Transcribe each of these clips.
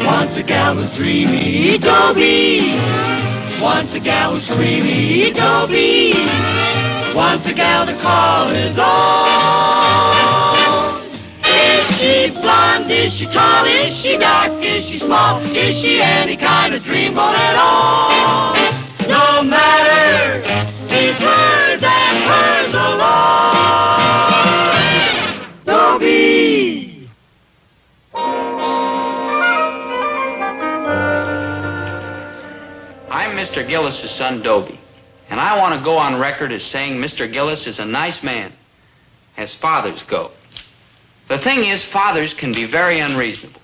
Once a gal was dreamy, Dobie. Once a gal was creamy, Dobie. Once a gal to call his own. Is she blonde? Is she tall? Is she dark? Is she small? Is she any kind of dreamboat at all? No matter, he's hers and hers alone. Dobie. I'm Mr. Gillis' son, Dobie, and I want to go on record as saying Mr. Gillis is a nice man, as fathers go. The thing is, fathers can be very unreasonable.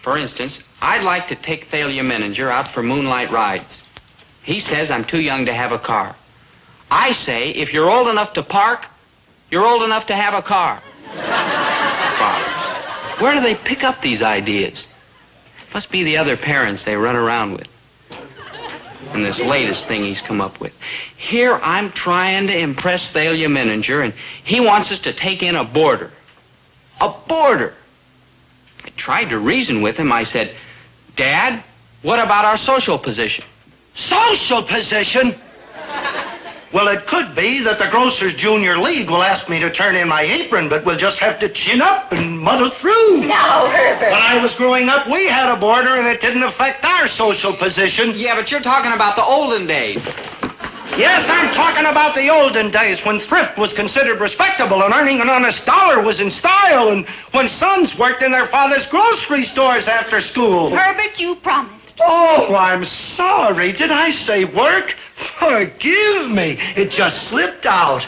For instance, I'd like to take Thalia Menninger out for moonlight rides. He says I'm too young to have a car. I say, if you're old enough to park, you're old enough to have a car. Fathers. Where do they pick up these ideas? Must be the other parents they run around with. And this latest thing he's come up with. Here I'm trying to impress Thalia Menninger, and he wants us to take in a boarder. A boarder! I tried to reason with him. I said, Dad, what about our social position? Social position? Well, it could be that the Grocers Junior League will ask me to turn in my apron, but we'll just have to chin up and muddle through. No, Herbert. When I was growing up, we had a boarder, and it didn't affect our social position. Yeah, but you're talking about the olden days. Yes, I'm talking about the olden days when thrift was considered respectable and earning an honest dollar was in style, and when sons worked in their father's grocery stores after school. Herbert, you promised. Oh, I'm sorry. Did I say work? Forgive me. It just slipped out.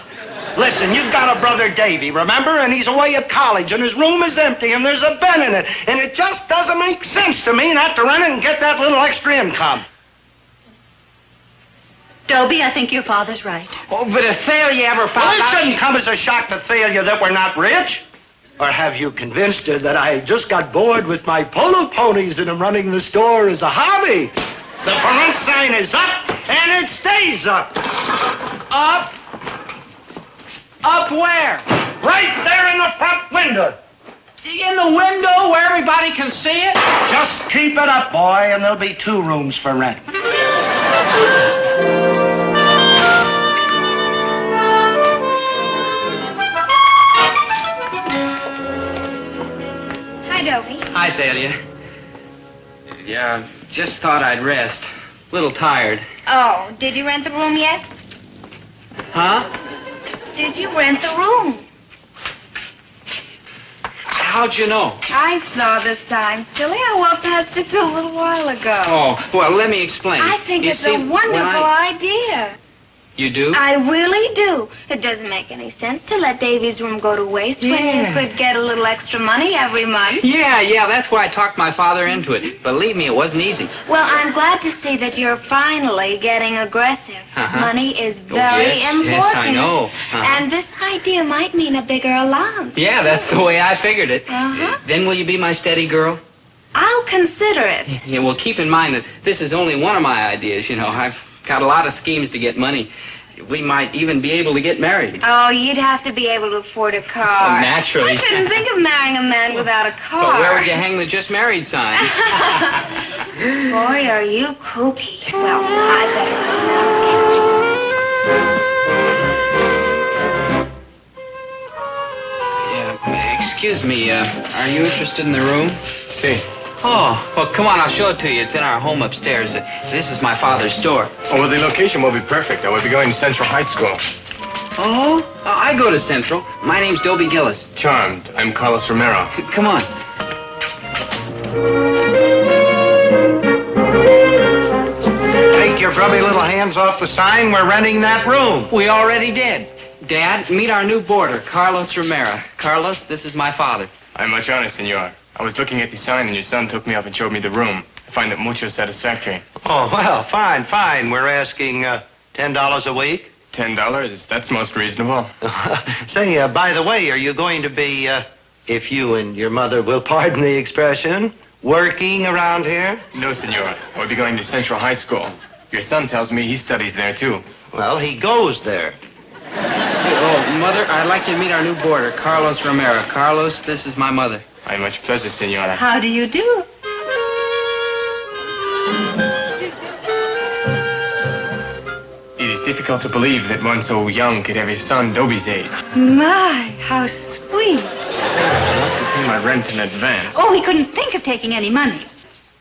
Listen, you've got a brother Davy, remember? And he's away at college, and his room is empty, and there's a bed in it. And it just doesn't make sense to me not to rent it and get that little extra income. Dobie, I think your father's right. Oh, but if Thalia ever found Well, out... it shouldn't come as a shock to Thalia that we're not rich. Or have you convinced her that I just got bored with my polo ponies and am running the store as a hobby? The front sign is up, and it stays up. Up? Up where? Right there in the front window. In the window where everybody can see it? Just keep it up, boy, and there'll be 2 rooms for rent. Hi, Dobie. Hi, Thalia. Yeah, just thought I'd rest. A little tired. Oh, did you rent the room yet? Huh? Did you rent the room? How'd you know? I saw the sign, silly. I walked past it a little while ago. Oh, well, let me explain. I think You it's see, a wonderful when idea. You do? I really do. It doesn't make any sense to let Davy's room go to waste when you could get a little extra money every month. Yeah, that's why I talked my father into it. Believe me, it wasn't easy. Well, I'm glad to see that you're finally getting aggressive. Uh-huh. Money is very important. Yes, I know. Uh-huh. And this idea might mean a bigger allowance. Yeah, that's the way I figured it. Uh-huh. Then will you be my steady girl? I'll consider it. Yeah, well, keep in mind that this is only one of my ideas, you know. I've got a lot of schemes to get money. We might even be able to get married. Oh, you'd have to be able to afford a car. Oh, naturally. I couldn't think of marrying a man without a car. But where would you hang the just married sign? Boy, are you kooky. Well, I better Yeah, excuse me, are you interested in the room? See. Oh, well, come on, I'll show it to you. It's in our home upstairs. This is my father's store. Oh, well, the location will be perfect. I will be going to Central High School. Oh, I go to Central. My name's Dobie Gillis. Charmed. I'm Carlos Romero. Come on. Take your grubby little hands off the sign. We're renting that room. We already did. Dad, meet our new boarder, Carlos Romero. Carlos, this is my father. I'm much honored, senor. I was looking at the sign, and your son took me up and showed me the room. I find it mucho satisfactory. Oh, well, fine. We're asking $10 a week. $10? That's most reasonable. Say, by the way, are you going to be, if you and your mother will pardon the expression, working around here? No, senor. I will be going to Central High School. Your son tells me he studies there, too. Well, he goes there. Oh, Mother, I'd like you to meet our new boarder, Carlos Romero. Carlos, this is my mother. I'm much pleasure, senora. How do you do? It is difficult to believe that one so young could have a son Dobie's age. My, how sweet. I'd like to pay my rent in advance. Oh, he couldn't think of taking any money.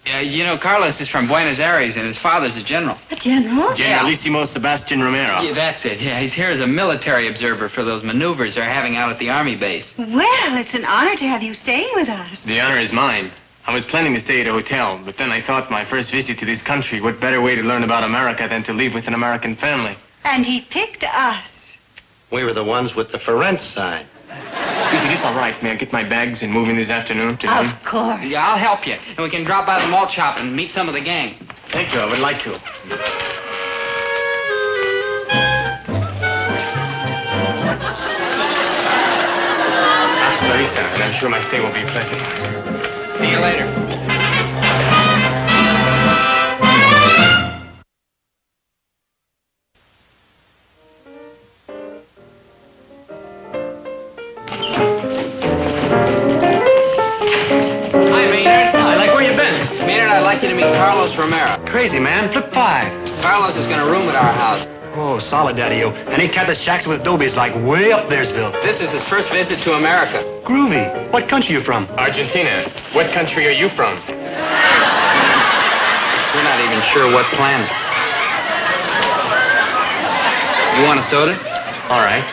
Yeah, you know, Carlos is from Buenos Aires, and his father's a general. A general? Generalissimo Sebastian Romero. Yeah, that's it. Yeah, he's here as a military observer for those maneuvers they're having out at the Army base. Well, it's an honor to have you staying with us. The honor is mine. I was planning to stay at a hotel, but then I thought my first visit to this country, what better way to learn about America than to live with an American family? And he picked us. We were the ones with the for rent sign. If it is all right, may I get my bags and move in this afternoon to him? Of course. Yeah, I'll help you. And we can drop by the malt shop and meet some of the gang. Thank you, I would like to. Hasta la vista, and I'm sure my stay will be pleasant. See you later. Hi, Maynard. I like where you been. Maynard, I'd like you to meet Carlos Romero. Crazy, man. Flip 5. Carlos is going to room at our house. Oh, solid, Daddy-o. And he kept the shacks with Dobie's like way up Theresville. This is his first visit to America. Groovy. What country you from? Argentina. What country are you from? We're not even sure what planet. You want a soda? All right.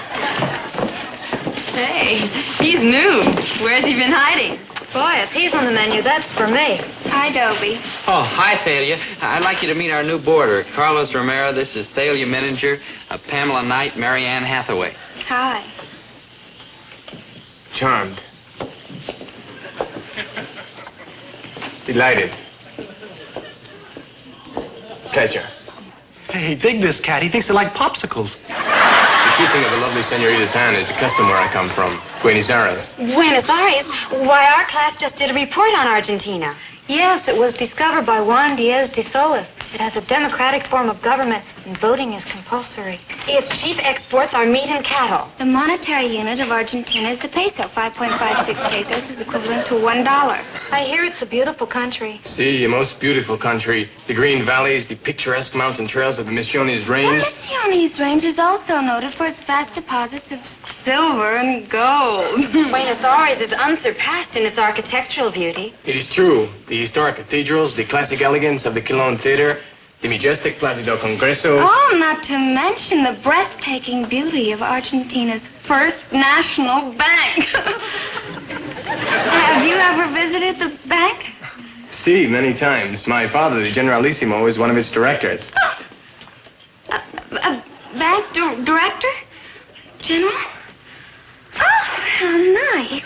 Hey, he's new. Where's he been hiding? Boy, if he's on the menu, that's for me. Hi, Dobie. Oh, hi, Thalia. I'd like you to meet our new boarder, Carlos Romero. This is Thalia Menninger, Pamela Knight, Mary Ann Hathaway. Hi. Charmed. Delighted. Pleasure. Hey, dig this cat. He thinks they like popsicles. The kissing of a lovely senorita's hand is the custom where I come from, Buenos Aires. Buenos Aires? Why, our class just did a report on Argentina. Yes, it was discovered by Juan Diaz de Solis. It has a democratic form of government, and voting is compulsory. Its chief exports are meat and cattle. The monetary unit of Argentina is the peso. 5.56 pesos is equivalent to $1. I hear it's a beautiful country. See, a most beautiful country. The green valleys, the picturesque mountain trails of the Misiones The Range. Misiones Range is also noted for its vast deposits of silver and gold. Buenos Aires is unsurpassed in its architectural beauty. It is true. The historic cathedrals, the classic elegance of the Quilon Theater, the majestic Plaza del Congreso. Oh, not to mention the breathtaking beauty of Argentina's first national bank. Have you ever visited the bank? See, many times. My father, the Generalissimo, is one of its directors. A bank director? General? Oh, how nice.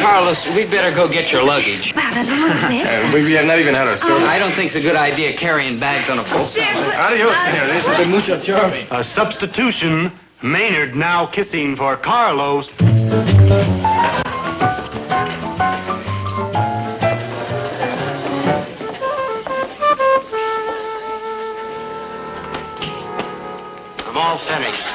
Carlos, we'd better go get your luggage. About a little bit. We have not even had our soda. I don't think it's a good idea carrying bags on a full stomach. Adios, senor. This has been mucho charming. A substitution. Maynard now kissing for Carlos. I'm all finished.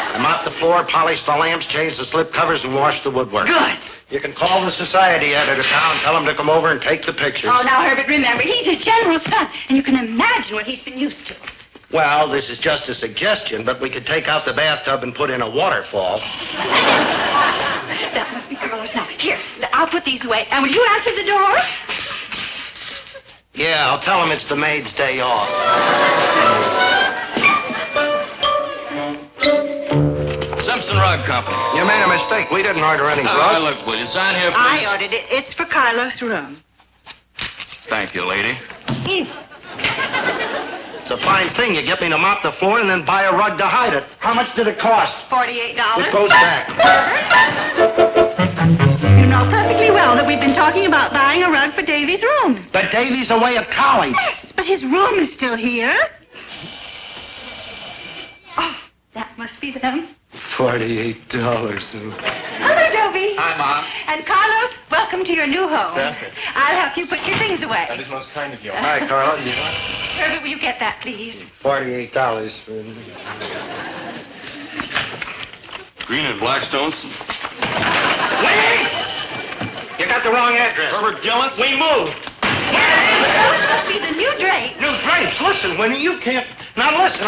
I mopped the floor, polished the lamps, changed the slip covers, and washed the woodwork. Good. You can call the society editor down, tell him to come over and take the pictures. Oh, now, Herbert, remember, he's a general's son, and you can imagine what he's been used to. Well, this is just a suggestion, but we could take out the bathtub and put in a waterfall. That must be Carlos. Now, here, I'll put these away. And will you answer the door? Yeah, I'll tell him it's the maid's day off. Simpson Rug Company. You made a mistake. We didn't order any rug. Look, will you sign here, please? I ordered it. It's for Carlos' room. Thank you, lady. It's a fine thing. You get me to mop the floor and then buy a rug to hide it. How much did it cost? $48. It goes back. You know perfectly well that we've been talking about buying a rug for Davy's room. But Davy's away at college. Yes, but his room is still here. Oh, that must be them. $48. Hello, Dobie. Hi, Mom. And Carlos, welcome to your new home. Gracias. I'll help you put your things away. That is most kind of you. Hi, Carlos. Herbert, will you get that, please? $48. Green and Blackstones. Wait! You got the wrong address. Herbert Gillis? We moved. Those must be the new drapes. New drapes. Listen, Winnie, you can't... Now, listen,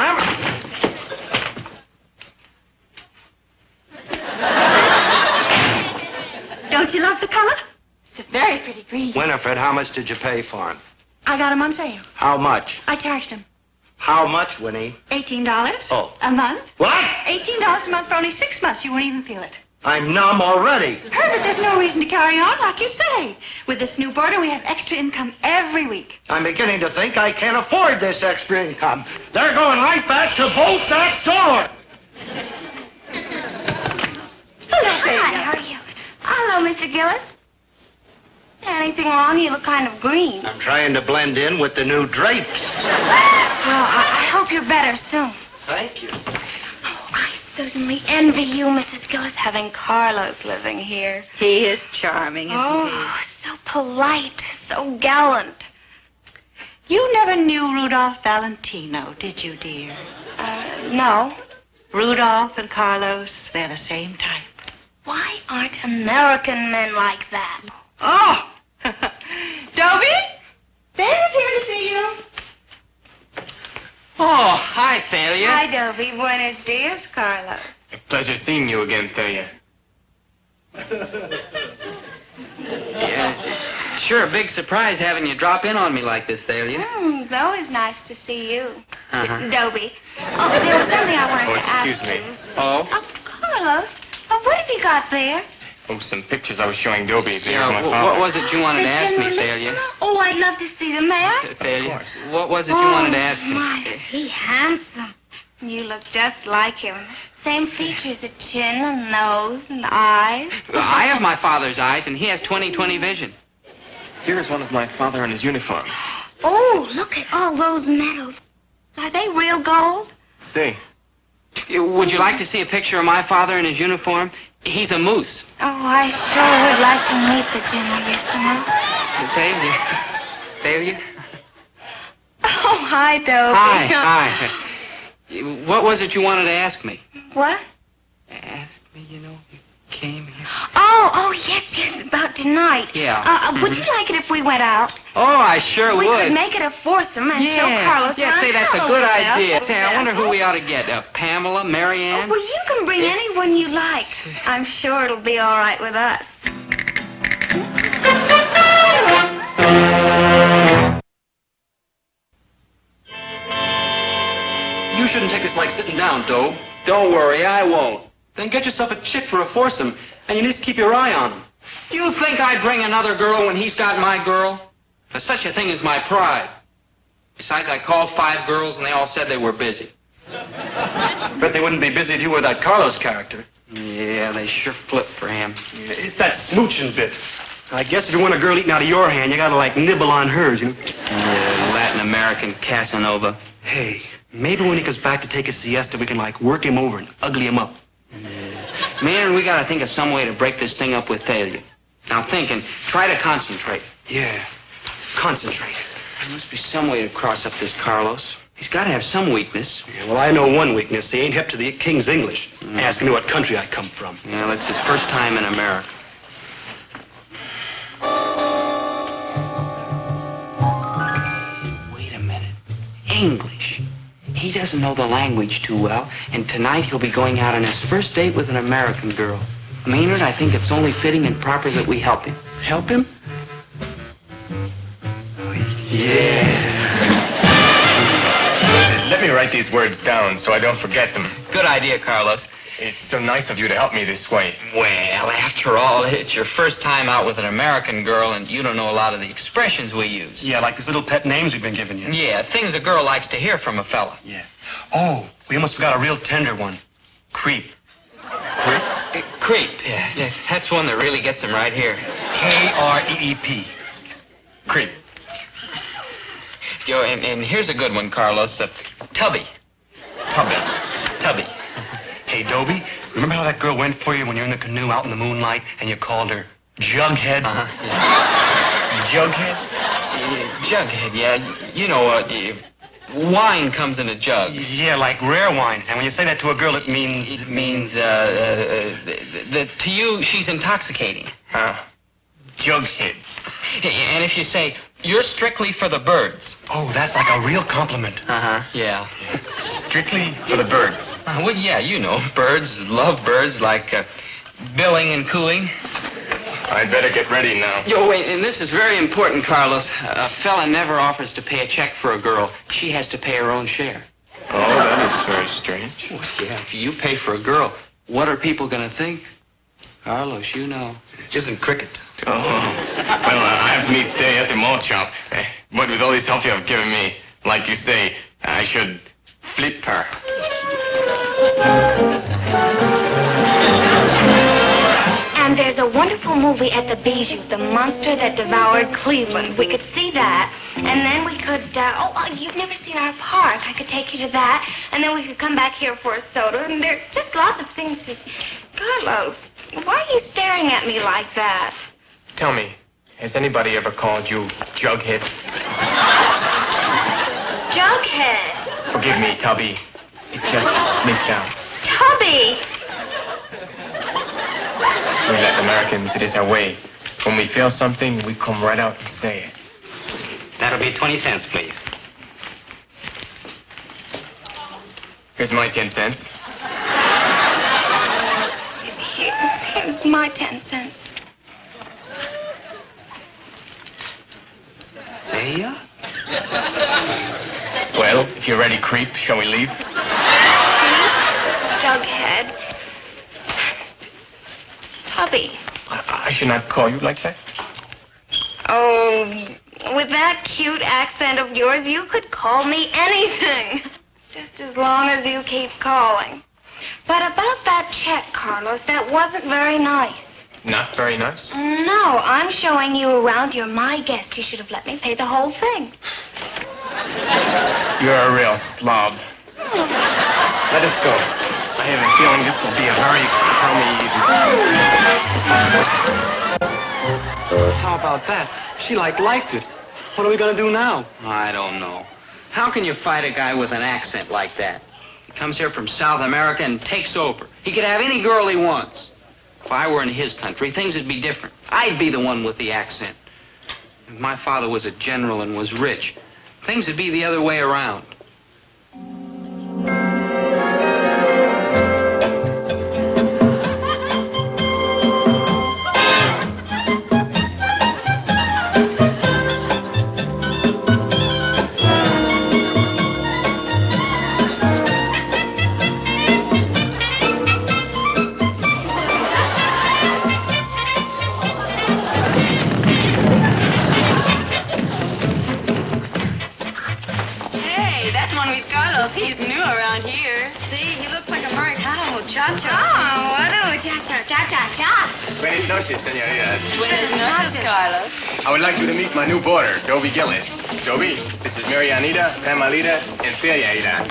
Don't you love the color? It's a very pretty green. Winifred, how much did you pay for him? I got them on sale. How much? I charged them How much, Winnie? $18 Oh. a month. What? $18 a month for only 6 months. You won't even feel it. I'm numb already. Herbert, there's no reason to carry on like you say. With this new boarder, we have extra income every week. I'm beginning to think I can't afford this extra income. They're going right back to bolt that door. Hi, how are you? Hello, Mr. Gillis. Anything wrong? You look kind of green. I'm trying to blend in with the new drapes. Well, I hope you're better soon. Thank you. Oh, I certainly envy you, Mrs. Gillis, having Carlos living here. He is charming, isn't Oh, so polite, so gallant. he? You never knew Rudolph Valentino, did you, dear? No. Rudolph and Carlos, they're the same type. Why aren't American men like that? Oh! Dobie? Dad's here to see you. Oh, hi, Thalia. Hi, Dobie. Buenos dias, Carlos. A pleasure seeing you again, Thalia. Yeah, sure, a big surprise having you drop in on me like this, Thalia. It's always nice to see you. Uh-huh. Dobie. Oh, there was something I wanted Oh, to ask excuse me. you. Oh? Oh, Carlos. Oh, what have you got there? Oh, some pictures I was showing Dobie there Yeah, of my what father. was it you wanted to ask me, Generalissimo? Thalia? Oh, I'd love to see them, may I? Thalia, Of course. what was it you wanted to ask me? My, is he handsome. You look just like him. Same features, a chin and nose and eyes. I have my father's eyes, and he has 20/20 vision. Here is one of my father in his uniform. Oh, look at all those medals. Are they real gold? See. Would you like to see a picture of my father in his uniform? He's a moose. Oh, I sure would like to meet the Generalissimo. Thalia? Oh, hi, Dobie. Hi. What was it you wanted to ask me? What? Ask me, you came here. Oh, yes, about tonight. Yeah. Would you like it if we went out? Oh, I sure We would. could make it a foursome and show Carlos Yeah, around say that's a town good little bit. idea. Say, I wonder who we ought to get. Pamela, Mary Ann? Well, you can bring anyone you like. I'm sure it'll be all right with us. You shouldn't take this like sitting down, Dobe. Don't worry, I won't. Then get yourself a chick for a foursome, and you need to keep your eye on him. You think I'd bring another girl when he's got my girl? For such a thing as my pride. Besides, I called 5 girls, and they all said they were busy. Bet they wouldn't be busy if you were that Carlos character. Yeah, they sure flipped for him. It's that smooching bit. I guess if you want a girl eating out of your hand, you gotta, like, nibble on hers, you know? Yeah, Latin American Casanova. Hey, maybe when he comes back to take a siesta, we can, like, work him over and ugly him up. Man, we gotta think of some way to break this thing up with Thalia. Now think and try to concentrate. Yeah, concentrate. There must be some way to cross up this Carlos. He's gotta have some weakness. Yeah, well, I know one weakness. He ain't hip to the King's English. Asking me what country I come from. Yeah, it's his first time in America. Wait a minute. English. He doesn't know the language too well, and tonight he'll be going out on his first date with an American girl. Maynard, I think it's only fitting and proper that we help him. Help him? Yeah. Let me write these words down so I don't forget them. Good idea, Carlos. It's so nice of you to help me this way. Well, after all, it's your first time out with an American girl, and you don't know a lot of the expressions we use. Yeah, like these little pet names we've been giving you. Yeah, things a girl likes to hear from a fella. Yeah. Oh, we almost forgot a real tender one. Creep. Creep. Yeah, that's one that really gets him right here. K-R-E-E-P. Creep. Yo, and here's a good one, Carlos. Tubby. Tubby. Hey, Dobie, remember how that girl went for you when you're in the canoe out in the moonlight and you called her Jughead? Jughead? Jughead, yeah. You know, wine comes in a jug. Yeah, like rare wine. And when you say that to a girl, it means... It means, to you, she's intoxicating. Jughead. And if you say, you're strictly for the birds. Oh, that's like a real compliment. Uh-huh, yeah. Strictly for the birds. Well, yeah, you know, birds, love birds, like billing and cooing. I'd better get ready now. Yo, wait, and this is very important, Carlos. A fella never offers to pay a check for a girl. She has to pay her own share. Oh, that is very strange. Well, yeah, if you pay for a girl, what are people going to think? Carlos, you know. Isn't cricket. Oh. Well, I have to meet Day at the mall shop. But with all this help you have given me, like you say, I should flip her. And there's a wonderful movie at the Bijou, The Monster That Devoured Cleveland. We could see that. And then we could, you've never seen our park. I could take you to that. And then we could come back here for a soda. And there are just lots of things to... Carlos, why are you staring at me like that? Tell me, has anybody ever called you Jughead? Jughead? Forgive me, Tubby. It just slipped out. Tubby! We let Americans, it is our way. When we feel something, we come right out and say it. That'll be 20 cents, please. Here's my 10 cents. Here's my 10 cents. See ya? Well, if you're ready, creep, shall we leave? Jughead. Tubby. I should not call you like that. Oh, with that cute accent of yours, you could call me anything. Just as long as you keep calling. But about that check, Carlos, that wasn't very nice. Not very nice? No, I'm showing you around. You're my guest. You should have let me pay the whole thing. You're a real slob. Let us go. I have a feeling this will be a very crummy evening. How about that? She liked it. What are we gonna do now? I don't know. How can you fight a guy with an accent like that? He comes here from South America and takes over. He could have any girl he wants. If I were in his country, things would be different. I'd be the one with the accent. If my father was a general and was rich, things would be the other way around. He's new around here. See, he looks like Americano muchacho. Oh, what a muchacho. Cha-cha-cha. Buenas noches, senoritas. Buenas noches, Carlos. I would like you to meet my new boarder, Dobie Gillis. Dobie, this is Marianita, Camalita, and Feliaita.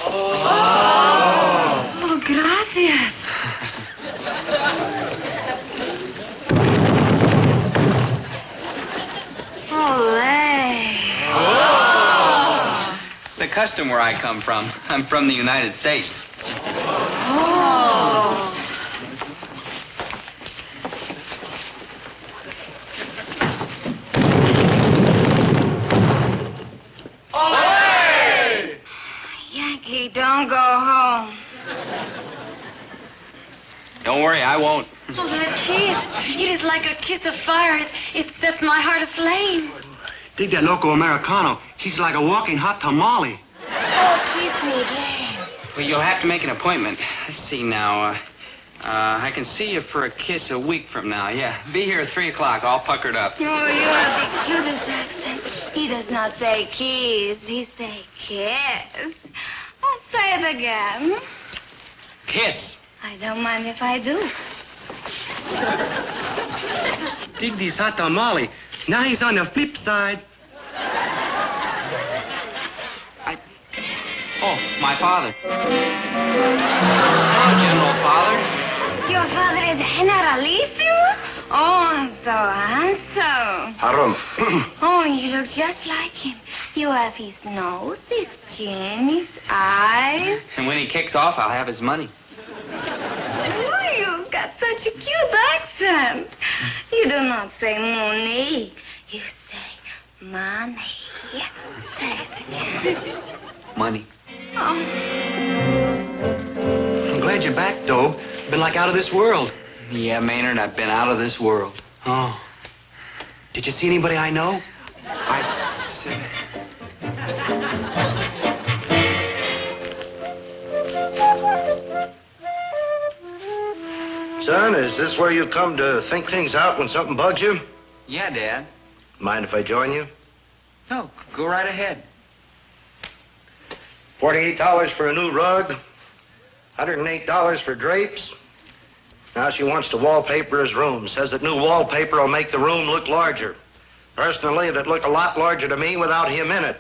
Oh, gracias. It's the custom where I come from. I'm from the United States. Oh. Yankee, don't go home. Don't worry, I won't. Oh, that kiss. It is like a kiss of fire. It sets my heart aflame. Dig that loco Americano. He's like a walking hot tamale. Oh, kiss me again. Well, you'll have to make an appointment. Let's see now. I can see you for a kiss a week from now. Yeah, be here at 3 o'clock, all puckered up. Oh, you have the cutest accent. He does not say kiss. He say kiss. Oh, say it again. Kiss. I don't mind if I do. Dig this hot tamale. Now he's on the flip side. Oh, my father. Hello, General Father. Your father is Generalissimo? Oh, so handsome. Harum. Oh, you look just like him. You have his nose, his chin, his eyes. And when he kicks off, I'll have his money. Oh, you've got such a cute accent. You do not say money. You say money. Say it again. Money. Oh. I'm glad you're back, Dobe. Been like out of this world. Yeah, Maynard, I've been out of this world. Oh. Did you see anybody I know? Son, is this where you come to think things out when something bugs you? Yeah, Dad. Mind if I join you? No, go right ahead. $48 for a new rug, $108 for drapes. Now she wants to wallpaper his room. Says that new wallpaper will make the room look larger. Personally, it'd look a lot larger to me without him in it.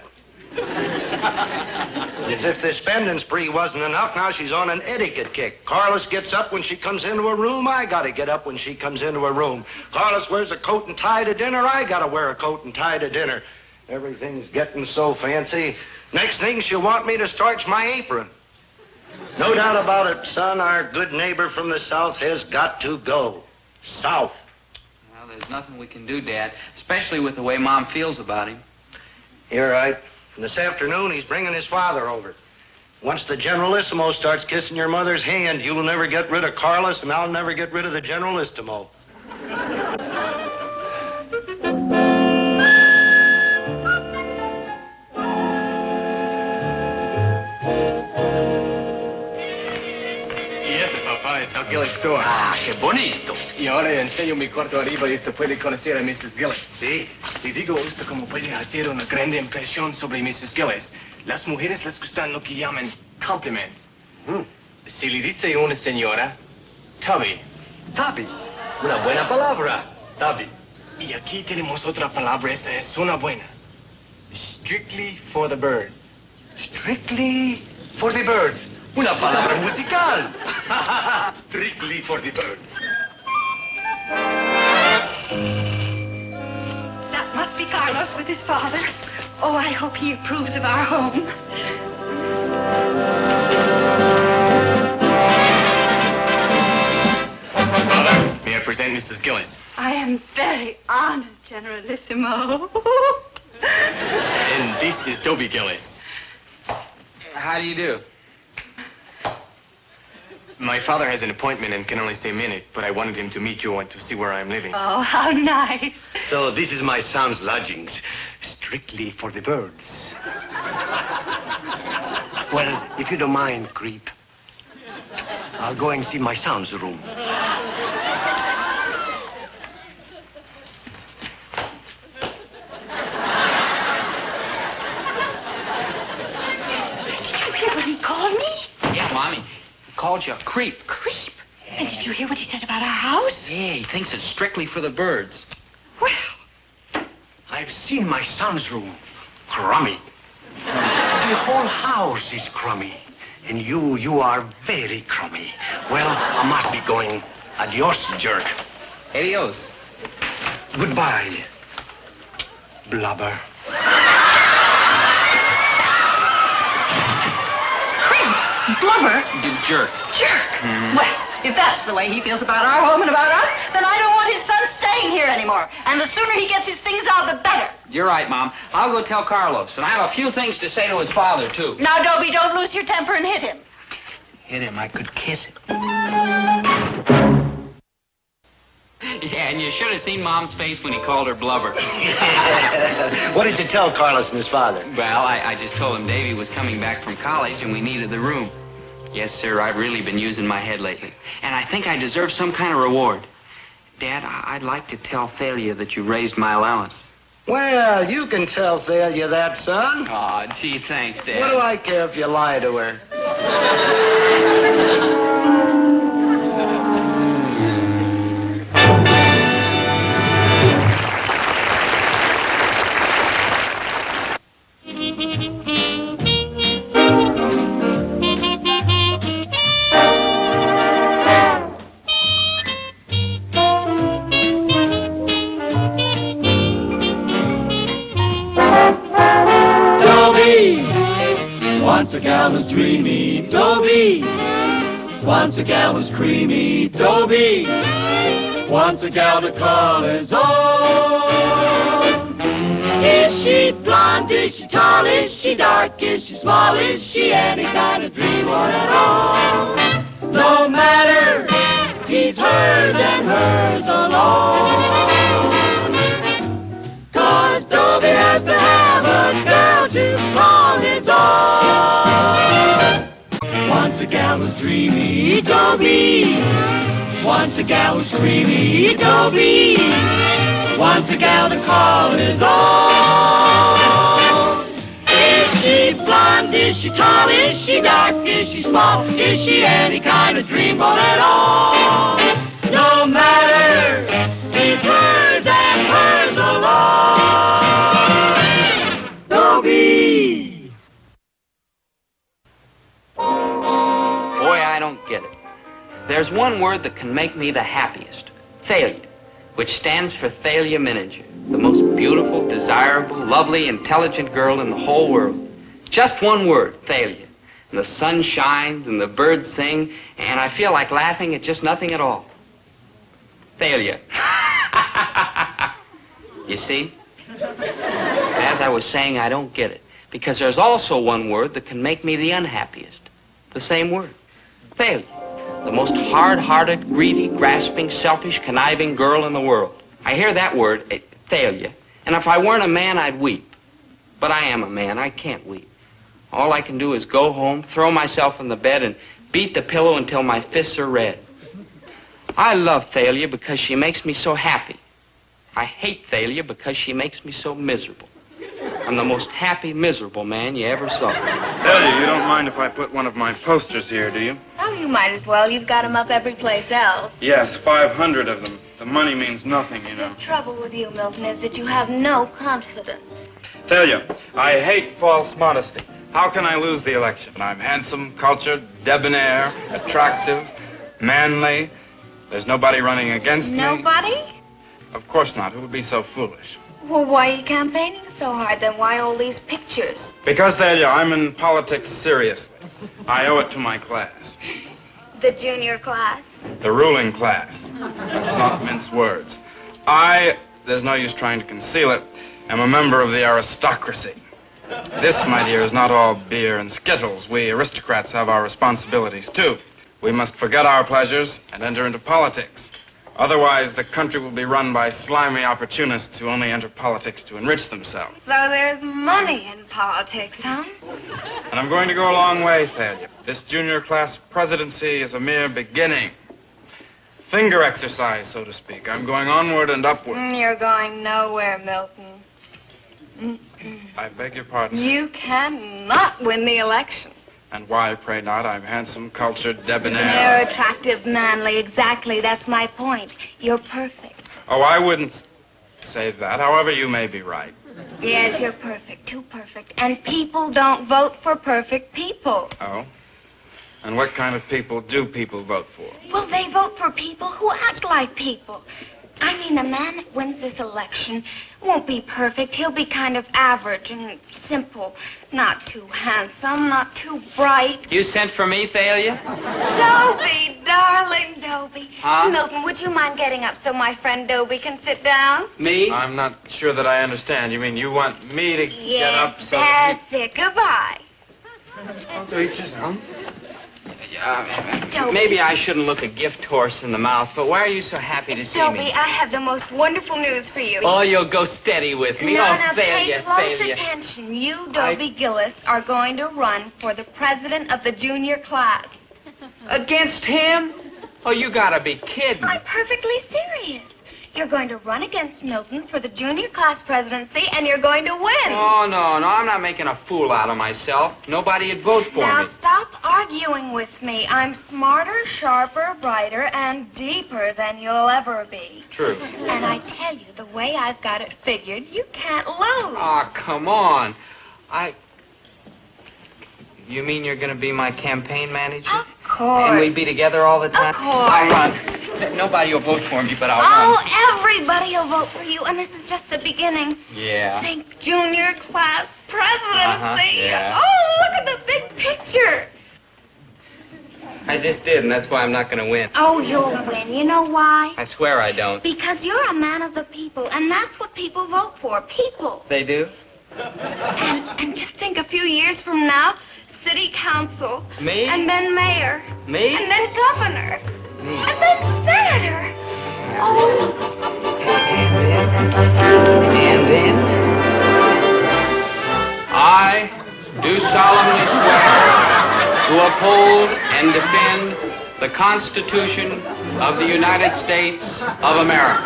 As if this spending spree wasn't enough, now she's on an etiquette kick. Carlos gets up when she comes into a room. I gotta get up when she comes into a room. Carlos wears a coat and tie to dinner. I gotta wear a coat and tie to dinner. Everything's getting so fancy. Next thing, she'll want me to starch my apron. No doubt about it, son, our good neighbor from the south has got to go. South. Well, there's nothing we can do, Dad, especially with the way Mom feels about him. You're right. And this afternoon, he's bringing his father over. Once the Generalissimo starts kissing your mother's hand, you'll never get rid of Carlos, and I'll never get rid of the Generalissimo. Gillis store. Ah, qué bonito. Y ahora le enseño mi cuarto arriba y usted puede conocer a Mrs. Gillis. Sí. Le digo a usted cómo puede hacer una gran impresión sobre Mrs. Gillis. Las mujeres les gustan lo que llaman compliments. Si le dice a una señora, Tubby. Dobie. Una buena palabra. Dobie. Y aquí tenemos otra palabra, esa es una buena. Strictly for the birds. Strictly for the birds. Una palabra musical. Strictly for the birds. That must be Carlos with his father. Oh, I hope he approves of our home. Father, may I present Mrs. Gillis? I am very honored, Generalissimo. And this is Dobie Gillis. How do you do? My father has an appointment and can only stay a minute, but I wanted him to meet you and to see where I'm living. Oh, how nice. So this is my son's lodgings. Strictly for the birds. Well, if you don't mind, creep, I'll go and see my son's room. Did you hear what he called me? Yeah, Mommy. He called you a creep. Creep. And did you hear what he said about our house? Yeah, he thinks it's strictly for the birds. Well, I've seen my son's room. Crummy. The whole house is crummy. And you are very crummy. Well, I must be going. Adios, jerk. Adios. Goodbye, blubber. blubber. Jerk. Jerk. Well, if that's the way he feels about our home and about us, then I don't want his son staying here anymore. And the sooner he gets his things out, the better. You're right, Mom. I'll go tell Carlos, and I have a few things to say to his father, too. Now, Dobie, don't lose your temper and hit him. Hit him, I could kiss him. Yeah, and you should have seen Mom's face when he called her blubber. What did you tell Carlos and his father? Well, I just told him Davy was coming back from college and we needed the room. Yes, sir, I've really been using my head lately. And I think I deserve some kind of reward. Dad, I'd like to tell Thalia that you raised my allowance. Well, you can tell Thalia that, son. Aw, gee, thanks, Dad. What do I care if you lie to her? a gal was dreamy, Dobie. Once a gal was creamy, Dobie. Once a gal to call his own. Is she blonde? Is she tall? Is she dark? Is she small? Is she any kind of dream or at all? No matter, he's hers and hers alone. 'Cause Dobie has to have a girl to call his own. Once a gal was dreamy, Dobie. Once a gal was creamy, Dobie. Once a gal to call his own. Is she blonde? Is she tall? Is she dark? Is she small? Is she any kind of dreamboat at all? No matter, he's hers and hers alone. Dobie. Boy, I don't get it. There's one word that can make me the happiest. Thalia, which stands for Thalia Mininger, the most beautiful, desirable, lovely, intelligent girl in the whole world. Just one word, Thalia. And the sun shines and the birds sing, and I feel like laughing at just nothing at all. Thalia. You see? As I was saying, I don't get it. Because there's also one word that can make me the unhappiest. The same word. Thalia. The most hard-hearted, greedy, grasping, selfish, conniving girl in the world. I hear that word, Thalia, and if I weren't a man, I'd weep. But I am a man. I can't weep. All I can do is go home, throw myself in the bed, and beat the pillow until my fists are red. I love Thalia because she makes me so happy. I hate Thalia because she makes me so miserable. I'm the most happy, miserable man you ever saw. Thalia, you don't mind if I put one of my posters here, do you? Oh, you might as well. You've got them up every place else. Yes, 500 of them. The money means nothing, you know. The trouble with you, Milton, is that you have no confidence. Thalia, I hate false modesty. How can I lose the election? I'm handsome, cultured, debonair, attractive, manly. There's nobody running against me. Nobody? Of course not. Who would be so foolish? Well, why are you campaigning so hard, then? Why all these pictures? Because, Thalia, I'm in politics seriously. I owe it to my class. The junior class? The ruling class. Let's not mince words. There's no use trying to conceal it, am a member of the aristocracy. This, my dear, is not all beer and skittles. We aristocrats have our responsibilities, too. We must forget our pleasures and enter into politics. Otherwise, the country will be run by slimy opportunists who only enter politics to enrich themselves. So there's money in politics, huh? And I'm going to go a long way, Thalia. This junior class presidency is a mere beginning. Finger exercise, so to speak. I'm going onward and upward. You're going nowhere, Milton. I beg your pardon. You cannot win the election. And why, pray not? I'm handsome, cultured, debonair. You're attractive, manly. Exactly. That's my point. You're perfect. Oh, I wouldn't say that. However, you may be right. Yes, you're perfect. Too perfect. And people don't vote for perfect people. Oh? And what kind of people do people vote for? Well, they vote for people who act like people. I mean, the man that wins this election won't be perfect. He'll be kind of average and simple. Not too handsome, not too bright. You sent for me, Thalia? Dobie, darling Dobie. Huh? Milton, would you mind getting up so my friend Dobie can sit down? Me? I'm not sure that I understand. You mean you want me to get up so Yes, that's it. Goodbye. to each his own? Maybe I shouldn't look a gift horse in the mouth, but why are you so happy to see Dobie, me? I have the most wonderful news for you. Oh, you'll go steady with me. Now, Oh, pay close Thalia. attention. You, Dobie Gillis, are going to run for the president of the junior class. Against him? Oh, you gotta be kidding. I'm perfectly serious. You're going to run against Milton for the junior class presidency, and you're going to win. Oh, no, I'm not making a fool out of myself. Nobody'd vote for Now, me. stop arguing with me. I'm smarter, sharper, brighter, and deeper than you'll ever be. True. And I tell you, the way I've got it figured, you can't lose. Oh, come on. You mean you're gonna be my campaign manager? Of course. And we'd be together all the time? Of course. I'll run. Nobody will vote for me, but I'll run. Oh, everybody will vote for you, and this is just the beginning. Yeah. Think junior class presidency. Yeah. Oh, look at the big picture. I just did, and that's why I'm not going to win. Oh, you'll win. You know why? I swear I don't. Because you're a man of the people, and that's what people vote for, people. They do? And just think, a few years from now, city council. Me? And then mayor. Me? And then governor. Me. And then senator. Oh. And then I do solemnly swear to uphold and defend the Constitution of the United States of America.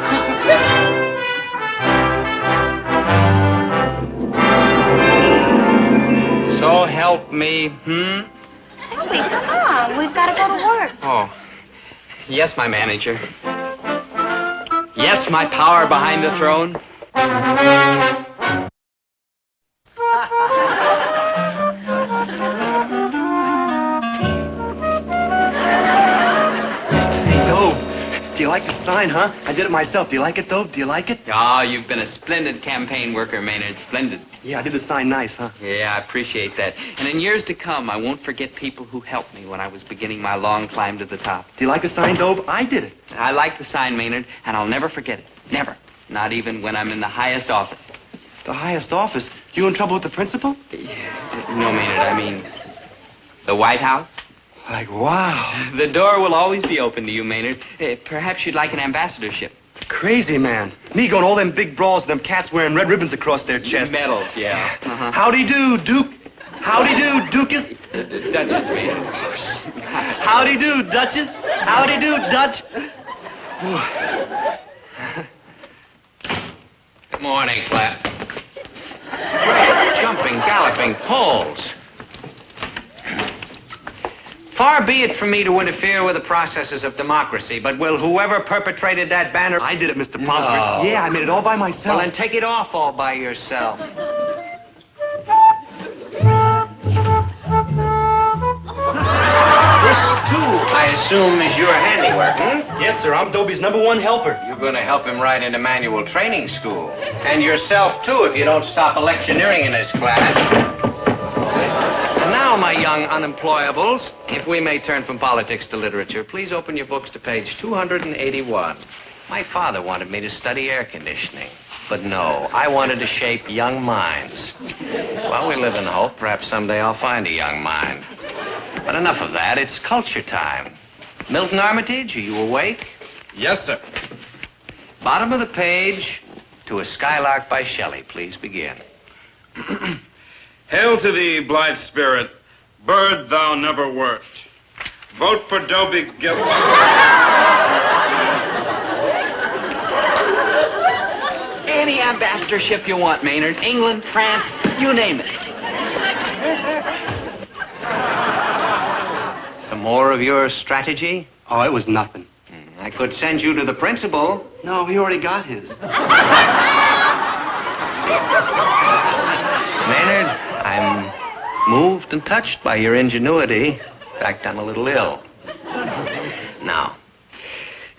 So help me, Dobie, come on. We've got to go to work. Oh, yes, my manager. Yes, my power behind the throne. Do you like the sign, huh? I did it myself. Do you like it, Dobe? Do you like it? Oh, you've been a splendid campaign worker, Maynard. Splendid. Yeah, I did the sign nice, huh? Yeah, I appreciate that. And in years to come, I won't forget people who helped me when I was beginning my long climb to the top. Do you like the sign, Dobe? I did it. I like the sign, Maynard, and I'll never forget it. Never. Not even when I'm in the highest office. The highest office? You in trouble with the principal? No, Maynard, I mean the White House. Like, wow. The door will always be open to you, Maynard. Perhaps you'd like an ambassadorship. Crazy, man. Me going all them big brawls and them cats wearing red ribbons across their chests. Medals, yeah. Howdy do, Duke. Howdy do, Duchess. Duchess, Maynard. Howdy do, Duchess. Howdy do, Dutch. Good morning, Clap. Great jumping, galloping Poles. Far be it from me to interfere with the processes of democracy, but will whoever perpetrated that banner... I did it, Mr. Pomfret. Yeah, I made it all by myself. Well, then take it off all by yourself. This, too, I assume, is your handiwork, Yes, sir. I'm Dobie's #1 helper. You're going to help him right into manual training school. And yourself, too, if you don't stop electioneering in this class. And now, my young unemployables, if we may turn from politics to literature, please open your books to page 281. My father wanted me to study air conditioning. But no, I wanted to shape young minds. Well, we live in hope. Perhaps someday I'll find a young mind. But enough of that. It's culture time. Milton Armitage, are you awake? Yes, sir. Bottom of the page, To a Skylark by Shelley. Please begin. Hail to thee, blithe spirit, bird thou never wert. Vote for Dobie Gillis. Any ambassadorship you want, Maynard. England, France, you name it. Some more of your strategy? Oh, it was nothing. I could send you to the principal. No, he already got his. Maynard, I'm moved and touched by your ingenuity. In fact, I'm a little ill. Now,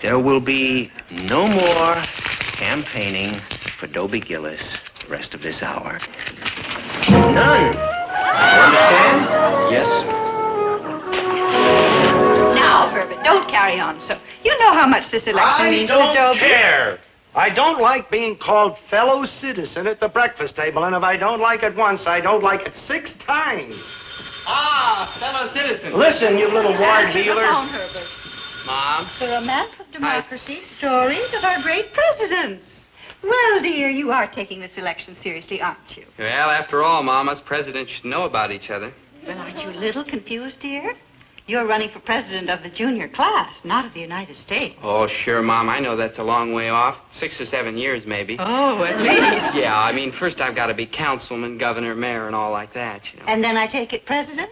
there will be no more campaigning for Dobie Gillis the rest of this hour. None. You understand? Yes, sir. Now, Herbert, don't carry on so. You know how much this election means to Dobie. I don't care. I don't like being called fellow citizen at the breakfast table, and if I don't like it once, I don't like it 6 times. Ah, fellow citizen. Listen, you little war dealer. Phone, Herbert. Mom. The romance of democracy, stories of our great presidents. Well, dear, you are taking this election seriously, aren't you? Well, after all, Mom, us presidents should know about each other. Well, aren't you a little confused, dear? You're running for president of the junior class, not of the United States. Oh, sure, Mom. I know that's a long way off. 6 or 7 years, maybe. Oh, at least. Yeah, I mean, first I've got to be councilman, governor, mayor, and all like that, you know. And then I take it president?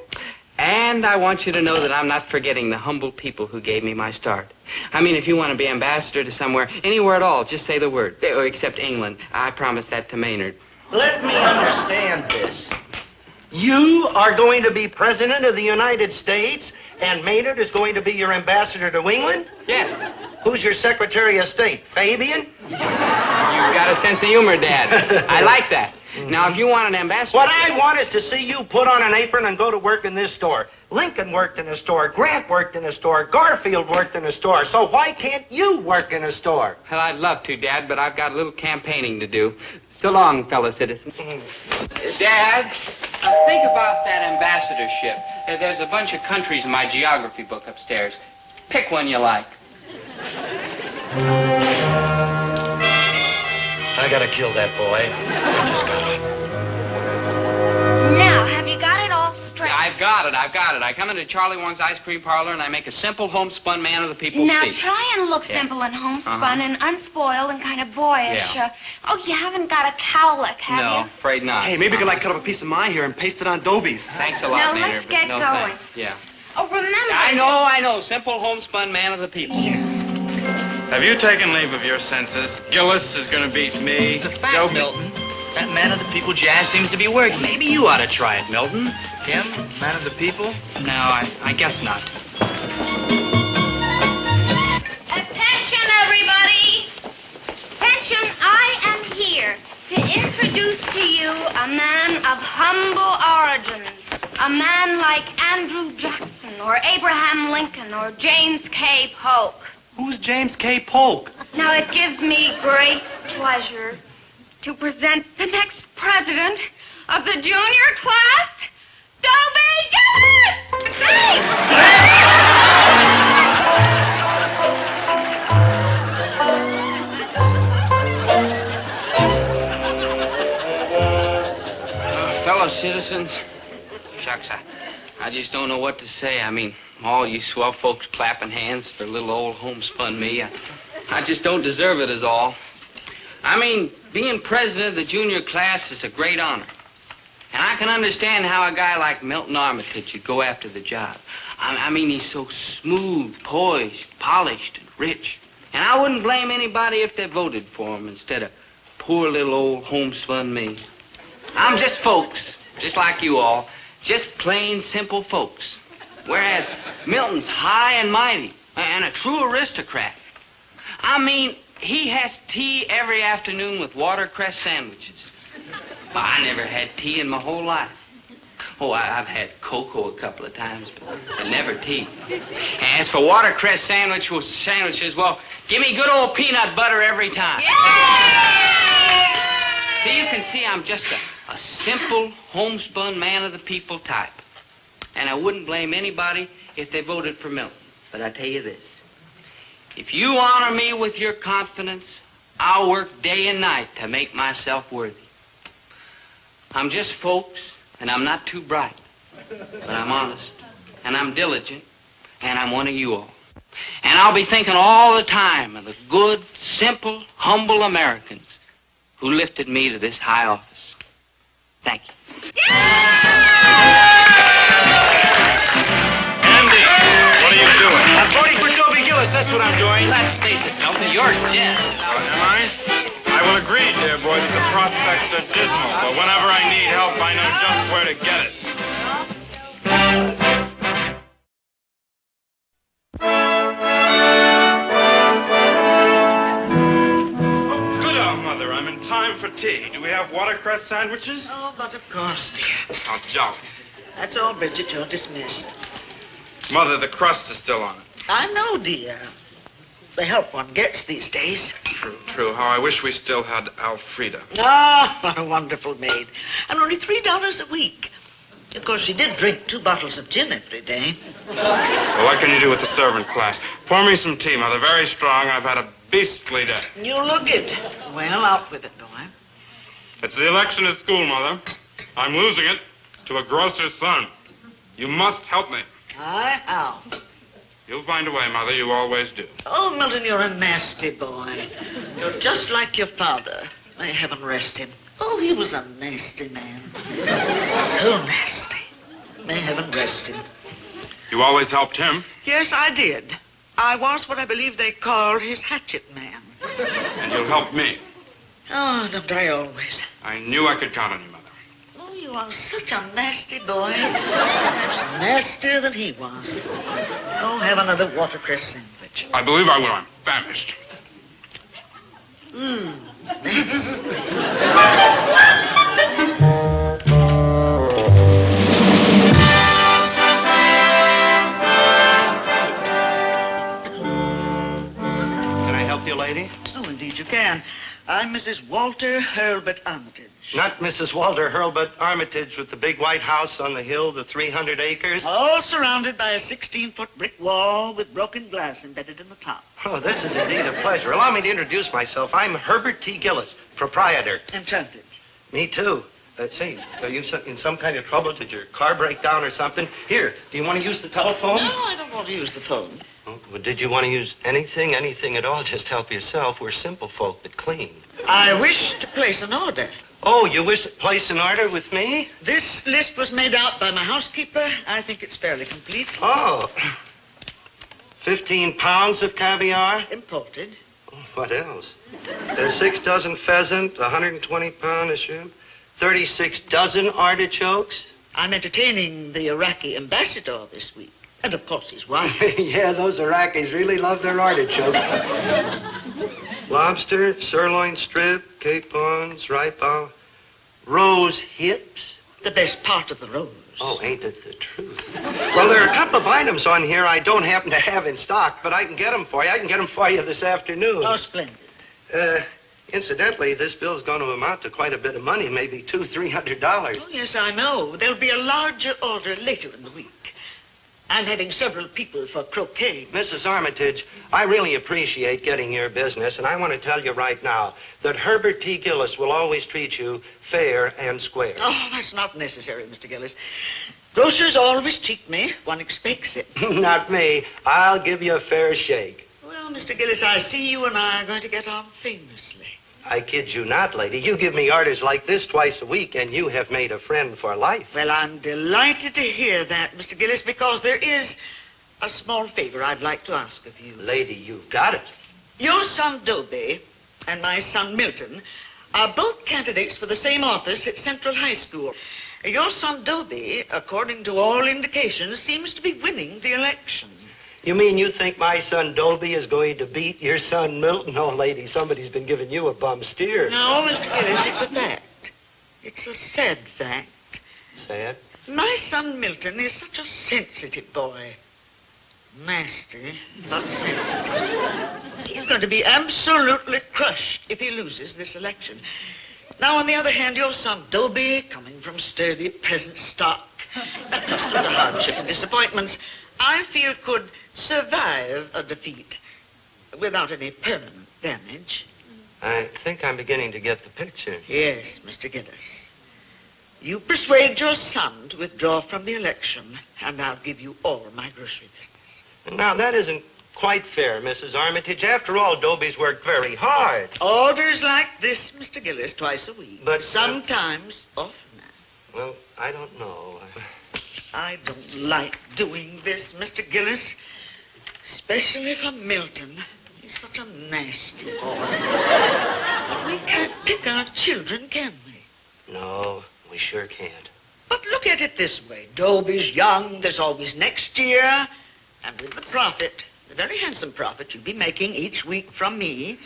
And I want you to know that I'm not forgetting the humble people who gave me my start. I mean, if you want to be ambassador to somewhere, anywhere at all, just say the word. Except England. I promised that to Maynard. Let me understand this. You are going to be president of the United States, and Maynard is going to be your ambassador to England? Yes. Who's your Secretary of State, Fabian? You've got a sense of humor, Dad. I like that. Now, if you want an ambassador... What I want is to see you put on an apron and go to work in this store. Lincoln worked in a store. Grant worked in a store. Garfield worked in a store. So why can't you work in a store? Well, I'd love to, Dad, but I've got a little campaigning to do. So long, fellow citizens. Dad, think about that ambassadorship. There's a bunch of countries in my geography book upstairs. Pick one you like. I gotta kill that boy. I just gotta. Now, have you got it all straight? Yeah, I've got it. I come into Charlie Wong's ice cream parlor and I make a simple homespun man of the people Now, speech. try and look simple and homespun and unspoiled and kind of boyish. Yeah. You haven't got a cowlick, have No, you? afraid not. Hey, maybe we could like cut up a piece of mine here and paste it on Dobie's. Thanks a lot, Now, Maynard, let's but get no going. thanks. Yeah. Oh, remember... I know. Simple homespun man of the people. Have you taken leave of your senses? Gillis is going to beat me. It's a fact, Dobie. Milton. That man of the people jazz seems to be working. Maybe you ought to try it, Milton. Him? Man of the people? No, I guess not. Attention, everybody! Attention, I am here to introduce to you a man of humble origins. A man like Andrew Jackson or Abraham Lincoln or James K. Polk. Who's James K. Polk? Now, it gives me great pleasure to present the next president of the junior class, Dobie Gillis! Fellow citizens, shucks, I just don't know what to say. I mean, all you swell folks clapping hands for little old homespun me. I just don't deserve it is all. I mean, being president of the junior class is a great honor. And I can understand how a guy like Milton Armitage would go after the job. I mean, he's so smooth, poised, polished, and rich. And I wouldn't blame anybody if they voted for him instead of poor little old homespun me. I'm just folks, just like you all, just plain simple folks. Whereas Milton's high and mighty and a true aristocrat. I mean, he has tea every afternoon with watercress sandwiches. Well, I never had tea in my whole life. Oh, I've had cocoa a couple of times, but never tea. As for watercress sandwiches, well, give me good old peanut butter every time. Yay! See, you can see I'm just a simple, homespun man of the people type. And I wouldn't blame anybody if they voted for Milton. But I tell you this. If you honor me with your confidence, I'll work day and night to make myself worthy. I'm just folks, and I'm not too bright. But I'm honest, and I'm diligent, and I'm one of you all. And I'll be thinking all the time of the good, simple, humble Americans who lifted me to this high office. Thank you. Andy, what are you doing? I'm voting for Dobie Gillis, that's what I'm doing. Let's face it, Milton, you're dead. Am I? I will agree, dear boy, that the prospects are dismal, but whenever I need help, I know just where to get it. Oh, good old mother, I'm in time for tea. Do we have watercress sandwiches? Oh, but of course, dear. Oh, jolly. That's all, Bridget. You're dismissed. Mother, the crust is still on it. I know, dear. The help one gets these days. True. How I wish we still had Alfreda. Ah, what a wonderful maid. And only $3 a week. Of course, she did drink 2 bottles of gin every day. Well, what can you do with the servant class? Pour me some tea, Mother. Very strong. I've had a beastly day. You look it. Well, out with it, boy. It's the election at school, Mother. I'm losing it to a grocer's son. You must help me. How? You'll find a way, Mother. You always do. Oh, Milton, you're a nasty boy. You're just like your father. May heaven rest him. Oh, he was a nasty man. So nasty. May heaven rest him. You always helped him. Yes, I did. I was what I believe they call his hatchet man. And you'll help me. Oh, don't I always? I knew I could count on you, Mother. Oh, you are such a nasty boy. Perhaps nastier than he was. Oh, have another watercress sandwich. I believe I will. I'm famished. Nasty. help you, lady? Oh, indeed you can. I'm Mrs. Walter Hurlbut Armitage. Not Mrs. Walter Hurlbut Armitage with the big white house on the hill, the 300 acres? All surrounded by a 16-foot brick wall with broken glass embedded in the top. Oh, this is indeed a pleasure. Allow me to introduce myself. I'm Herbert T. Gillis, proprietor. Enchanted. Me too. Say, are you in some kind of trouble? Did your car break down or something? Here, do you want to use the telephone? No, I don't want to use the phone. Oh, well, did you want to use anything at all? Just help yourself. We're simple folk, but clean. I wish to place an order. Oh, you wish to place an order with me? This list was made out by my housekeeper. I think it's fairly complete. Oh. 15 pounds of caviar? Imported. Oh, what else? 6 dozen pheasant, 120 pounds of shrimp, 36 dozen artichokes. I'm entertaining the Iraqi ambassador this week. And, of course, his wife. Yeah, those Iraqis really love their artichokes. Lobster, sirloin strip, capons, ripe rose hips. The best part of the rose. Oh, ain't it the truth? Well, there are a couple of items on here I don't happen to have in stock, but I can get them for you. I can get them for you this afternoon. Oh, splendid. Incidentally, this bill's going to amount to quite a bit of money, maybe $200-300. Oh, yes, I know. There'll be a larger order later in the week. I'm having several people for croquet. Mrs. Armitage, I really appreciate getting your business, and I want to tell you right now that Herbert T. Gillis will always treat you fair and square. Oh, that's not necessary, Mr. Gillis. Grocers always cheat me. One expects it. Not me. I'll give you a fair shake. Well, Mr. Gillis, I see you and I are going to get on famously. I kid you not, lady. You give me orders like this twice a week, and you have made a friend for life. Well, I'm delighted to hear that, Mr. Gillis, because there is a small favor I'd like to ask of you. Lady, you've got it. Your son, Dobie, and my son, Milton, are both candidates for the same office at Central High School. Your son, Dobie, according to all indications, seems to be winning the election. You mean you think my son Dobie is going to beat your son Milton? Oh, lady, somebody's been giving you a bum steer. No, Mr. Gillis, it's a fact. It's a sad fact. Sad? My son Milton is such a sensitive boy. Nasty, but sensitive. He's going to be absolutely crushed if he loses this election. Now, on the other hand, your son Dobie, coming from sturdy peasant stock, accustomed to hardship and disappointments, I feel could survive a defeat without any permanent damage. I think I'm beginning to get the picture. Yes, Mr. Gillis. You persuade your son to withdraw from the election, and I'll give you all my grocery business. Now, that isn't quite fair, Mrs. Armitage. After all, Dobie's worked very hard. Orders like this, Mr. Gillis, twice a week. But sometimes oftener. Well, I don't know. I don't like doing this, Mr. Gillis. Especially for Milton. He's such a nasty boy. We can't pick our children, can we? No, we sure can't. But look at it this way. Dobie's young. There's always next year. And with the profit, the very handsome profit you'd be making each week from me,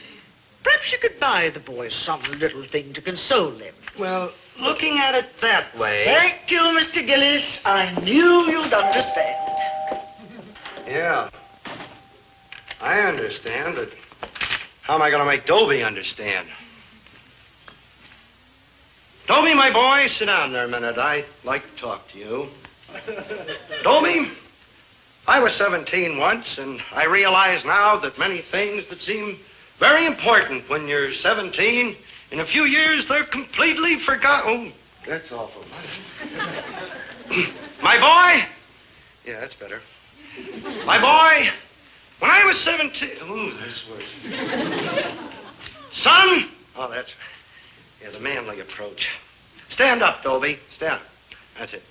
perhaps you could buy the boy some little thing to console him. Well, looking at it that way... Thank you, Mr. Gillis. I knew you'd understand. Yeah. I understand, but how am I going to make Dobie understand? Dobie, my boy, sit down there a minute. I'd like to talk to you. Dobie, I was 17 once, and I realize now that many things that seem very important when you're 17, in a few years, they're completely forgotten. Oh, that's awful. My boy. Yeah, that's better. My boy, when I was 17... Ooh, that's worse. Son. Oh, that's... Yeah, the manly approach. Stand up, Dobie. Stand up. That's it.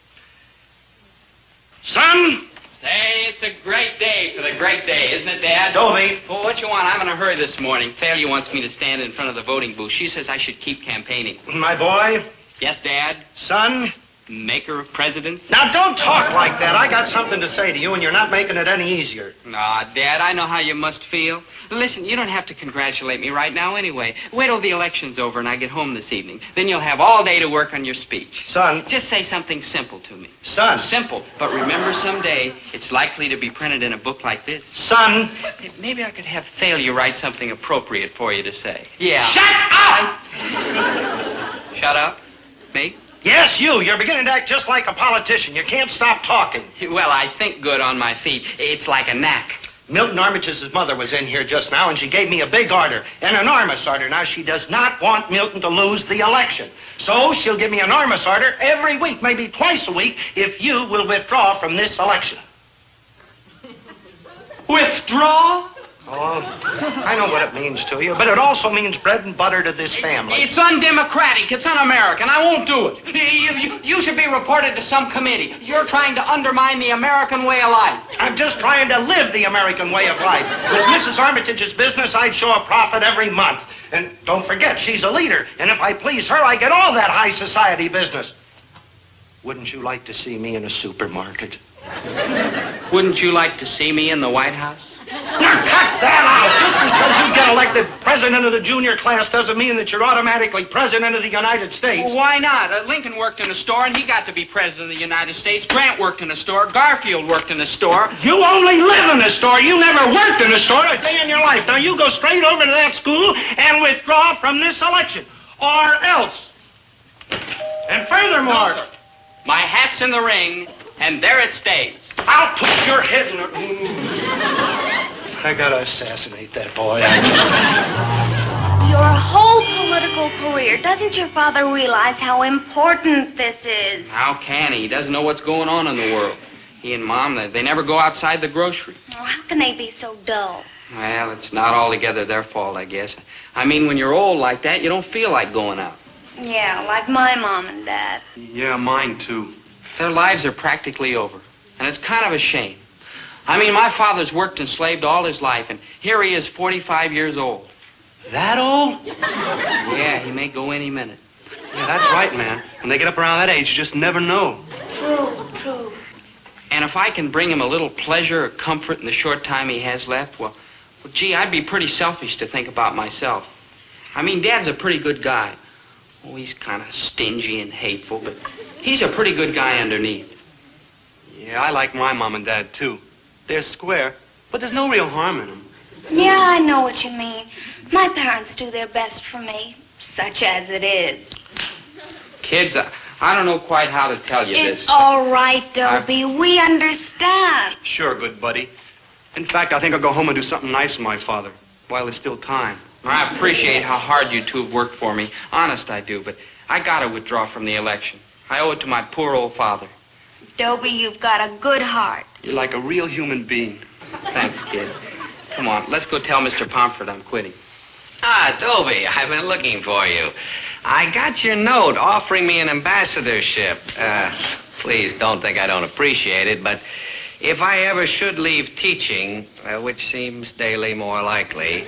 Son. Say, it's a great day for the great day, isn't it, Dad? Dobie. Well, what you want? I'm in a hurry this morning. Thalia wants me to stand in front of the voting booth. She says I should keep campaigning. My boy. Yes, Dad? Son, Maker of presidents? Now, don't talk like that. I got something to say to you, and you're not making it any easier. Nah, Dad, I know how you must feel. Listen, you don't have to congratulate me right now anyway. Wait till the election's over and I get home this evening. Then you'll have all day to work on your speech. Son. Just say something simple to me. Son. Simple. But remember, someday it's likely to be printed in a book like this. Son. Maybe I could have Thalia write something appropriate for you to say. Yeah. Shut up! Shut up? Me? Yes, you. You're beginning to act just like a politician. You can't stop talking. Well, I think good on my feet. It's like a knack. Milton Armitage's mother was in here just now, and she gave me a big order, an enormous order. Now, she does not want Milton to lose the election. So she'll give me an enormous order every week, maybe twice a week, if you will withdraw from this election. Withdraw? Oh, I know what it means to you, but it also means bread and butter to this family. It's undemocratic. It's un-American. I won't do it. You should be reported to some committee. You're trying to undermine the American way of life. I'm just trying to live the American way of life. With Mrs. Armitage's business, I'd show a profit every month. And don't forget, she's a leader. And if I please her, I get all that high society business. Wouldn't you like to see me in a supermarket? Wouldn't you like to see me in the White House? Now cut that out! Just because you get elected president of the junior class doesn't mean that you're automatically president of the United States. Well, why not? Lincoln worked in a store and he got to be president of the United States. Grant worked in a store. Garfield worked in a store. You only live in a store. You never worked in a store a day in your life. Now you go straight over to that school and withdraw from this election. Or else. And furthermore... No, sir. My hat's in the ring, and there it stays. I'll put your head in the... I gotta assassinate that boy. Your whole political career. Doesn't your father realize how important this is? How can he? He doesn't know what's going on in the world. He and Mom, they never go outside the grocery. Oh, how can they be so dull? Well, it's not altogether their fault, I guess. I mean, when you're old like that, you don't feel like going out. Yeah, like my mom and dad. Yeah, mine too. Their lives are practically over, and it's kind of a shame. I mean, my father's worked enslaved all his life, and here he is, 45 years old. That old? Yeah, he may go any minute. Yeah, that's right, man. When they get up around that age, you just never know. True. And if I can bring him a little pleasure or comfort in the short time he has left, well, gee, I'd be pretty selfish to think about myself. I mean, Dad's a pretty good guy. Oh, he's kind of stingy and hateful, but he's a pretty good guy underneath. Yeah, I like my mom and dad, too. They're square, but there's no real harm in them. Yeah, I know what you mean. My parents do their best for me, such as it is. Kids, I don't know quite how to tell you this. It's all right, Dobie. We understand. Sure, good buddy. In fact, I think I'll go home and do something nice for my father, while there's still time. I appreciate how hard you two have worked for me. Honest, I do, but I gotta withdraw from the election. I owe it to my poor old father. Dobie, you've got a good heart. You're like a real human being. Thanks, kids. Come on, let's go tell Mr. Pomfret I'm quitting. Ah, Dobie, I've been looking for you. I got your note offering me an ambassadorship. Please don't think I don't appreciate it, but if I ever should leave teaching, which seems daily more likely,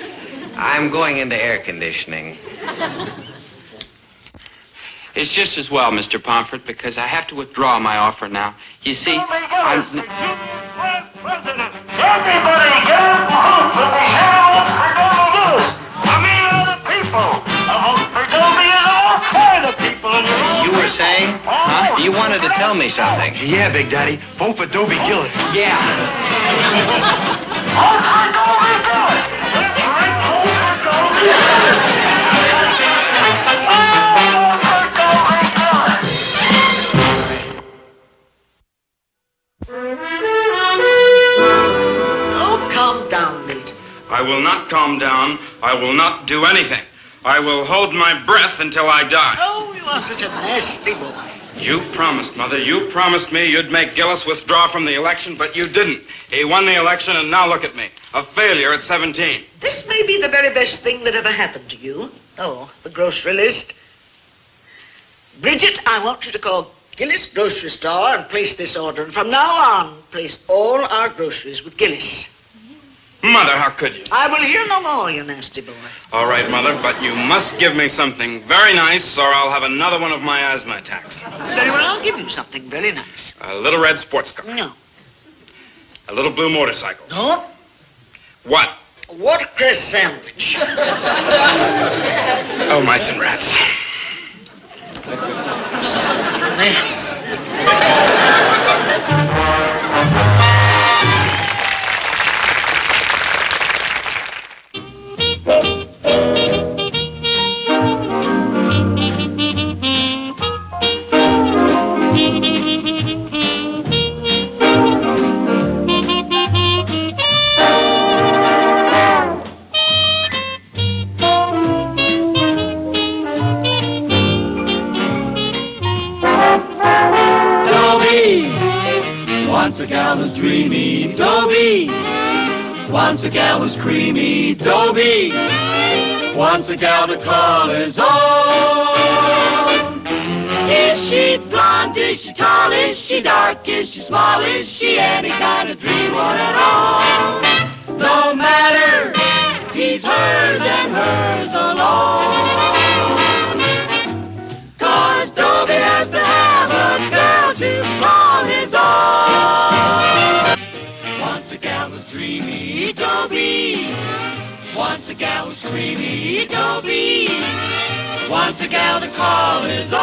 I'm going into air conditioning. It's just as well, Mr. Pomfret, because I have to withdraw my offer now. You see, I'm... President, everybody get out and vote for the hell for Dobie Gillis. I mean, all the people. A vote for Dobie is all for the people. You were saying? Huh? You wanted to tell me something. Yeah, Big Daddy. Vote for Dobie Gillis. Yeah. Vote for Dobie Gillis. That's right, vote for Dobie Gillis. Calm down, Milton. I will not calm down. I will not do anything. I will hold my breath until I die. Oh, you are such a nasty boy. You promised, Mother. You promised me you'd make Gillis withdraw from the election, but you didn't. He won the election, and now look at me. A failure at 17. This may be the very best thing that ever happened to you. Oh, the grocery list. Bridget, I want you to call Gillis Grocery Store and place this order. And from now on, place all our groceries with Gillis. My Mother, how could you? I will hear no more, you nasty boy. All right, Mother, but you must give me something very nice or I'll have another one of my asthma attacks. Very well, I'll give you something very nice. A little red sports car. No. A little blue motorcycle. No? What? A watercress sandwich. Oh, mice and rats. Nest. Once a gal was dreamy, Dobie. Once a gal was creamy, Dobie. Once a gal to call his own. Is she blonde? Is she tall? Is she dark? Is she small? Is she any kind of dream one at all? No matter, he's hers and hers alone. 'Cause Dobie has to have a girl to call his own. Once a gal was dreamy, Dobie. Once a gal was creamy, Dobie. Once a gal to call his own.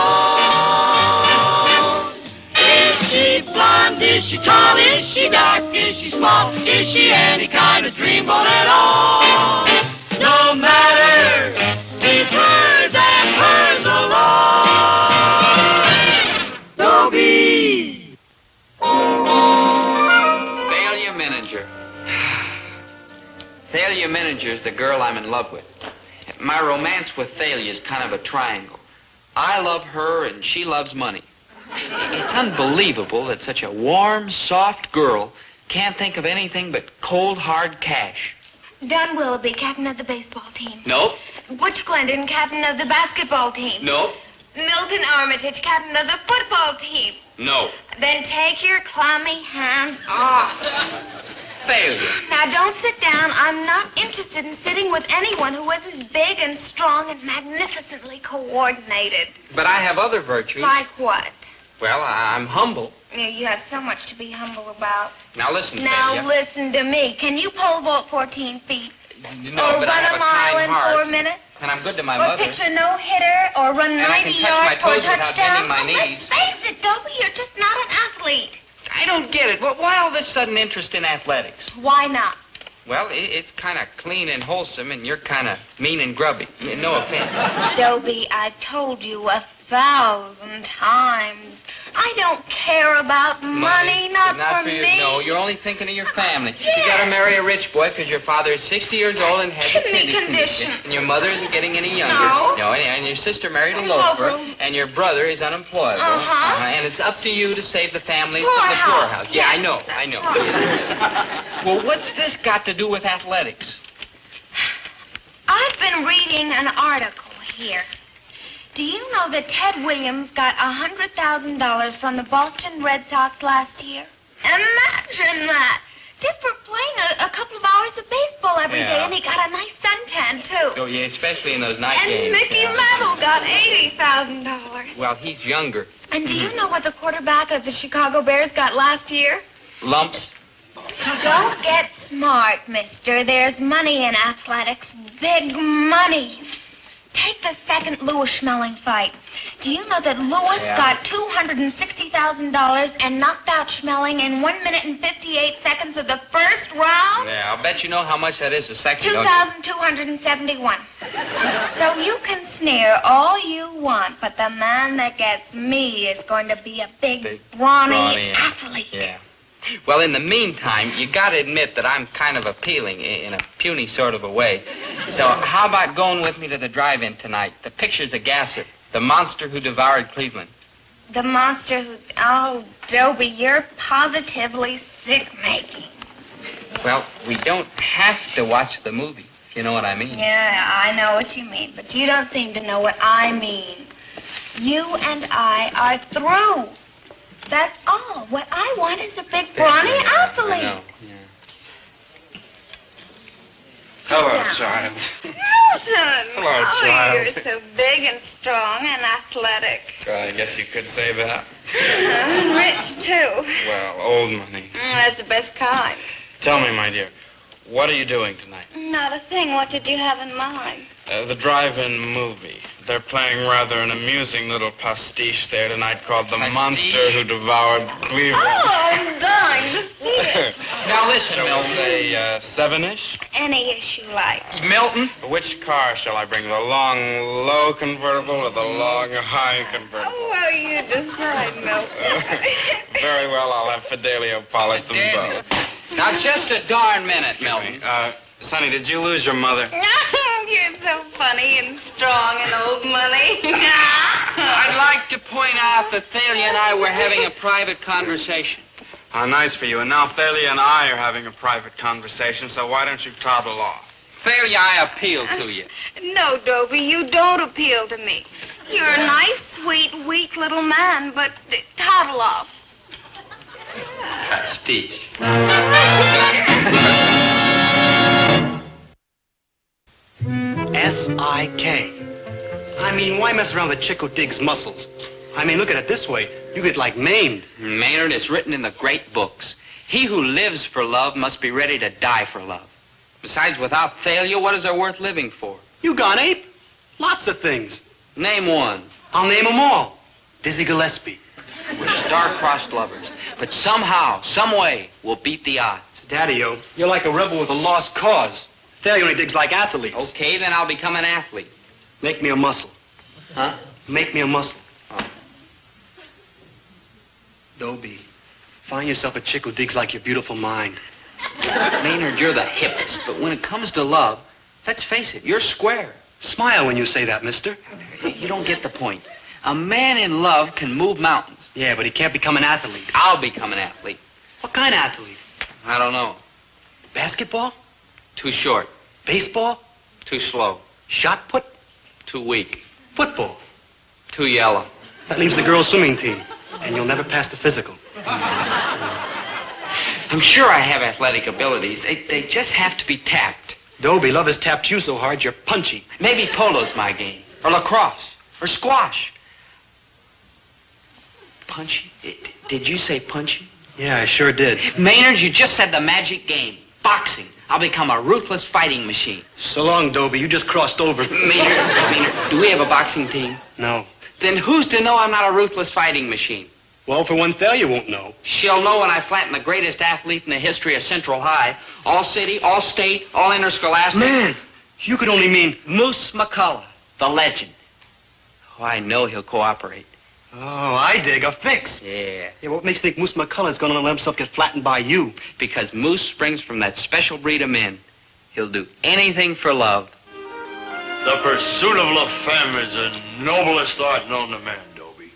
Is she blonde? Is she tall? Is she dark? Is she small? Is she any kind of dreamboat at all? No matter, he's hers and hers alone. Dobie. Thalia Mininger. Thalia Mininger is the girl I'm in love with. My romance with Thalia is kind of a triangle. I love her and she loves money. It's unbelievable that such a warm, soft girl can't think of anything but cold, hard cash. Don Willoughby, captain of the baseball team. Nope. Butch Glendon, captain of the basketball team. Nope. Milton Armitage, captain of the football team. No. Then take your clammy hands off. Thalia. Now, don't sit down. I'm not interested in sitting with anyone who isn't big and strong and magnificently coordinated. But I have other virtues. Like what? Well, I'm humble. You have so much to be humble about. Now listen, Now Thalia. listen to me. Can you pole vault 14 feet? No, or but I run have a a mile kind in heart. 4 minutes? And I'm good to my Or mother. pitch a no-hitter? Or run And I 90 can touch my yards for a toes without touchdown? bending my Oh, knees. let's face it, Dobie, you're just not an athlete. I don't get it. Why all this sudden interest in athletics? Why not? Well, it's kind of clean and wholesome, and you're kind of mean and grubby. No offense. Dobie, I've told you 1,000 times. I don't care about money, not for you. me. No, you're only thinking of your family. You got to marry a rich boy because your father is 60 years old and has Kidney a kidney condition. And your mother isn't getting any younger. No. And your sister married a loafer, and your brother is unemployable. Uh-huh. And it's up to you to save the family Poorhouse. from the poorhouse. Yeah, I know. Yes, I know. that's Well, what's this got to do with athletics? I've been reading an article here. Do you know that Ted Williams got $100,000 from the Boston Red Sox last year? Imagine that! Just for playing a couple of hours of baseball every day, Yeah. and he got a nice suntan, too. Oh, yeah, especially in those night And games. Mickey yeah. Mantle got $80,000. Well, he's younger. And do you know what the quarterback of the Chicago Bears got last year? Lumps. Don't get smart, mister. There's money in athletics. Big money. Take the second Lewis Schmeling fight. Do you know that Lewis got $260,000 and knocked out Schmeling in 1 minute and 58 seconds of the first round? Yeah, I'll bet you know how much that is a second, don't you? 2,271. So you can sneer all you want, but the man that gets me is going to be a big brawny athlete. Yeah. Well, in the meantime, you got to admit that I'm kind of appealing in a puny sort of a way. So how about going with me to the drive-in tonight? The picture's a gasser. The monster who devoured Cleveland. The monster who... Oh, Dobie, you're positively sick-making. Well, we don't have to watch the movie, if you know what I mean. Yeah, I know what you mean, but you don't seem to know what I mean. You and I are through. That's all. What I want is a big, brawny athlete. I know, yeah. Hello, down. child. Milton! Hello, Oh, child. you're so big and strong and athletic. I guess you could say that. Rich, too. Well, old money. That's the best kind. Tell me, my dear, what are you doing tonight? Not a thing. What did you have in mind? The drive-in movie. They're playing rather an amusing little pastiche there tonight called The Monster Who Devoured Cleveland. Oh, I'm dying to see it. Now listen, Milton. Say 7-ish? Any issue like. Milton? Which car shall I bring? The long, low convertible or the long, high convertible? Oh, well, you decide, Milton. Very well, I'll have Fidelio polish them both. Now, just a darn minute, Milton. Sonny, did you lose your mother? You're so funny and strong and old money. I'd like to point out that Thalia and I were having a private conversation. How nice for you. And now Thalia and I are having a private conversation, so why don't you toddle off? Thalia, I appeal to you. No, Dobie, you don't appeal to me. You're a nice, sweet, weak little man, but toddle off. Pastiche. S-I-K. I mean, why mess around with a chick who digs muscles? I mean, look at it this way. You get, like, maimed. Maynard, it's written in the great books. He who lives for love must be ready to die for love. Besides, without Thalia, what is there worth living for? You gone ape? Lots of things. Name one. I'll name them all. Dizzy Gillespie. We're star-crossed lovers, but somehow, some way, we'll beat the odds. Daddy-o, you're like a rebel with a lost cause. Thalia only digs like athletes. Okay, then I'll become an athlete. Make me a muscle. Huh? Make me a muscle. Oh. Dobie, find yourself a chick who digs like your beautiful mind. Maynard, you're the hippest, but when it comes to love, let's face it, you're square. Smile when you say that, mister. You don't get the point. A man in love can move mountains. Yeah, but he can't become an athlete. I'll become an athlete. What kind of athlete? I don't know. Basketball? Too short. Baseball? Too slow. Shot put? Too weak. Football? Too yellow. That leaves the girls' swimming team, and you'll never pass the physical. I'm sure I have athletic abilities. They just have to be tapped. Dobie, love has tapped you so hard you're punchy. Maybe polo's my game. Or lacrosse. Or squash. Punchy? Did you say punchy? Yeah, I sure did. Maynard, you just said the magic game. Boxing. I'll become a ruthless fighting machine. So long, Dobie. You just crossed over. Maynard, do we have a boxing team? No. Then who's to know I'm not a ruthless fighting machine? Well, for one, Thalia won't know. She'll know when I flatten the greatest athlete in the history of Central High. All city, all state, all interscholastic. Man, you could only mean... Moose McCullough, the legend. Oh, I know he'll cooperate. Oh, I dig. A fix. Yeah. Yeah, what makes you think Moose McCullough's gonna let himself get flattened by you? Because Moose springs from that special breed of men. He'll do anything for love. The pursuit of La Femme is the noblest art known to man, Dobie.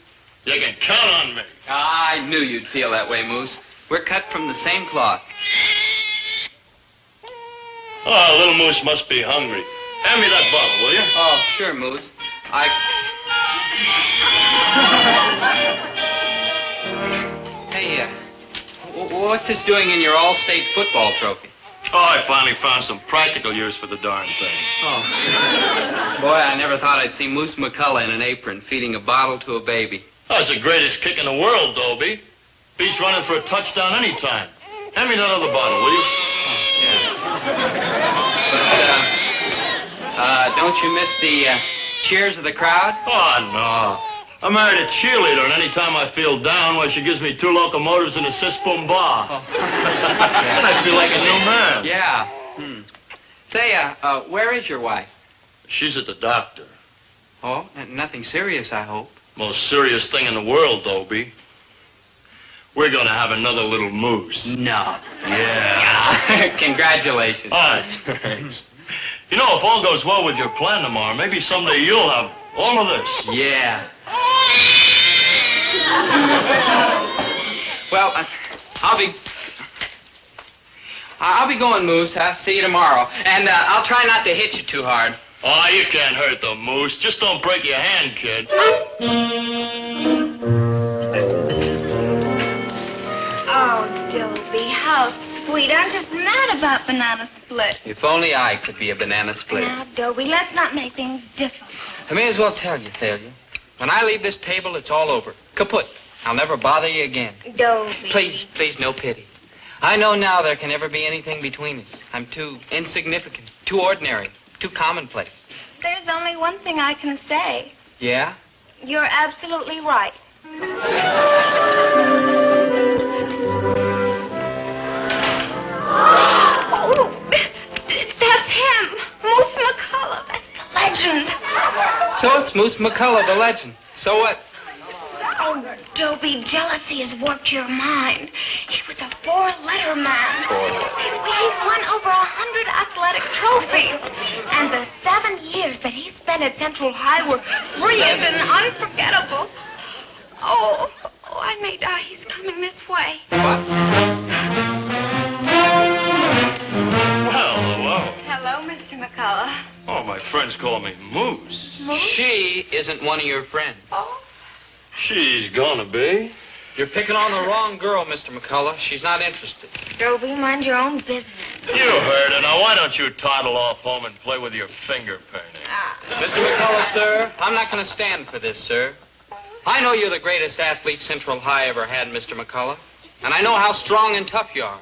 You can count on me. I knew you'd feel that way, Moose. We're cut from the same cloth. Oh, little Moose must be hungry. Hand me that bottle, will you? Oh, sure, Moose. Hey, what's this doing in your all-state football trophy? Oh, I finally found some practical use for the darn thing. Oh. Boy, I never thought I'd see Moose McCullough in an apron feeding a bottle to a baby. That's the greatest kick in the world, Dobie. Beats running for a touchdown anytime. Hand me that other bottle, will you? But, don't you miss the cheers of the crowd? Oh, no. I married a cheerleader, and any time I feel down, well, she gives me 2 locomotives and a sis-boom bar. Oh. I feel like a new man. Yeah. Say, where is your wife? She's at the doctor. Oh, nothing serious, I hope. Most serious thing in the world, Dobie. We're gonna have another little moose. No. Yeah. Congratulations. All right, thanks. You know, if all goes well with your plan tomorrow, maybe someday you'll have all of this. Yeah. Well, I'll be going, Moose. I'll see you tomorrow. And I'll try not to hit you too hard. Oh, you can't hurt the moose. Just don't break your hand, kid. Oh, Dobie, how sweet sweet. I'm just mad about banana split. If only I could be a banana split. Now, Dobie, let's not make things difficult. I may as well tell you, Thalia. When I leave this table, it's all over. Kaput. I'll never bother you again. Dobie. Please, no pity. I know now there can never be anything between us. I'm too insignificant, too ordinary, too commonplace. There's only one thing I can say. Yeah? You're absolutely right. Oh, that's him. Moose McCullough. That's the legend. So it's Moose McCullough, the legend. So what? Oh, Dobie, jealousy has warped your mind. He was a four-letter man. He won over 100 athletic trophies. And the 7 years that he spent at Central High were brilliant and unforgettable. Oh, I may die. He's coming this way. What? Well, hello. Hello, Mr. McCullough. Oh, my friends call me Moose. Moose? She isn't one of your friends. Oh. She's gonna be. You're picking on the wrong girl, Mr. McCullough. She's not interested. Dobie, mind your own business. You heard her. Now, why don't you toddle off home and play with your finger painting? Mr. McCullough, sir, I'm not going to stand for this, sir. I know you're the greatest athlete Central High ever had, Mr. McCullough. And I know how strong and tough you are.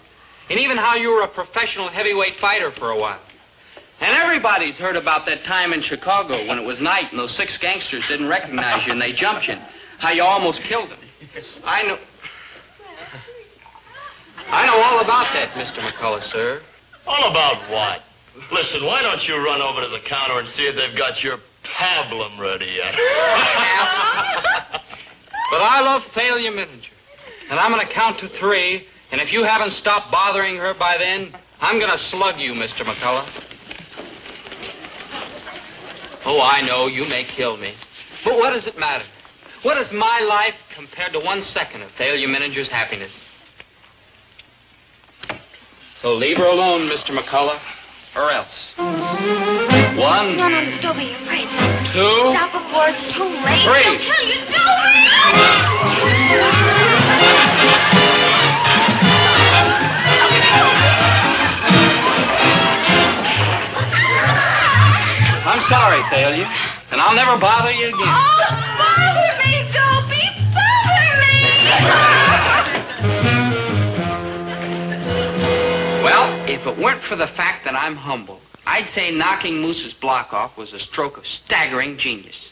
And even how you were a professional heavyweight fighter for a while. And everybody's heard about that time in Chicago when it was night and those 6 gangsters didn't recognize you and they jumped you. How you almost killed them. I know all about that, Mr. McCullough, sir. All about what? Listen, why don't you run over to the counter and see if they've got your pablum ready yet? But I love Thalia Millinger. And I'm going to count to 3, and if you haven't stopped bothering her by then, I'm going to slug you, Mr. McCullough. Oh, I know, you may kill me. But what does it matter? What is my life compared to 1 second of Thalia Millinger's happiness? So leave her alone, Mr. McCullough, or else. 1. No, Dobie, you're crazy. 2. Stop before it's too late. 3. He'll kill you, Dobie! I'm sorry, Thalia, and I'll never bother you again. Oh, bother me, Dobie! Bother me! Well, if it weren't for the fact that I'm humble, I'd say knocking Moose's block off was a stroke of staggering genius.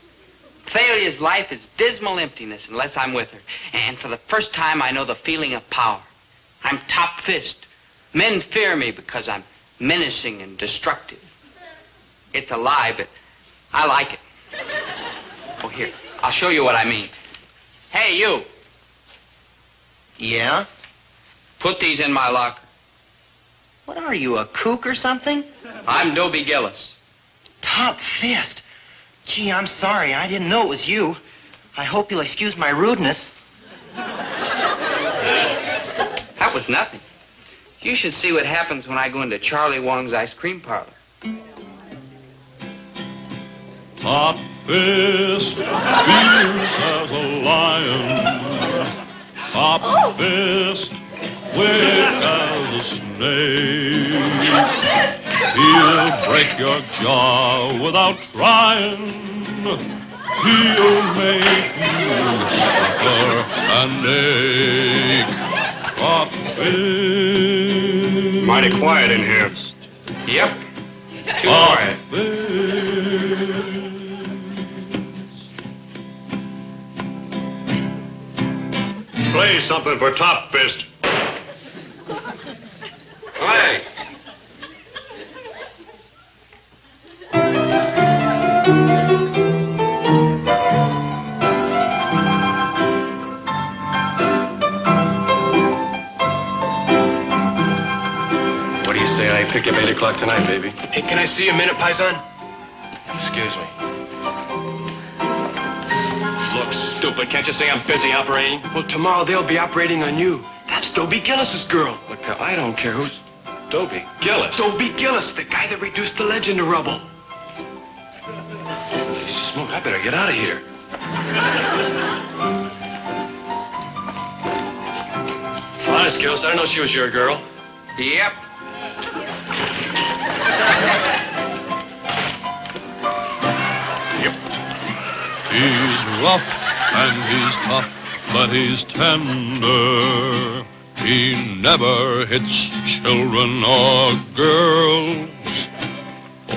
Thalia's life is dismal emptiness unless I'm with her. And for the first time, I know the feeling of power. I'm top fist. Men fear me because I'm menacing and destructive. It's a lie, but I like it. Oh, here, I'll show you what I mean. Hey, you. Yeah? Put these in my locker. What are you, a kook or something? I'm Dobie Gillis. Top fist. Gee, I'm sorry. I didn't know it was you. I hope you'll excuse my rudeness. That was nothing. You should see what happens when I go into Charlie Wong's ice cream parlor. Top fist, fierce as a lion. Top fist, quick as a snake. He'll break your jaw without trying. He'll make you suffer and ache. Top fist. Mighty quiet in here. Yep. Too quiet. Play something for Top Fist. Play. What do you say I pick you up 8 o'clock tonight, baby? Hey, can I see a minute, Paisan? Excuse me. Look, stupid, can't you say I'm busy operating? Well, tomorrow they'll be operating on you. That's Dobie Gillis's girl. Look, I don't care who's Dobie Gillis. Dobie Gillis, the guy that reduced the legend to rubble. Holy smoke, I better get out of here. Honest, Gillis, I didn't know she was your girl. Yep. He's rough and he's tough, but he's tender. He never hits children or girls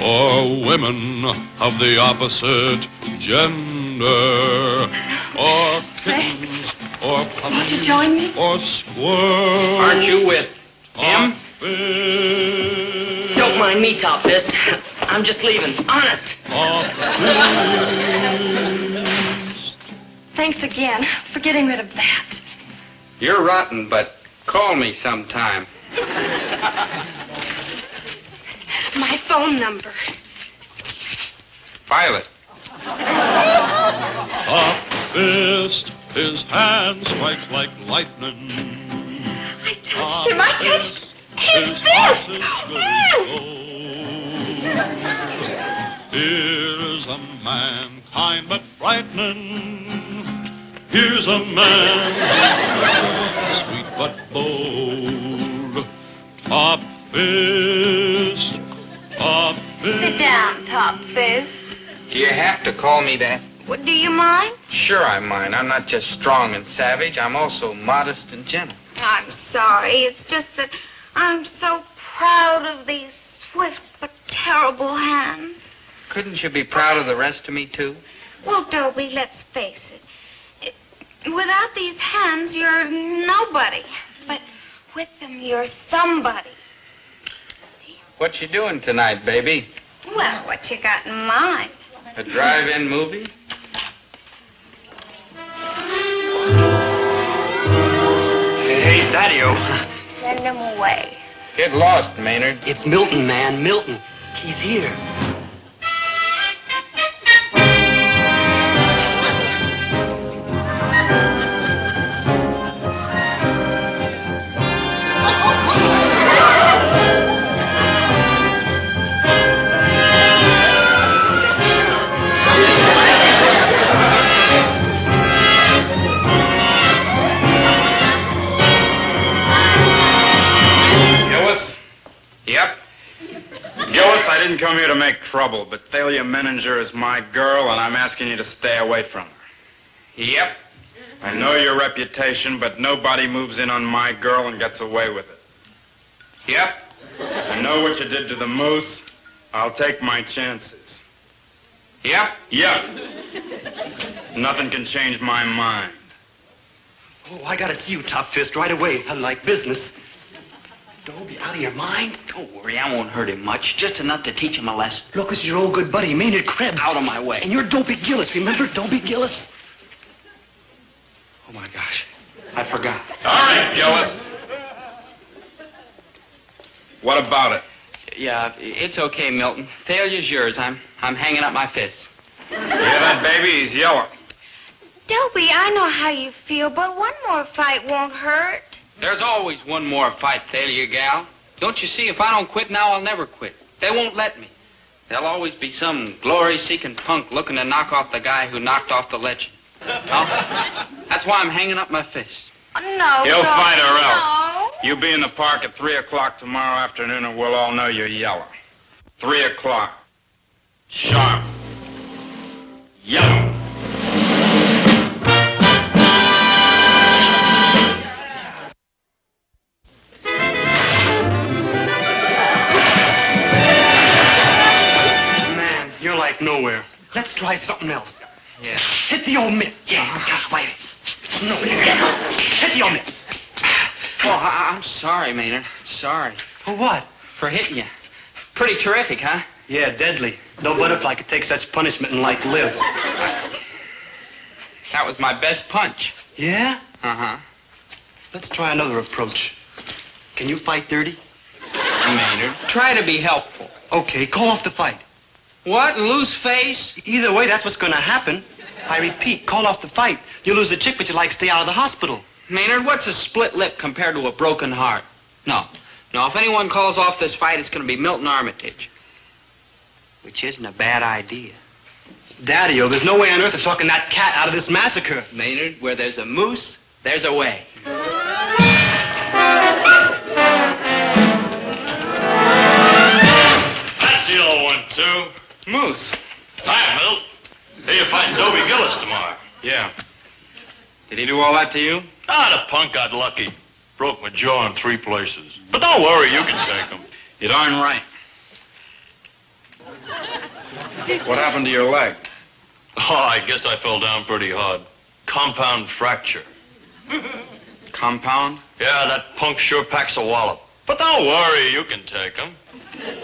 or women of the opposite gender or kittens or puppies. Won't you join me? Or squirrels. Aren't you with him? Don't mind me, Top Fist. I'm just leaving. Honest. Thanks again for getting rid of that. You're rotten, but call me sometime. My phone number. Violet. Top Fist, his hand strikes like lightning. I touched him. I touched his fist. Here's a man, kind but frightening. Here's a man, sweet but bold. Top Fist, Top Fist. Sit down, Top Fist. Do you have to call me that? What, do you mind? Sure I mind. I'm not just strong and savage. I'm also modest and gentle. I'm sorry. It's just that I'm so proud of these swift but terrible hands. Couldn't you be proud of the rest of me, too? Well, Dobie, let's face it. Without these hands, you're nobody. But with them, you're somebody. What you doing tonight, baby? Well, what you got in mind? A drive-in movie? Hey, Daddy-o. Send him away. Get lost, Maynard. It's Milton, man. Milton. He's here. Yep. Gillis, I didn't come here to make trouble, but Thalia Menninger is my girl, and I'm asking you to stay away from her. Yep. I know your reputation, but nobody moves in on my girl and gets away with it. Yep. I know what you did to the moose. I'll take my chances. Yep. Yep. Nothing can change my mind. Oh, I gotta see you, Top Fist, right away. I like business. Dobie, out of your mind? Don't worry, I won't hurt him much. Just enough to teach him a lesson. Look, it's your old good buddy, Maynard Krebs. Out of my way. And you're Dobie Gillis. Remember Dobie Gillis? Oh, my gosh. I forgot. All right, Gillis. What about it? Yeah, it's okay, Milton. Failure's yours. I'm hanging up my fists. You hear that, baby? He's yelling. Dobie, I know how you feel, but one more fight won't hurt. There's always one more fight, Thalia, gal. Don't you see, if I don't quit now, I'll never quit. They won't let me. There'll always be some glory-seeking punk looking to knock off the guy who knocked off the legend. No? That's why I'm hanging up my fists. No, You'll fight or else. No. You be in the park at 3 o'clock tomorrow afternoon, and we'll all know you're yellow. 3 o'clock. Sharp. Yellow. You're like nowhere. Let's try something else. Yeah. Hit the old mitt. Yeah, just wait. No, hit the old mitt. Oh, I'm sorry, Maynard. Sorry. For what? For hitting you. Pretty terrific, huh? Yeah, deadly. No butterfly could take such punishment and like live. That was my best punch. Yeah? Uh-huh. Let's try another approach. Can you fight dirty? Maynard, try to be helpful. Okay, call off the fight. What, loose face? Either way, that's what's gonna happen. I repeat, call off the fight. You lose the chick, but you like stay out of the hospital. Maynard, what's a split lip compared to a broken heart? No, if anyone calls off this fight, it's gonna be Milton Armitage. Which isn't a bad idea. Daddy-o, there's no way on earth of talking that cat out of this massacre. Maynard, where there's a moose, there's a way. Sue. Moose. Hi, Milt. Hey, you find Dobie Gillis tomorrow. Yeah. Did he do all that to you? Ah, the punk got lucky. Broke my jaw in 3 places. But don't worry, you can take him. You're darn right. What happened to your leg? Oh, I guess I fell down pretty hard. Compound fracture. Compound? Yeah, that punk sure packs a wallop. But don't worry, you can take him.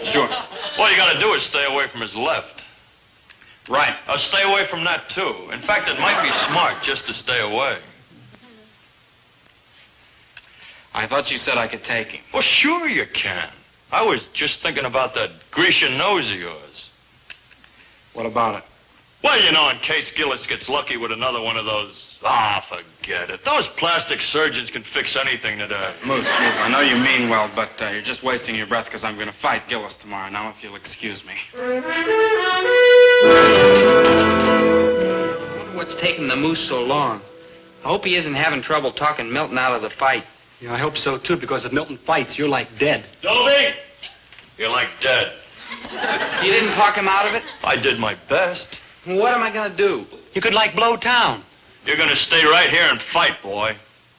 Sure. All you gotta do is stay away from his left. Right. Stay away from that, too. In fact, it might be smart just to stay away. I thought you said I could take him. Well, sure you can. I was just thinking about that Grecian nose of yours. What about it? Well, you know, in case Gillis gets lucky with another one of those... Ah, forget it. Those plastic surgeons can fix anything today. Moose, I know you mean well, but you're just wasting your breath because I'm going to fight Gillis tomorrow. Now, if you'll excuse me. What's taking the Moose so long? I hope he isn't having trouble talking Milton out of the fight. Yeah, I hope so, too, because if Milton fights, you're like dead. Dobie! You're like dead. You didn't talk him out of it? I did my best. What am I going to do? You could, like, blow town. You're gonna stay right here and fight, boy.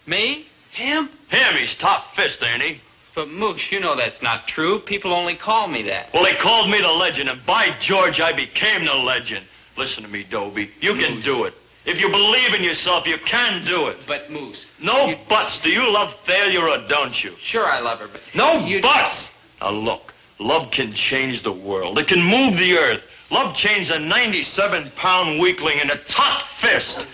Me? Him? Him, he's top fist, ain't he? But, Moose, you know that's not true. People only call me that. Well, they called me the legend, and by George, I became the legend. Listen to me, Dobie. You can do it. If you believe in yourself, you can do it. But, Moose... No buts. Do you love failure or don't you? Sure I love her, but... No buts! Now, look. Love can change the world. It can move the earth. Love changed a 97-pound weakling into top fist.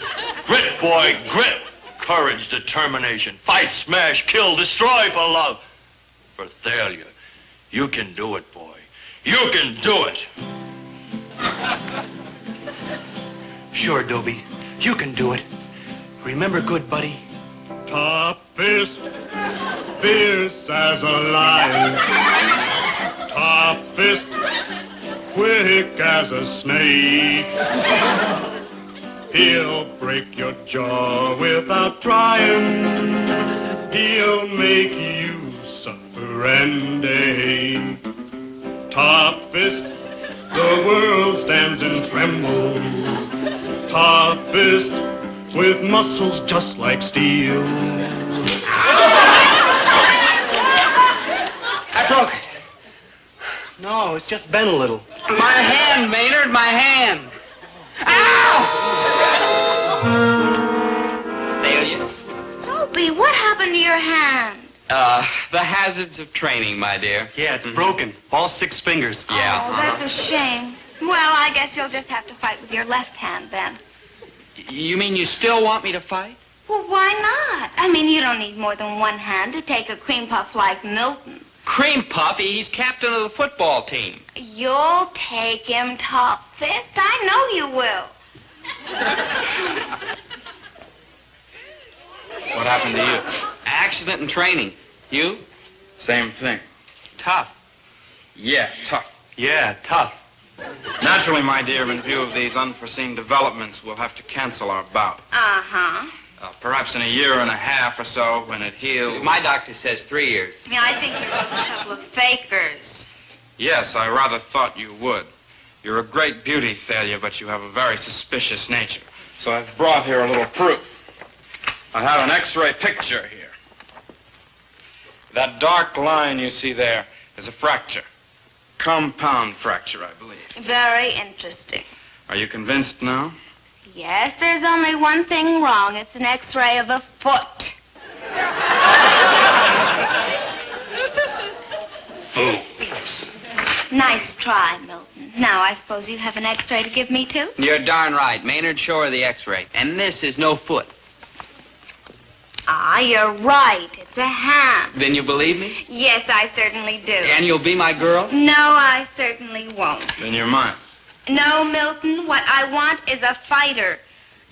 Grit, boy, grit. Courage, determination. Fight, smash, kill, destroy for love. For failure. You can do it, boy. You can do it. Sure, Dobie. You can do it. Remember, good buddy. Top fist, fierce as a lion. Top fist, quick as a snake. He'll break your jaw without trying. He'll make you suffer and ache. Top fist, the world stands and trembles. Top fist, with muscles just like steel. I broke it. No, it's just bent a little. My hand, Maynard, my hand. Ow! Failure. Dobie, what happened to your hand? The hazards of training, my dear. Yeah, it's broken. All 6 fingers. Yeah. Oh, that's a shame. Well, I guess you'll just have to fight with your left hand then. You mean you still want me to fight? Well, why not? I mean, you don't need more than one hand to take a cream puff like Milton. Cream Puff, he's captain of the football team. You'll take him top fist. I know you will. What happened to you? Accident in training. You? Same thing. Tough. Yeah, tough. Yeah, tough. Naturally, my dear, in view of these unforeseen developments, we'll have to cancel our bout. Uh-huh. Perhaps in a year and a half or so, when it heals. My doctor says 3 years. Yeah, I think you're just a couple of fakers. Yes, I rather thought you would. You're a great beauty, Thalia, but you have a very suspicious nature. So I've brought here a little proof. I have an X-ray picture here. That dark line you see there is a fracture. Compound fracture, I believe. Very interesting. Are you convinced now? Yes, there's only one thing wrong. It's an X-ray of a foot. Fools. Nice try, Milton. Now, I suppose you have an X-ray to give me, too? You're darn right. Maynard, show her the X-ray. And this is no foot. Ah, you're right. It's a hand. Then you believe me? Yes, I certainly do. And you'll be my girl? No, I certainly won't. Then you're mine. No, Milton, what I want is a fighter.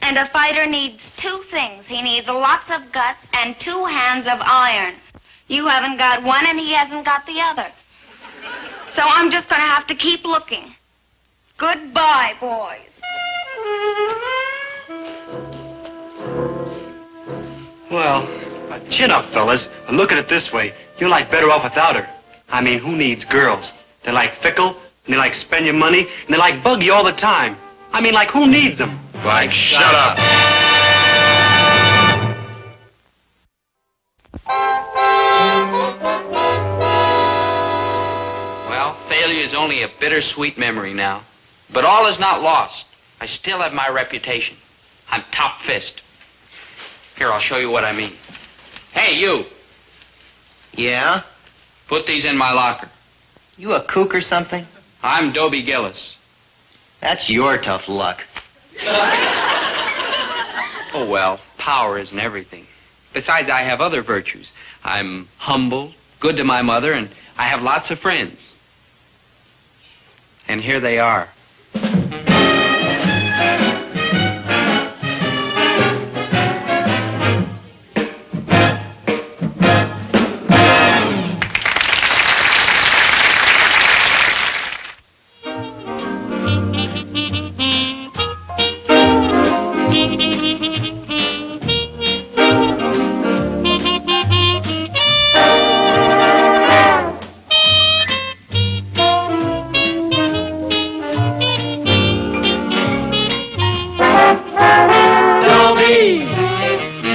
And a fighter needs 2 things. He needs lots of guts and 2 hands of iron. You haven't got one and he hasn't got the other. So I'm just going to have to keep looking. Goodbye, boys. Well, chin up, fellas. Look at it this way. You're like better off without her. I mean, who needs girls? They're like fickle, And they like spend your money, and they like bug you all the time. I mean, like, who needs them? Like, shut up. Well, failure is only a bittersweet memory now. But all is not lost. I still have my reputation. I'm top fist. Here, I'll show you what I mean. Hey, you. Yeah? Put these in my locker. You a kook or something? I'm Dobie Gillis. That's your tough luck. Oh, well, power isn't everything. Besides, I have other virtues. I'm humble, good to my mother, and I have lots of friends. And here they are.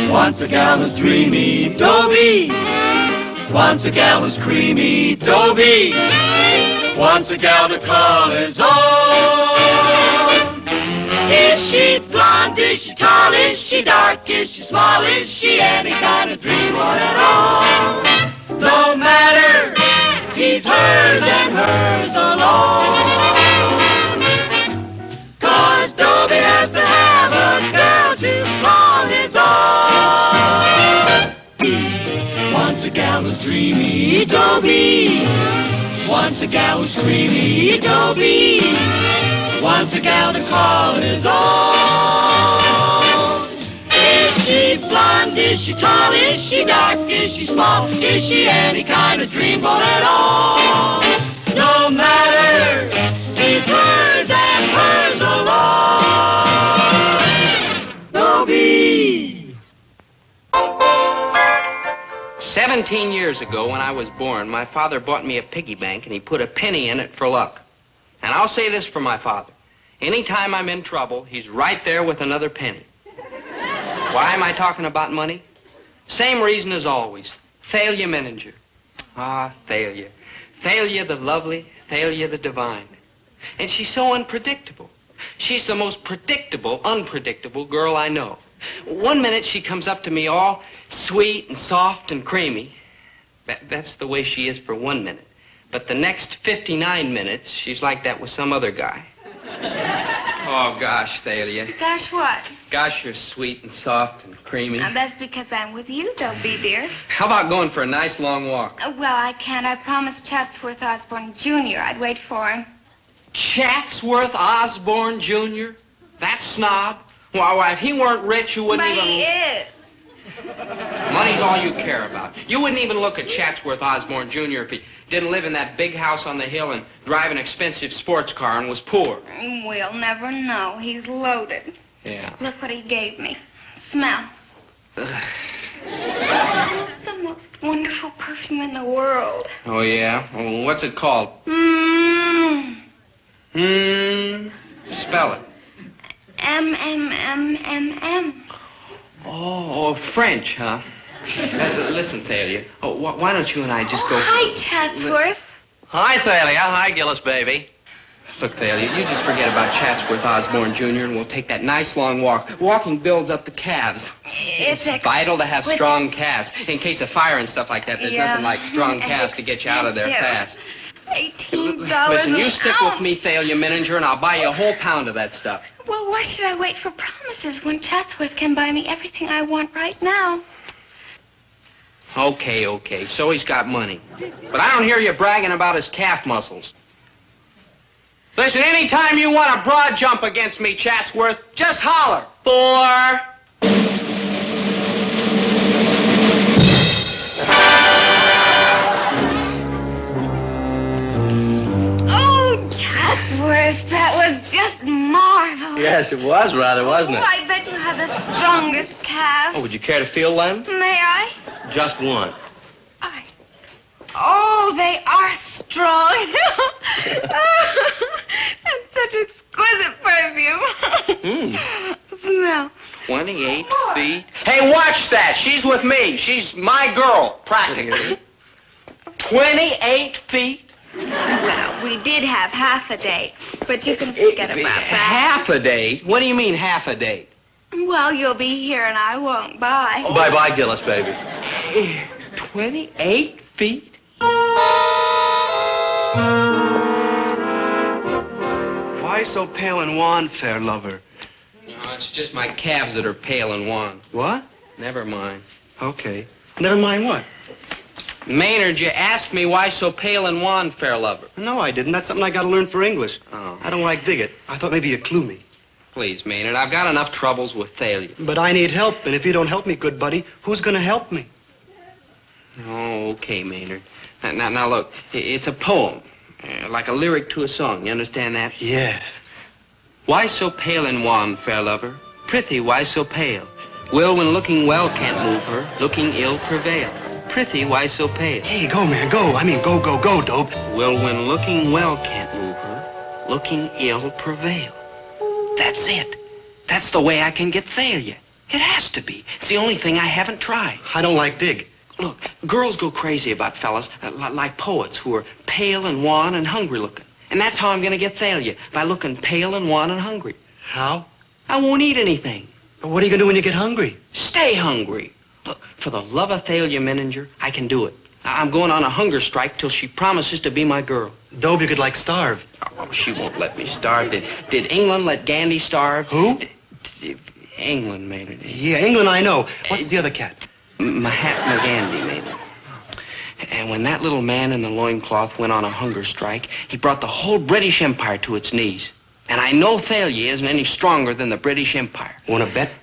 Once a gal was dreamy, Dobie. Once a gal was creamy, Dobie. Once a gal to call his own. Is she blonde? Is she tall? Is she dark? Is she small? Is she any kind of dreamboat at all? No matter, he's hers and hers alone. 'Cause Dobie has to have a girl to call his own. Once a gal was dreamy, Dobie. Once a gal was creamy, Dobie. Once a gal to call his own. Is she blonde? Is she tall? Is she dark? Is she small? Is she any kind of dreamboat at all? No matter, she's hers and hers alone. Dobie. 17 years ago, when I was born, my father bought me a piggy bank, and he put a penny in it for luck. And I'll say this for my father. Anytime I'm in trouble, he's right there with another penny. Why am I talking about money? Same reason as always. Thalia Menninger. Ah, Thalia. Thalia the lovely, Thalia the divine. And she's so unpredictable. She's the most predictable, unpredictable girl I know. One minute she comes up to me all sweet and soft and creamy. That's the way she is for 1 minute. But the next 59 minutes, she's like that with some other guy. Oh, gosh, Thalia. Gosh, what? Gosh, you're sweet and soft and creamy. Now, that's because I'm with you, Dobie, dear. How about going for a nice long walk? Well, I can't. I promised Chatsworth Osborne Jr. I'd wait for him. Chatsworth Osborne Jr.? That snob? Why, if he weren't rich, you wouldn't But even... he is. Money's all you care about. You wouldn't even look at Chatsworth Osborne Jr. if he didn't live in that big house on the hill and drive an expensive sports car and was poor. We'll never know. He's loaded. Yeah. Look what he gave me. Smell. The most wonderful perfume in the world. Oh, yeah? Well, what's it called? Spell it. M-M-M-M-M. Oh, French, huh? Listen, Thalia. Oh, why don't you and I just go... Hi, Chatsworth. Hi, Thalia. Hi, Gillis, baby. Look, Thalia, you just forget about Chatsworth Osborne Jr. and we'll take that nice long walk. Walking builds up the calves. It's vital to have strong calves. In case of fire and stuff like that, there's nothing like strong calves to get you out of there fast. $18 Listen, you an stick ounce. with me, Thalia Menninger, and I'll buy you a whole pound of that stuff. Well, why should I wait for promises when Chatsworth can buy me everything I want right now? Okay. So he's got money. But I don't hear you bragging about his calf muscles. Listen, anytime you want a broad jump against me, Chatsworth, just holler. 4. Oh, Chatsworth, that was just marvelous. Yes, it was rather, wasn't Oh, it? I bet you have the strongest calves. Oh, would you care to feel them? May I? Just one. Oh, they are strong. 28 feet. Hey, watch that. She's with me. She's my girl, practically. 28 feet. Well, we did have half a date, but you can forget about that. Half a date? What do you mean half a date? Well, you'll be here and I won't. Bye. Bye-bye, Gillis, baby. 28 feet? Why so pale and wan, fair lover? No, it's just my calves that are pale and wan. What? Never mind. Okay. Never mind what? Maynard, you asked me why so pale and wan, fair lover. No, I didn't. That's something I gotta learn for English. Oh. I don't like dig it. I thought maybe you'd clue me. Please, Maynard, I've got enough troubles with failure. But I need help, and if you don't help me, good buddy, who's gonna help me? Oh, okay, Maynard. Now look, it's a poem, like a lyric to a song. You understand that? Yeah. Why so pale and wan, fair lover? Prithee, why so pale? Will, when looking well, can't move her. Looking ill, prevail. Prithee, why so pale? Hey, go, man, go. I mean, go, Dope. Will, when looking well, can't move her. Looking ill, prevail. That's it. That's the way I can get failure. It has to be. It's the only thing I haven't tried. I don't like dig. Look, girls go crazy about fellas like poets who are pale and wan and hungry looking. And that's how I'm going to get failure, by looking pale and wan and hungry. How? I won't eat anything. But what are you going to do when you get hungry? Stay hungry. Look, for the love of Thalia Menninger, I can do it. I'm going on a hunger strike till she promises to be my girl. Dobie could, like, starve. Oh, she won't let me starve. Did England let Gandhi starve? Who? England, Maynard. Yeah, England, I know. What's the other cat? Mahatma Gandhi, Maynard. And when that little man in the loincloth went on a hunger strike, he brought the whole British Empire to its knees. And I know Thalia isn't any stronger than the British Empire. Want to bet?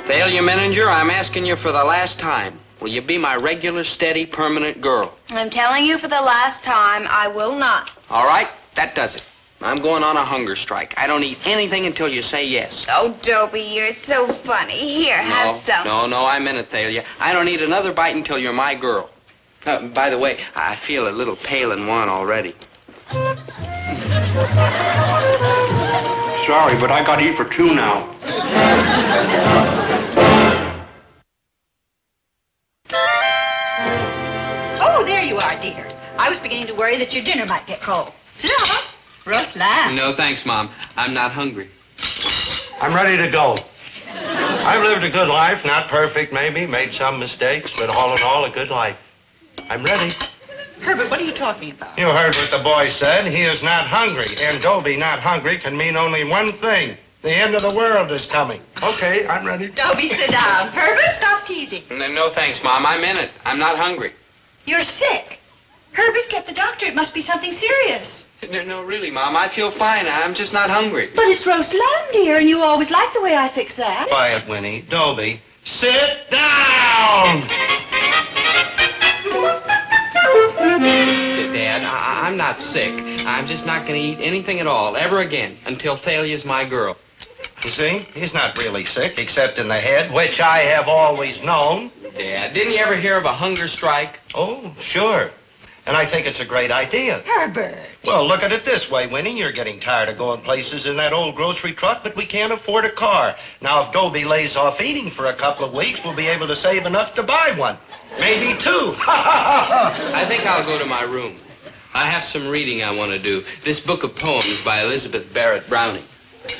Thalia Menninger, I'm asking you for the last time. Will you be my regular, steady, permanent girl? I'm telling you for the last time, I will not. All right, that does it. I'm going on a hunger strike. I don't eat anything until you say yes. Oh, Dobie, you're so funny. Here, have some. No, I meant it, Thalia. I don't eat another bite until you're my girl. By the way, I feel a little pale and wan already. Sorry, but I gotta eat for two now. Oh, there you are, dear. I was beginning to worry that your dinner might get cold. Sit down. Roast lamb. No, thanks, Mom. I'm not hungry. I'm ready to go. I've lived a good life, not perfect maybe, made some mistakes, but all in all, a good life. I'm ready. Herbert, what are you talking about? You heard what the boy said. He is not hungry. And Dobie not hungry can mean only one thing. The end of the world is coming. Okay, I'm ready. Dobie, sit down. Herbert, stop teasing. No, thanks, Mom. I meant it. I'm not hungry. You're sick. Herbert, get the doctor. It must be something serious. No, really, Mom. I feel fine. I'm just not hungry. But it's roast lamb, dear, and you always like the way I fix that. Quiet, Winnie. Dobie, sit down! Dad, I'm not sick. I'm just not going to eat anything at all, ever again, until Thalia's my girl. You see, he's not really sick, except in the head, which I have always known. Dad, didn't you ever hear of a hunger strike? Oh, sure. And I think it's a great idea. Herbert. Well, look at it this way, Winnie. You're getting tired of going places in that old grocery truck, but we can't afford a car. Now, if Dobie lays off eating for a couple of weeks, we'll be able to save enough to buy one. Maybe two. I think I'll go to my room. I have some reading I want to do. This book of poems by Elizabeth Barrett Browning.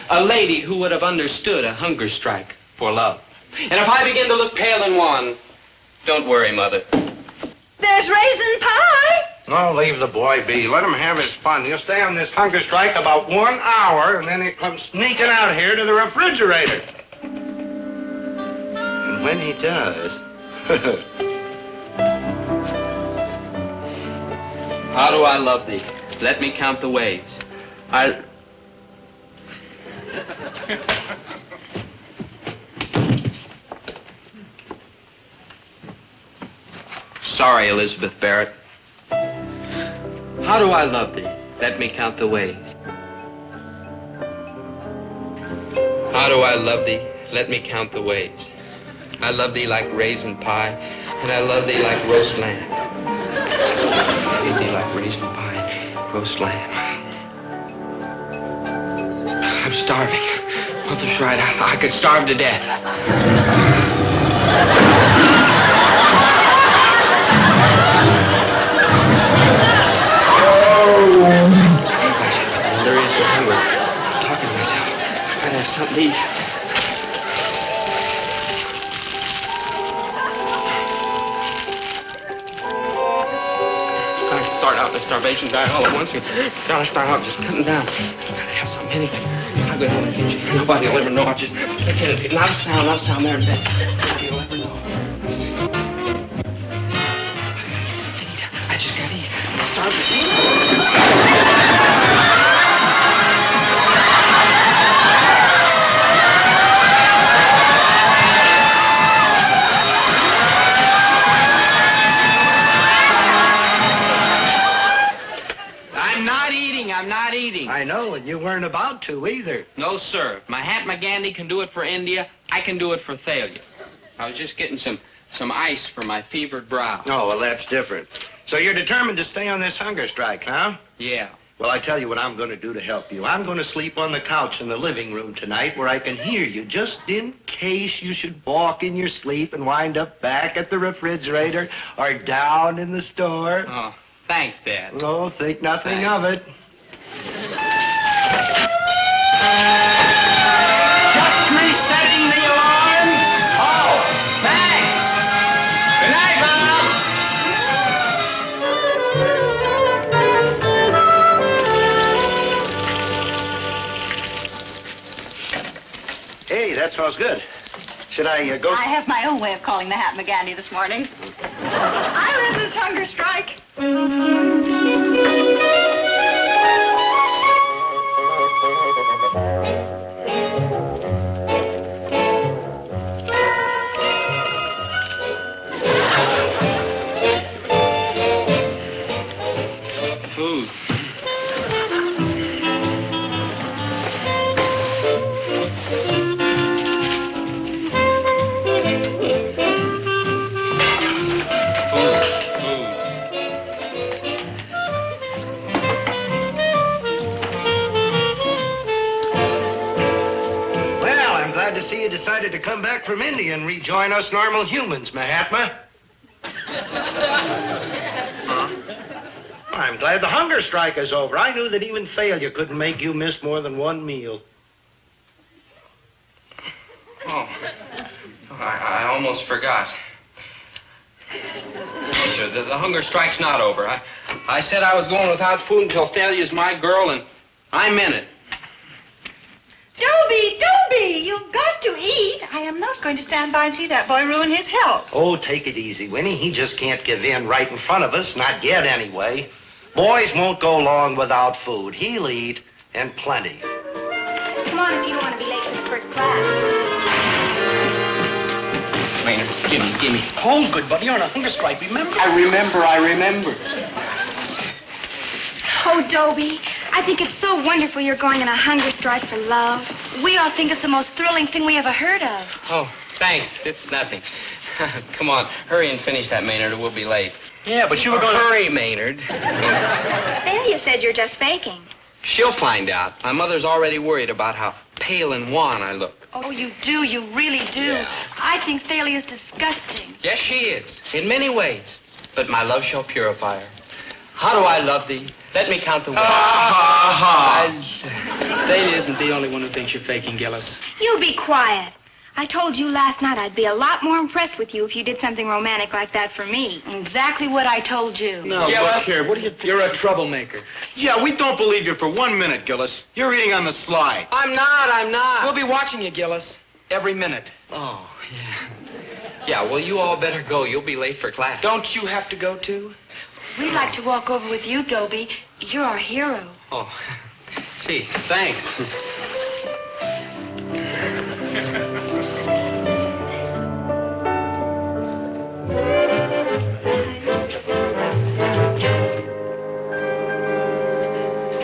A lady who would have understood a hunger strike for love. And if I begin to look pale and wan, don't worry, Mother. There's raisin pie. No, leave the boy be. Let him have his fun. He'll stay on this hunger strike about 1 hour, and then he'll come sneaking out here to the refrigerator. And when he does... How do I love thee? Let me count the ways. Sorry, Elizabeth Barrett. How do I love thee? Let me count the ways. How do I love thee? Let me count the ways. I love thee like raisin pie, and I love thee like roast lamb. I love thee like raisin pie, roast lamb. I'm starving. Mother's right. I could starve to death. There is no hunger. I'm talking to myself. I gotta have something to eat. Gotta start out the starvation diet all at once. Gotta start out just cutting down. Gotta have something, anything. I'm gonna go in the kitchen. Nobody will ever know. I just can't. Not a sound there in bed. Nobody will ever know. I just gotta eat. I'm starving. I'm not eating. I know, and you weren't about to either. No, sir. If my Mahatma Gandhi can do it for India, I can do it for Thalia. I was just getting some ice for my fevered brow. Oh, well, that's different. So you're determined to stay on this hunger strike, huh? Yeah. Well, I tell you what I'm going to do to help you. I'm going to sleep on the couch in the living room tonight where I can hear you, just in case you should walk in your sleep and wind up back at the refrigerator or down in the store. Oh, thanks, Dad. Oh, think nothing of it. Just resetting the alarm. Oh, thanks. Good night, Mom. Hey, that smells good. Should I go? I have my own way of calling the Mahatma Gandhi this morning. I live this hunger strike. Food. To see you decided to come back from India and rejoin us normal humans, Mahatma. I'm glad the hunger strike is over. I knew that even failure couldn't make you miss more than one meal. Oh, I almost forgot. Sure, the hunger strike's not over. I said I was going without food until Thalia's my girl, and I meant it. Dobie, you've got to eat. I am not going to stand by and see that boy ruin his health. Oh, take it easy, Winnie. He just can't give in right in front of us, not yet anyway. Boys won't go long without food. He'll eat, and plenty. Come on if you don't want to be late for the first class. Maynard, give me. Hold, good buddy. You're on a hunger strike, remember? I remember. Oh, Dobie, I think it's so wonderful you're going on a hunger strike for love. We all think it's the most thrilling thing we ever heard of. Oh, thanks. It's nothing. Come on, hurry and finish that, Maynard, or we'll be late. Yeah, but you were going to... Hurry, Maynard. Thalia said you're just faking. She'll find out. My mother's already worried about how pale and wan I look. Oh, you do. You really do. Yeah. I think Thalia's disgusting. Yes, she is, in many ways. But my love shall purify her. How do I love thee? Let me count the ways. Thalia isn't the only one who thinks you're faking, Gillis. You be quiet. I told you last night I'd be a lot more impressed with you if you did something romantic like that for me. Exactly what I told you. No, look here. What do you think? You're a troublemaker. Yeah, we don't believe you for 1 minute, Gillis. You're eating on the sly. I'm not. We'll be watching you, Gillis, every minute. Oh, yeah. Yeah, well, you all better go. You'll be late for class. Don't you have to go, too? We'd like to walk over with you, Dobie. You're our hero. Oh, gee, thanks.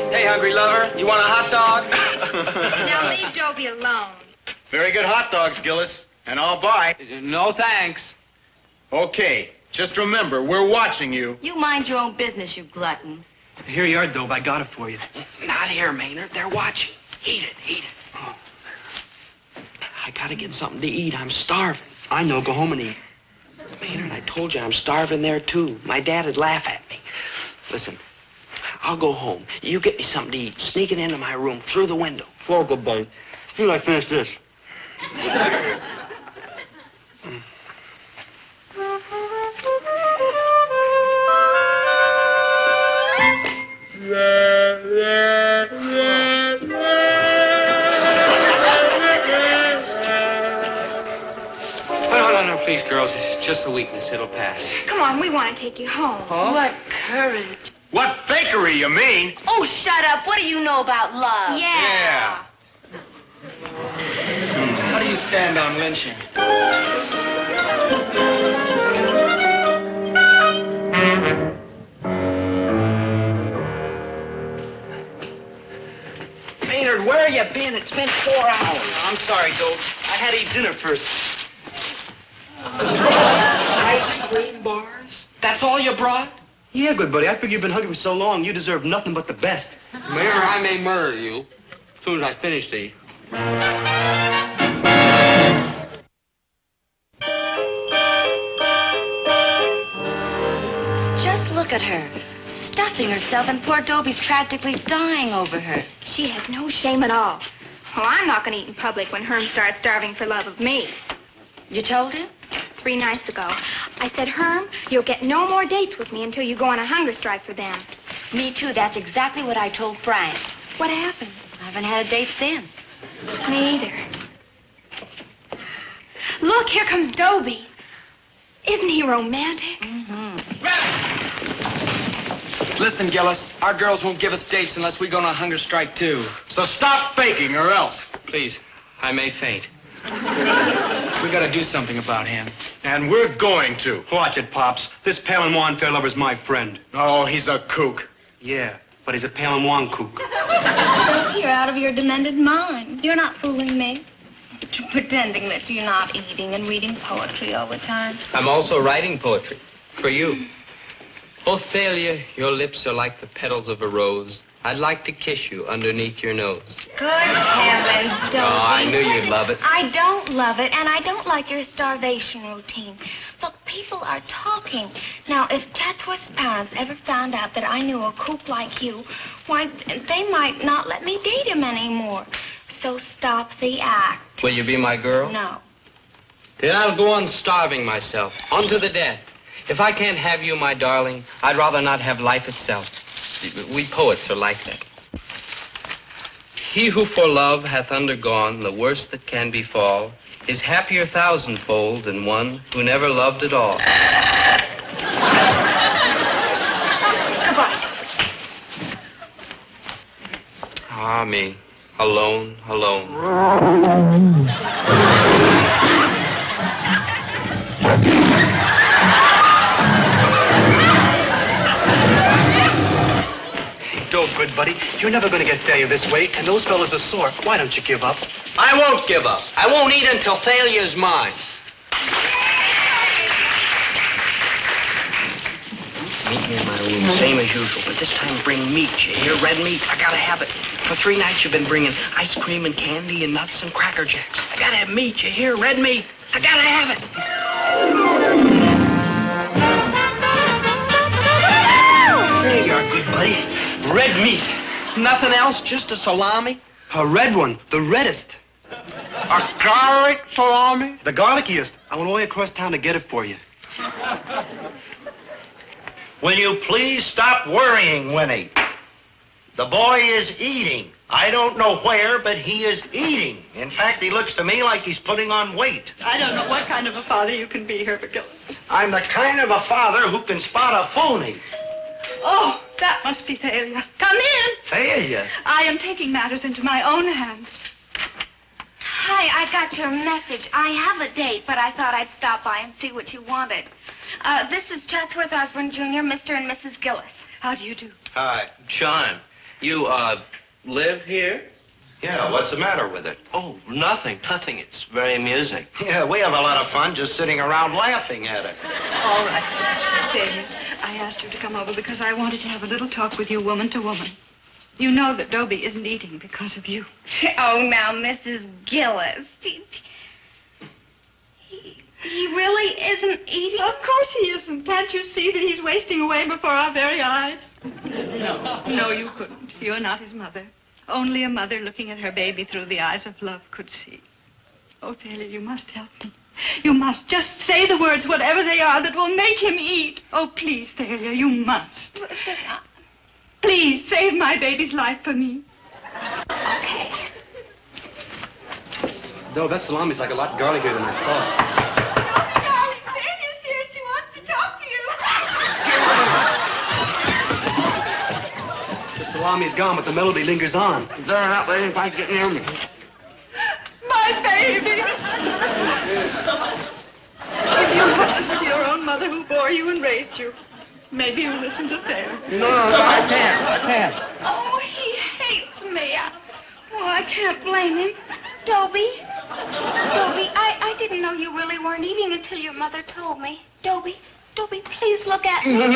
Hey, hungry lover, you want a hot dog? Now leave Dobie alone. Very good hot dogs, Gillis. And I'll buy. No, thanks. Okay, just remember, we're watching you. You mind your own business, you glutton. Here you are, Dobe. I got it for you. Not here, Maynard. They're watching. Eat it, eat it. Oh. I gotta get something to eat. I'm starving. I know, go home and eat. Maynard, I told you I'm starving there, too. My dad'd laugh at me. Listen, I'll go home. You get me something to eat. Sneak it into my room through the window. Well, good boy. Till I finish this. No, please, girls. It's just a weakness. It'll pass. Come on, we want to take you home. Huh? What courage. What fakery, you mean? Oh, shut up. What do you know about love? Yeah. How do you stand on lynching? Maynard, where you been? It's been 4 hours. I'm sorry, Dope. I had to eat dinner first. Ice cream bars? That's all you brought? Yeah, good buddy. I figure you've been hugging me so long, you deserve nothing but the best. Mayor, I may murder you as soon as I finish these. Just look at her. Stuffing herself, and poor Dobie's practically dying over her. She has no shame at all. Well, I'm not going to eat in public when Herm starts starving for love of me. You told him? 3 nights ago. I said, Herm, you'll get no more dates with me until you go on a hunger strike for them. Me too. That's exactly what I told Frank. What happened? I haven't had a date since. Me either. Look, here comes Dobie. Isn't he romantic? Mm-hmm. Listen, Gillis, our girls won't give us dates unless we go on a hunger strike, too. So stop faking or else. Please, I may faint. We gotta do something about him. And we're going to. Watch it, Pops. This pale and wan fair lover's my friend. Oh, he's a kook. Yeah, but he's a pale and wan kook. Dobie, you're out of your demented mind. You're not fooling me. You're pretending that you're not eating and reading poetry all the time. I'm also writing poetry for you. Oh, Thalia, your lips are like the petals of a rose. I'd like to kiss you underneath your nose. Good heavens, Dobie. Oh, I knew you'd love it. I don't love it, and I don't like your starvation routine. Look, people are talking. Now, if Chatsworth's parents ever found out that I knew a kook like you, why, they might not let me date him anymore. So stop the act. Will you be my girl? No. Then I'll go on starving myself, unto the death. If I can't have you, my darling, I'd rather not have life itself. We poets are like that. He who for love hath undergone the worst that can befall is happier thousandfold than one who never loved at all. Goodbye. Ah, me. Alone, alone. Dope, good buddy. You're never gonna get Thalia this way, and those fellas are sore. Why don't you give up? I won't give up. I won't eat until Thalia's mine. Meet me in my room, same as usual, but this time bring meat, you hear? Red meat. I gotta have it. For 3 nights you've been bringing ice cream and candy and nuts and Cracker Jacks. I gotta have meat, you hear? Red meat. I gotta have it. There you are, good buddy. Red meat. Nothing else, just a salami? A red one, the reddest. A garlic salami? The garlickiest. I went all the way across town to get it for you. Will you please stop worrying, Winnie? The boy is eating. I don't know where, but he is eating. In fact, he looks to me like he's putting on weight. I don't know what kind of a father you can be, Herbert Gillis. I'm the kind of a father who can spot a phony. Oh, that must be Thalia. Come in. Thalia? I am taking matters into my own hands. Hi, I got your message. I have a date, but I thought I'd stop by and see what you wanted. This is Chatsworth Osborne Jr., Mr. and Mrs. Gillis. How do you do? Hi. John, you, live here? Yeah, what's the matter with it? Oh, nothing. It's very amusing. Yeah, we have a lot of fun just sitting around laughing at it. All right. Thalia, I asked you to come over because I wanted to have a little talk with you woman to woman. You know that Dobie isn't eating because of you. Oh, now, Mrs. Gillis. He really isn't eating? Of course he isn't. Can't you see that he's wasting away before our very eyes? No, you couldn't. You're not his mother. Only a mother looking at her baby through the eyes of love could see. Oh, Thalia, you must help me. You must just say the words, whatever they are, that will make him eat. Oh, please, Thalia, you must. Please, save my baby's life for me. Okay. No, that salami's like a lot garlicker than I thought. Thalia's here. She wants to talk to you. The salami's gone, but the melody lingers on. They're not letting anybody get near me. My baby! If you would listen to your own mother who bore you and raised you, maybe you'll listen to Thalia. No, I can't. Oh, he hates me. Well, I can't blame him. Dobie, I didn't know you really weren't eating until your mother told me. Dobie, please look at me. No,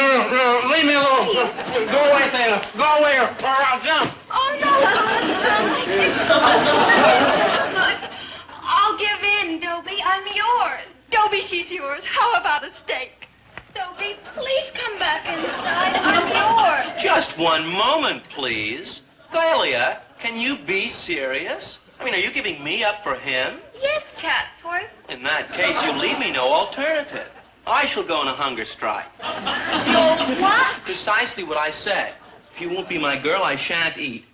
leave me alone. Please. Go away, Thalia. Go away or I'll jump. Oh, no. I'll give in, Dobie. I'm yours. Dobie, she's yours. How about a steak? Dobie, please come back inside. I'm yours. Just one moment, please. Thalia, can you be serious? I mean, are you giving me up for him? Yes, Chatsworth. In that case, you leave me no alternative. I shall go on a hunger strike. You'll what? Precisely what I said. If you won't be my girl, I shan't eat.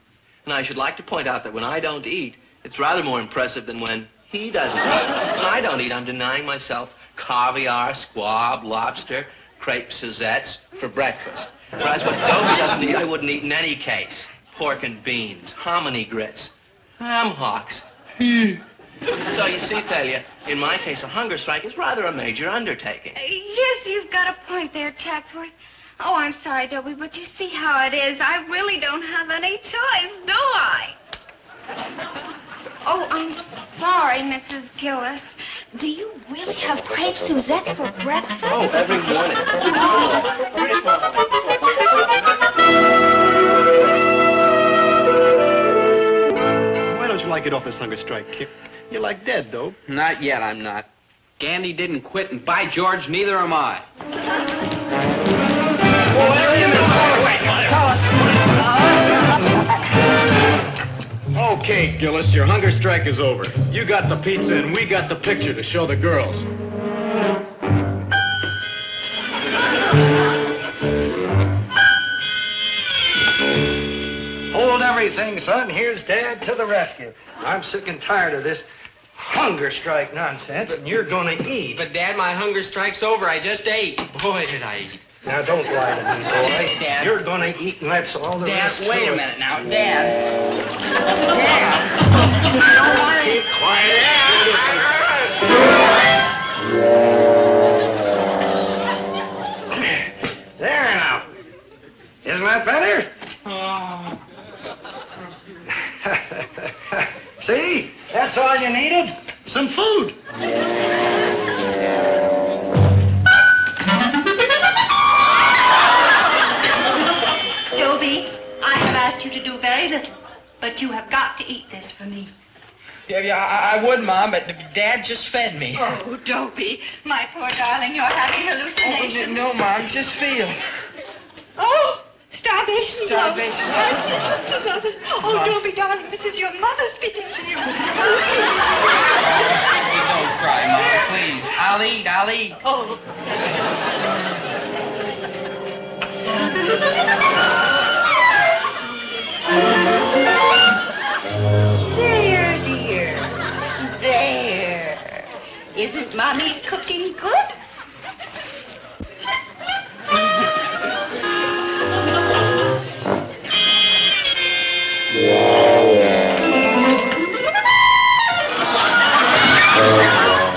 And I should like to point out that when I don't eat, it's rather more impressive than when he doesn't eat. When I don't eat, I'm denying myself caviar, squab, lobster, crepe Suzettes for breakfast. Whereas what Dobie doesn't eat, I wouldn't eat in any case. Pork and beans, hominy grits, ham hocks. So you see, Thalia, in my case, a hunger strike is rather a major undertaking. Yes, you've got a point there, Chatsworth. Oh, I'm sorry, Dobie, but you see how it is. I really don't have any choice, do I? Oh, I'm sorry, Mrs. Gillis. Do you really have crepe Suzettes for breakfast? Oh, every morning. Why don't you like get off this hunger strike, Kip? You're like dead, though. Not yet, I'm not. Gandhi didn't quit, and by George, neither am I. Okay, Gillis, your hunger strike is over. You got the pizza and we got the picture to show the girls. Hold everything, son. Here's Dad to the rescue. I'm sick and tired of this hunger strike nonsense, and you're gonna eat. But, Dad, my hunger strike's over. I just ate. Boy, did I eat. Now, don't lie to me, boy. Dad. You're gonna eat, and that's all the rest Dad, wait to a it. minute now. Dad. Keep quiet. There now. Isn't that better? Oh. See? That's all you needed. Some food. Dobie, I have asked you to do very little, but you have got to eat this for me. Yeah, I would, Mom, but Dad just fed me. Oh, Dobie, my poor darling, you're having hallucinations. Oh, no, Mom, just feel. Oh, starvation. Starvation. Love. Oh, Dobie, darling, this is your mother speaking to you. Don't cry, Mom, please. I'll eat. Oh. There, dear. There. Isn't Mommy's cooking good?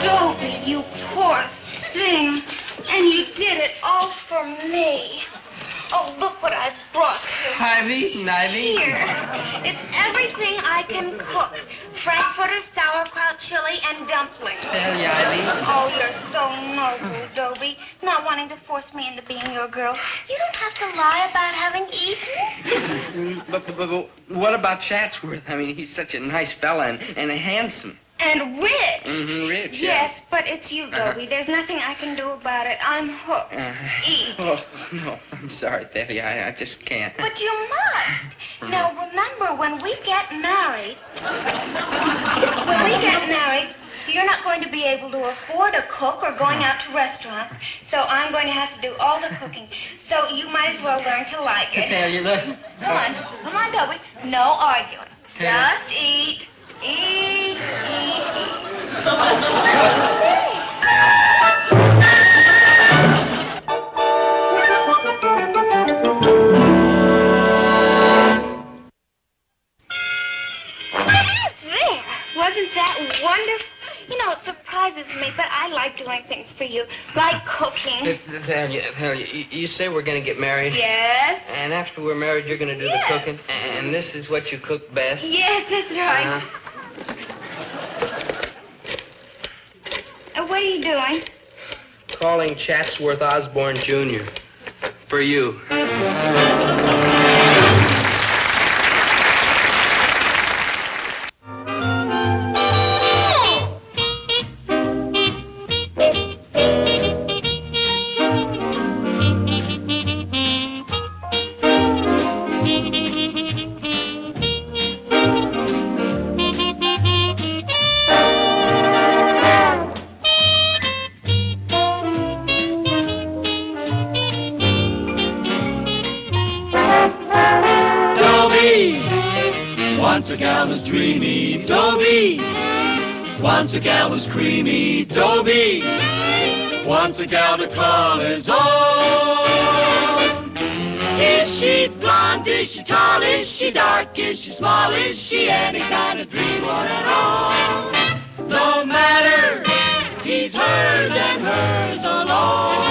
Dobie, you poor thing. And you did it all for me. Oh, look what I brought you. I'm I've eaten. Here. It's everything I can cook. Frankfurter, sauerkraut, chili, and dumplings. Tell you, I've eaten. Oh, you're so noble, Dobie. Not wanting to force me into being your girl. You don't have to lie about having eaten. But what about Chatsworth? I mean, he's such a nice fella and handsome. And rich. Mm-hmm, rich, Yes, but it's you, Dobie. There's nothing I can do about it. I'm hooked. Eat. Oh, no, I'm sorry, Thalia. I just can't. But you must. Now, remember, when we get married, you're not going to be able to afford a cook or going out to restaurants, so I'm going to have to do all the cooking. So you might as well learn to like it. Thalia, look. Come on, Dobie. No arguing. Just eat. Eat, eat, eat. There. Wasn't that wonderful? You know, it surprises me, but I like doing things for you, like cooking. Thalia, you say we're going to get married? Yes. And after we're married, you're going to do the cooking? And this is what you cook best? Yes, that's right. What are you doing? Calling Chatsworth Osborne Jr. For you. Once a gal was dreamy, Dobie. Once a gal was creamy, Dobie. Once a gal to call his own. Is she blonde? Is she tall? Is she dark? Is she small? Is she any kind of dream one at all? No matter, he's hers and hers alone.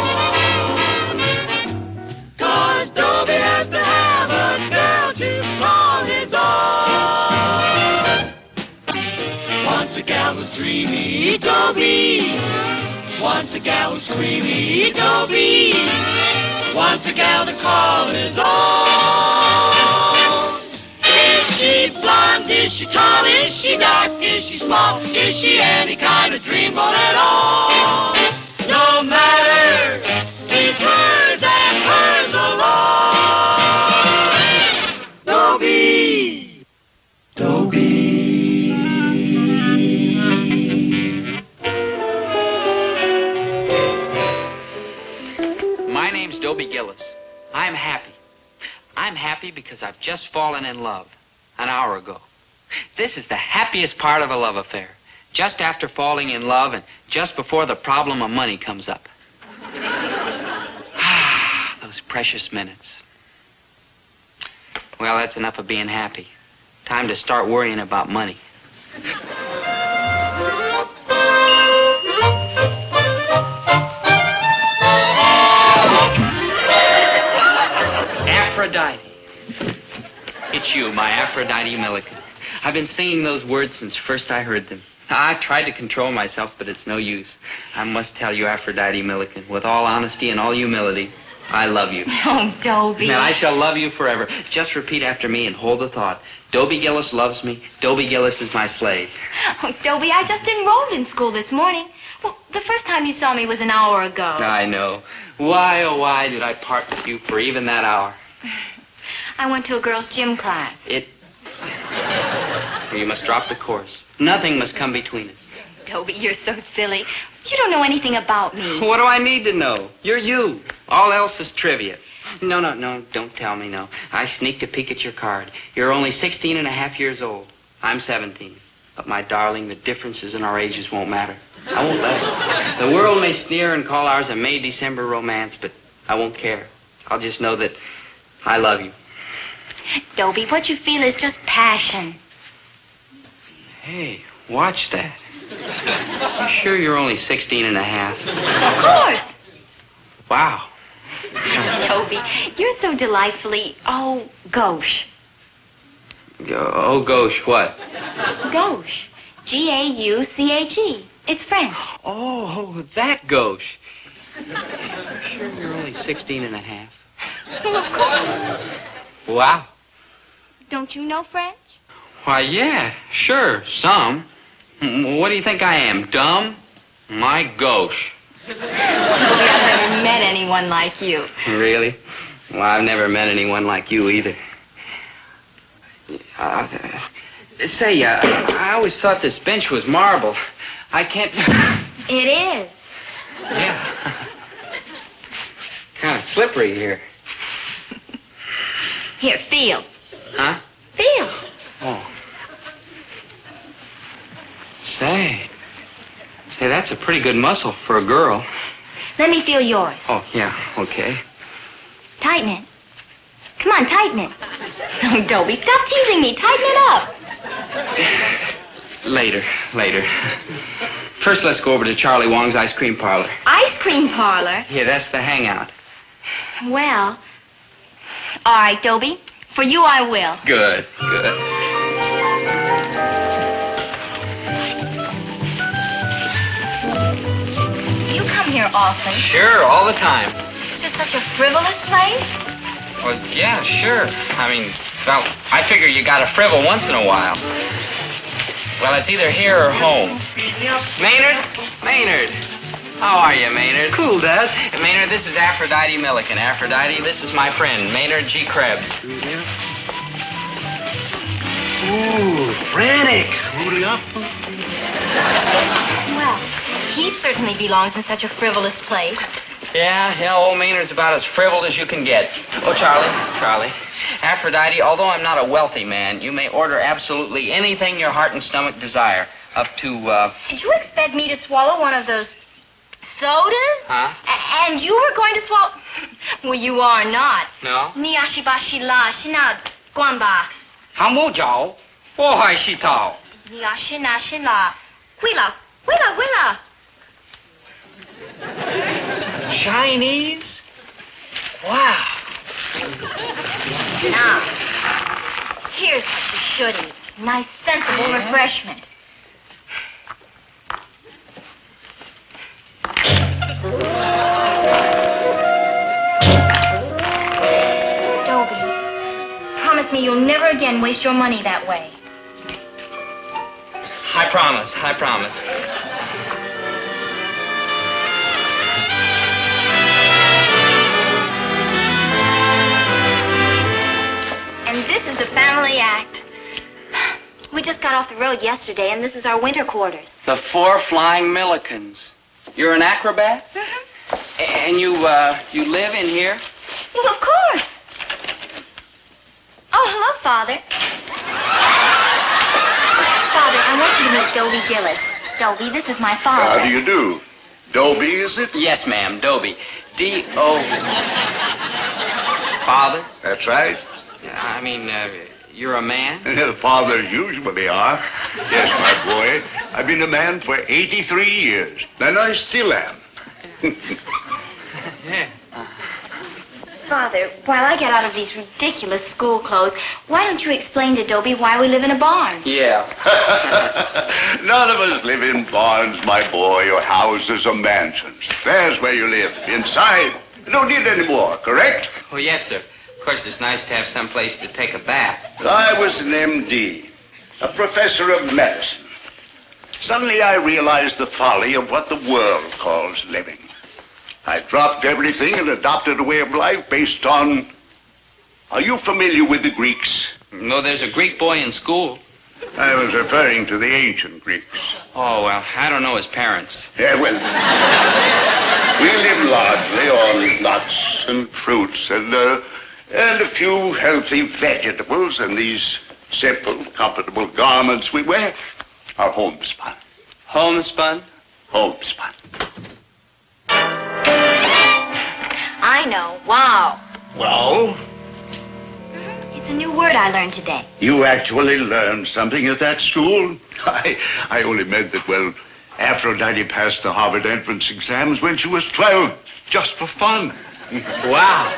'Cause Dobie has to have a girl to call his own. Once a gal was dreamy, Dobie. Once a gal was creamy, Dobie. Once a gal to call his own. Is she blonde? Is she tall? Is she dark? Is she small? Is she any kind of dreamboat at all? No matter, he's hers and hers alone. Dobie, Dobie. My name's Dobie Gillis. I'm happy. I'm happy because I've just fallen in love an hour ago. This is the happiest part of a love affair. Just after falling in love and just before the problem of money comes up. Those precious minutes. Well, that's enough of being happy. Time to start worrying about money. Aphrodite. It's you, my Aphrodite Milliken. I've been singing those words since first I heard them. I tried to control myself, but it's no use. I must tell you, Aphrodite Milliken, with all honesty and all humility, I love you. Oh, Dobie. And I shall love you forever. Just repeat after me and hold the thought. Dobie Gillis loves me. Dobie Gillis is my slave. Oh, Dobie, I just enrolled in school this morning. Well, the first time you saw me was an hour ago. I know. Why, oh, why did I part with you for even that hour? I went to a girls' gym class. You must drop the course. Nothing must come between us. Dobie, you're so silly. You don't know anything about me. What do I need to know? You're you. All else is trivia. No, don't tell me, no. I sneaked a peek at your card. You're only 16 and a half years old. I'm 17. But, my darling, the differences in our ages won't matter. I won't let it. The world may sneer and call ours a May-December romance, but I won't care. I'll just know that I love you. Dobie, what you feel is just passion. Hey, watch that. You sure you're only 16 and a half? Of course. Wow. Dobie, you're so delightfully, gauche. Oh, gauche, what? Gauche. Gauche. It's French. Oh, that gauche. Sure you're only 16 and a half? Well, of course. Wow. Don't you know French? Why, yeah, sure, some. What do you think I am, dumb? My gauche. Dobie, I've never met anyone like you. Really? Well, I've never met anyone like you either. Say, I always thought this bench was marble. I can't... It is. Yeah. Kind of slippery here. Here, feel. Huh? Feel. Oh. Say, that's a pretty good muscle for a girl. Let me feel yours. Oh, yeah, okay. Tighten it. Come on, tighten it. Oh, Dobie, stop teasing me. Tighten it up. Later. First, let's go over to Charlie Wong's ice cream parlor. Ice cream parlor? Yeah, that's the hangout. Well, all right, Dobie. For you, I will. Good. Do you come here often? Sure, all the time. It's just such a frivolous place. Well, yeah, sure. I mean, well, I figure you gotta frivol once in a while. Well, it's either here or home. Maynard. How are you, Maynard? Cool, Dad. Maynard, this is Aphrodite Milliken. Aphrodite, this is my friend, Maynard G. Krebs. Ooh, frantic. Well, he certainly belongs in such a frivolous place. Yeah, old Maynard's about as frivol as you can get. Oh, Charlie. Aphrodite, although I'm not a wealthy man, you may order absolutely anything your heart and stomach desire. Up to, Did you expect me to swallow one of those sodas? Huh? And you were going to swallow... Well, you are not. No? Niashibashila, shina, guanba. 航母角，我还是逃。 Niashina, Willa. Chinese? Wow. Now, here's what you should eat. Nice, sensible refreshment. Dobie, promise me you'll never again waste your money that way. I promise. And this is the family act. We just got off the road yesterday, and this is our winter quarters. The Four Flying Millikens. You're an acrobat? Mm-hmm. And you live in here? Well, of course. Oh, hello, Father. Father, I want you to meet Dobie Gillis. Dobie, this is my father. How do you do? Dobie, is it? Yes, ma'am, Dobie. D-O... Father? That's right. I mean, you're a man? Fathers usually are. Yes, my boy. I've been a man for 83 years. And I still am. Yeah. Father, while I get out of these ridiculous school clothes, why don't you explain to Dobie why we live in a barn? Yeah. None of us live in barns, my boy, or houses or mansions. There's where you live, inside. You don't need any more, correct? Oh, yes, sir. Of course, it's nice to have some place to take a bath. I was an M.D., a professor of medicine. Suddenly I realized the folly of what the world calls living. I dropped everything and adopted a way of life based on... Are you familiar with the Greeks? No, there's a Greek boy in school. I was referring to the ancient Greeks. Oh, well, I don't know his parents. Yeah, well, we live largely on nuts and fruits and a few healthy vegetables, and these simple, comfortable garments we wear are homespun. Homespun? Homespun. I know. Wow. Well, It's a new word I learned today. you actually learned something at that school? I only meant that, well, Aphrodite passed the Harvard entrance exams when she was 12, just for fun. Wow.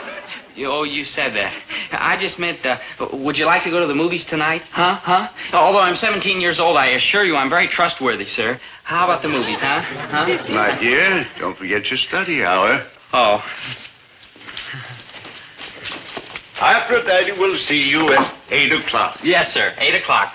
Oh, you said that. I just meant, would you like to go to the movies tonight? Huh? Although I'm 17 years old, I assure you I'm very trustworthy, sir. How about the movies, huh? My dear, don't forget your study hour. Oh. Aphrodite will see you at 8 o'clock. Yes, sir. 8 o'clock.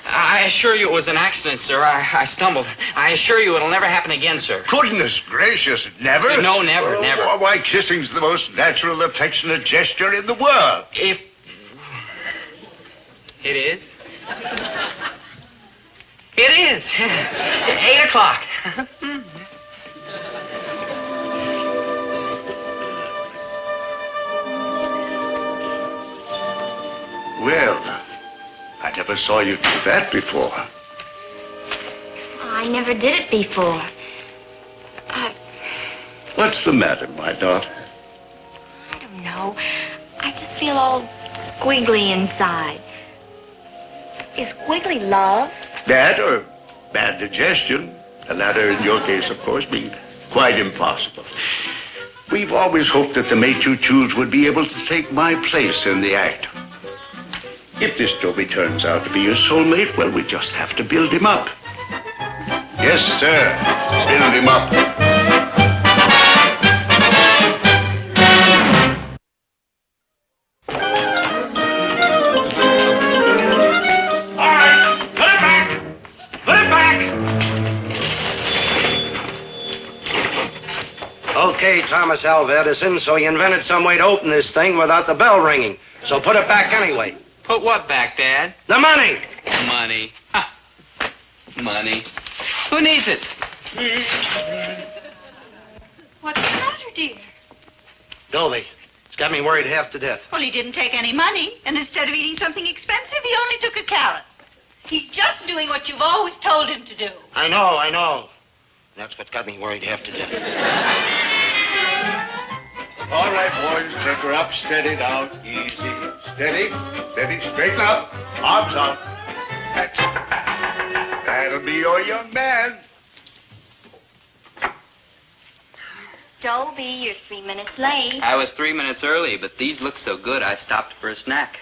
I assure you it was an accident, sir. I stumbled. I assure you it'll never happen again, sir. Goodness gracious, never? No, never, never. Why, kissing's the most natural, affectionate gesture in the world. If... It is? It is. 8 o'clock. Well, I never saw you do that before. I never did it before. What's the matter, my daughter? I don't know. I just feel all squiggly inside. Is squiggly love? That or bad digestion. The latter, in your case, of course, being quite impossible. We've always hoped that the mate you choose would be able to take my place in the act. If this Dobie turns out to be your soulmate, well, we just have to build him up. Yes, sir. Build him up. All right, put it back. Put it back. Okay, Thomas Alva Edison, so you invented some way to open this thing without the bell ringing. So put it back anyway. Put what back, Dad? The money! Money. Ha. Money. Who needs it? What's the matter, dear? Dobie, it's got me worried half to death. Well, he didn't take any money, and instead of eating something expensive, he only took a carrot. He's just doing what you've always told him to do. I know. That's what got me worried half to death. All right, boys, take her up. Steady now. Easy. Steady. Straighten up. Arms out. That's it. That'll be your young man. Dobie, you're 3 minutes late. I was 3 minutes early, but these look so good, I stopped for a snack.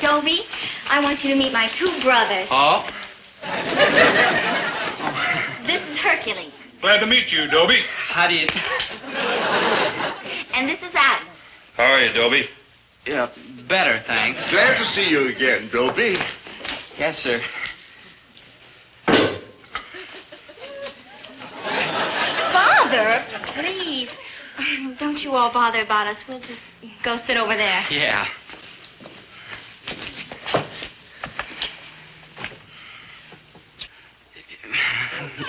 Dobie, I want you to meet my two brothers. Oh? This is Hercules. Glad to meet you, Dobie. How do you... And this is Atlas. How are you, Dobie? Yeah, better, thanks. Glad to see you again, Dobie. Yes, sir. Father, please. Don't you all bother about us. We'll just go sit over there. Yeah.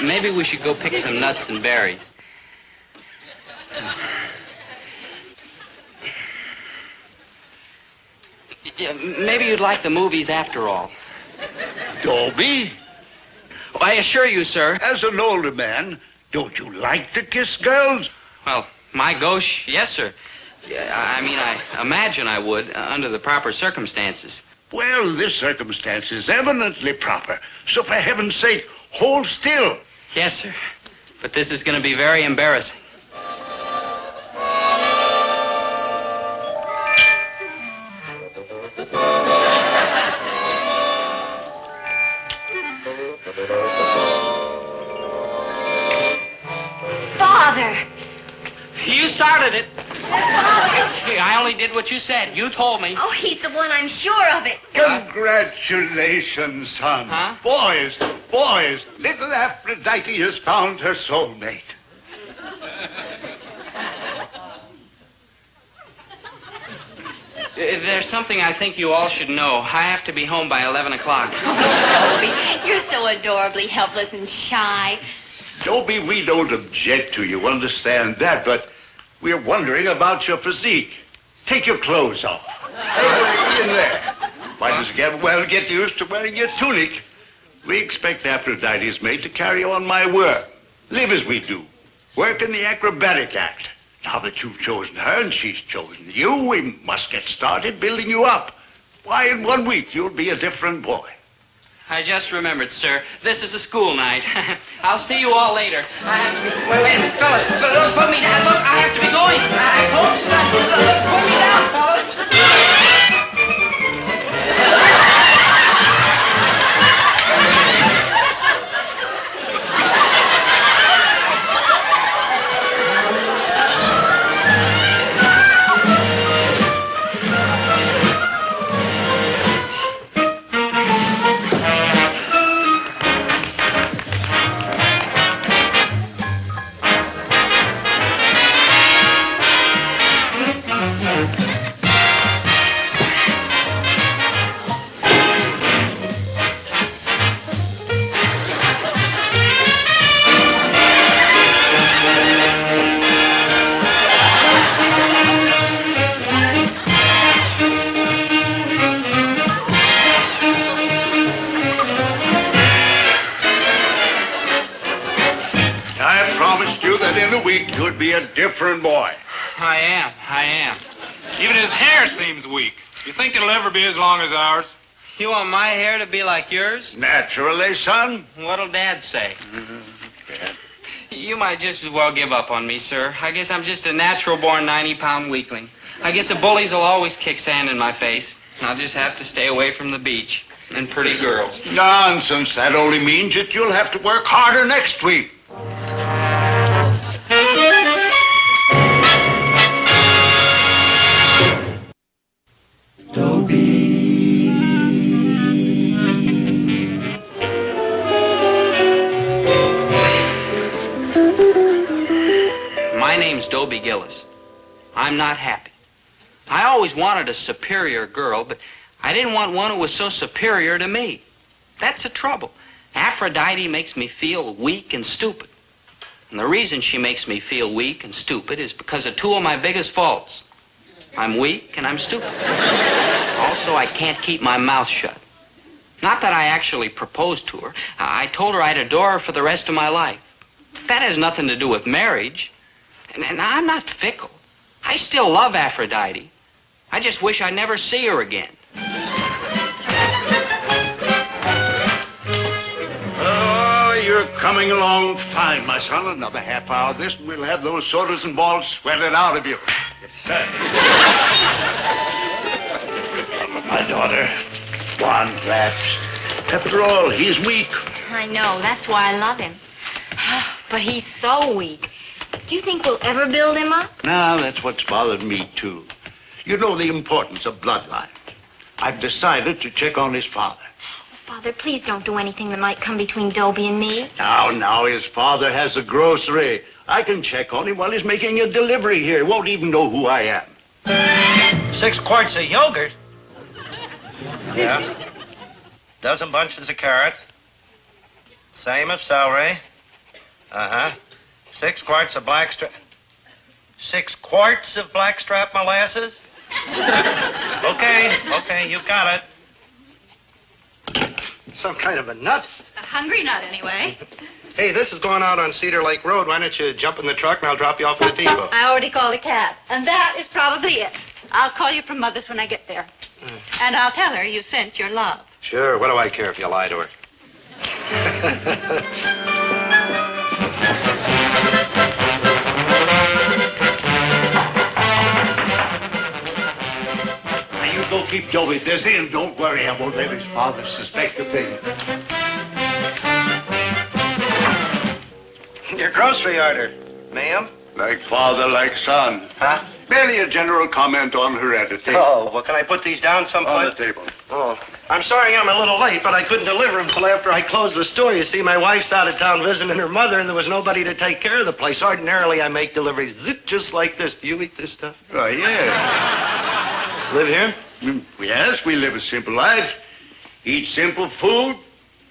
Maybe we should go pick some nuts and berries. Yeah, maybe you'd like the movies after all. Dobie? I assure you, sir. As an older man, don't you like to kiss girls? Well, my gosh, yes, sir. I mean, I imagine I would, under the proper circumstances. Well, this circumstance is eminently proper. So for heaven's sake, hold still. Yes, sir. But this is going to be very embarrassing. Father! You started it. Father! Hey, I only did what you said. You told me. Oh, he's the one, I'm sure of it. Congratulations, son. Huh? Boys, little Aphrodite has found her soulmate. There's something I think you all should know. I have to be home by 11 o'clock. Dobie, you're so adorably helpless and shy. Dobie, we don't object to you, understand that, but we're wondering about your physique. Take your clothes off. In there. Might as well get used to wearing your tunic. We expect Aphrodite's mate to carry on my work. Live as we do. Work in the acrobatic act. Now that you've chosen her and she's chosen you, we must get started building you up. Why, in 1 week, you'll be a different boy. I just remembered, sir. This is a school night. I'll see you all later. Wait a minute, fellas. Don't put me down. Look, I have to be going. Folks, put me down, fellas. You'd be a different boy. I am. Even his hair seems weak. You think it'll ever be as long as ours? You want my hair to be like yours? Naturally, son. What'll Dad say? You might just as well give up on me, sir. I guess I'm just a natural-born 90-pound weakling. I guess the bullies will always kick sand in my face. I'll just have to stay away from the beach and pretty girls. Nonsense. That only means that you'll have to work harder next week. My name's Dobie Gillis. I'm not happy. I always wanted a superior girl, but I didn't want one who was so superior to me. That's the trouble. Aphrodite makes me feel weak and stupid. And the reason she makes me feel weak and stupid is because of two of my biggest faults. I'm weak and I'm stupid. Also, I can't keep my mouth shut. Not that I actually proposed to her. I told her I'd adore her for the rest of my life. That has nothing to do with marriage. And I'm not fickle. I still love Aphrodite. I just wish I'd never see her again. Oh, you're coming along fine, my son. Another half hour of this, and we'll have those sodas and balls sweated out of you. Yes, sir. My daughter, one glass. After all, he's weak. I know. That's why I love him. But he's so weak. Do you think we'll ever build him up? Now, that's what's bothered me, too. You know the importance of bloodlines. I've decided to check on his father. Father, please don't do anything that might come between Dobie and me. Now, his father has a grocery. I can check on him while he's making a delivery here. He won't even know who I am. 6 quarts of yogurt? Yeah. Dozen bunches of carrots. Same of celery. 6 quarts of blackstrap. 6 quarts of blackstrap molasses? Okay, you've got it. Some kind of a nut. A hungry nut, anyway. Hey, this is going out on Cedar Lake Road. Why don't you jump in the truck and I'll drop you off at the depot? I already called a cab, and that is probably it. I'll call you from Mother's when I get there. And I'll tell her you sent your love. Sure, what do I care if you lie to her? Now, you go keep Dobie busy, and don't worry, I won't let his father suspect a thing. Your grocery order, ma'am. Like father, like son. Huh? Merely a general comment on heredity. Oh, well, can I put these down someplace? On the table. Oh, I'm sorry I'm a little late, but I couldn't deliver them till after I closed the store. You see, my wife's out of town visiting her mother, and there was nobody to take care of the place. Ordinarily, I make deliveries just like this. Do you eat this stuff? Oh, yeah. Live here? Yes, we live a simple life. Eat simple food.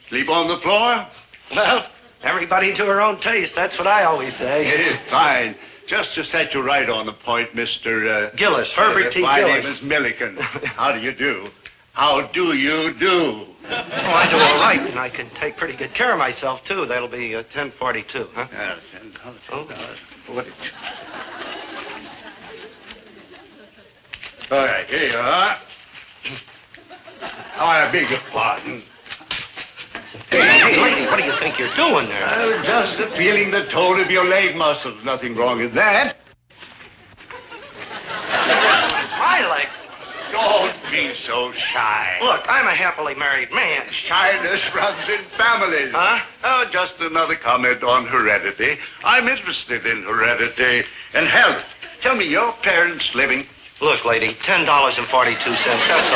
Sleep on the floor. Well, everybody to her own taste. That's what I always say. Fine. Just to set you right on the point, Mr. Gillis, Herbert T. My Gillis. name is Milliken. How do you do? How do you do? Oh, I do all right, and I can take pretty good care of myself, too. That'll be 10.42, huh? Yeah, $10.42. All right, here you are. Oh, I beg your pardon. Hey, lady, what do you think you're doing there? Just feeling the tone of your leg muscles. Nothing wrong with that. My leg? Don't be so shy. Look, I'm a happily married man. Shyness runs in families. Huh? Oh, just another comment on heredity. I'm interested in heredity and health. Tell me, your parents living? Look, lady, $10.42. That's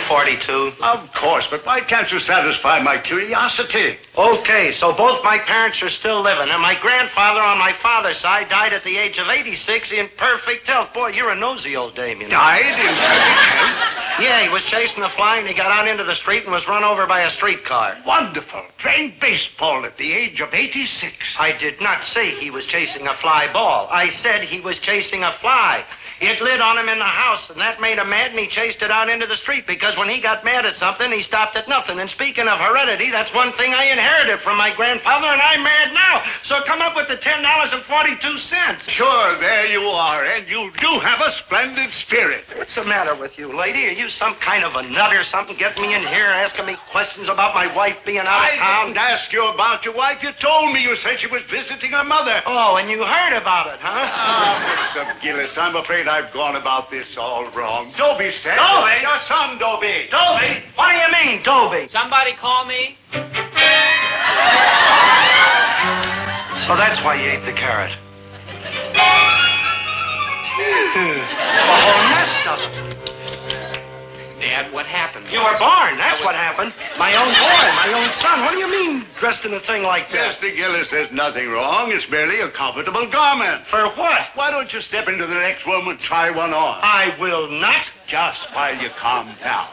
all. $10.42. Of course, but why can't you satisfy my curiosity? Okay, so both my parents are still living, and my grandfather on my father's side died at the age of 86 in perfect health. Boy, you're a nosy old dame, you know. Died in perfect health? Yeah, he was chasing a fly, and he got out into the street and was run over by a streetcar. Wonderful. Playing baseball at the age of 86. I did not say he was chasing a fly ball. I said he was chasing a fly. It lit on him in the house, and that made him mad, and he chased it out into the street, because when he got mad at something, he stopped at nothing. And speaking of heredity, that's one thing I inherited from my grandfather, and I'm mad now. So come up with the $10.42. Sure, there you are, and you do have a splendid spirit. What's the matter with you, lady? Are you some kind of a nut or something? Getting me in here asking me questions about my wife being out of town? I didn't ask you about your wife. You told me you said she was visiting her mother. Oh, and you heard about it, huh? Mr. Gillis, I'm afraid I've gone about this all wrong. Dobie said... Dobie? Your son, Dobie. Dobie? What do you mean, Dobie? Somebody call me? So that's why you ate the carrot. A whole nest of them. Dad, what happened? You were born, that's what happened. My own boy, my own son. What do you mean, dressed in a thing like that? Mr. Gillis, there's nothing wrong. It's merely a comfortable garment. For what? Why don't you step into the next room and try one on? I will not. Just while you calm down.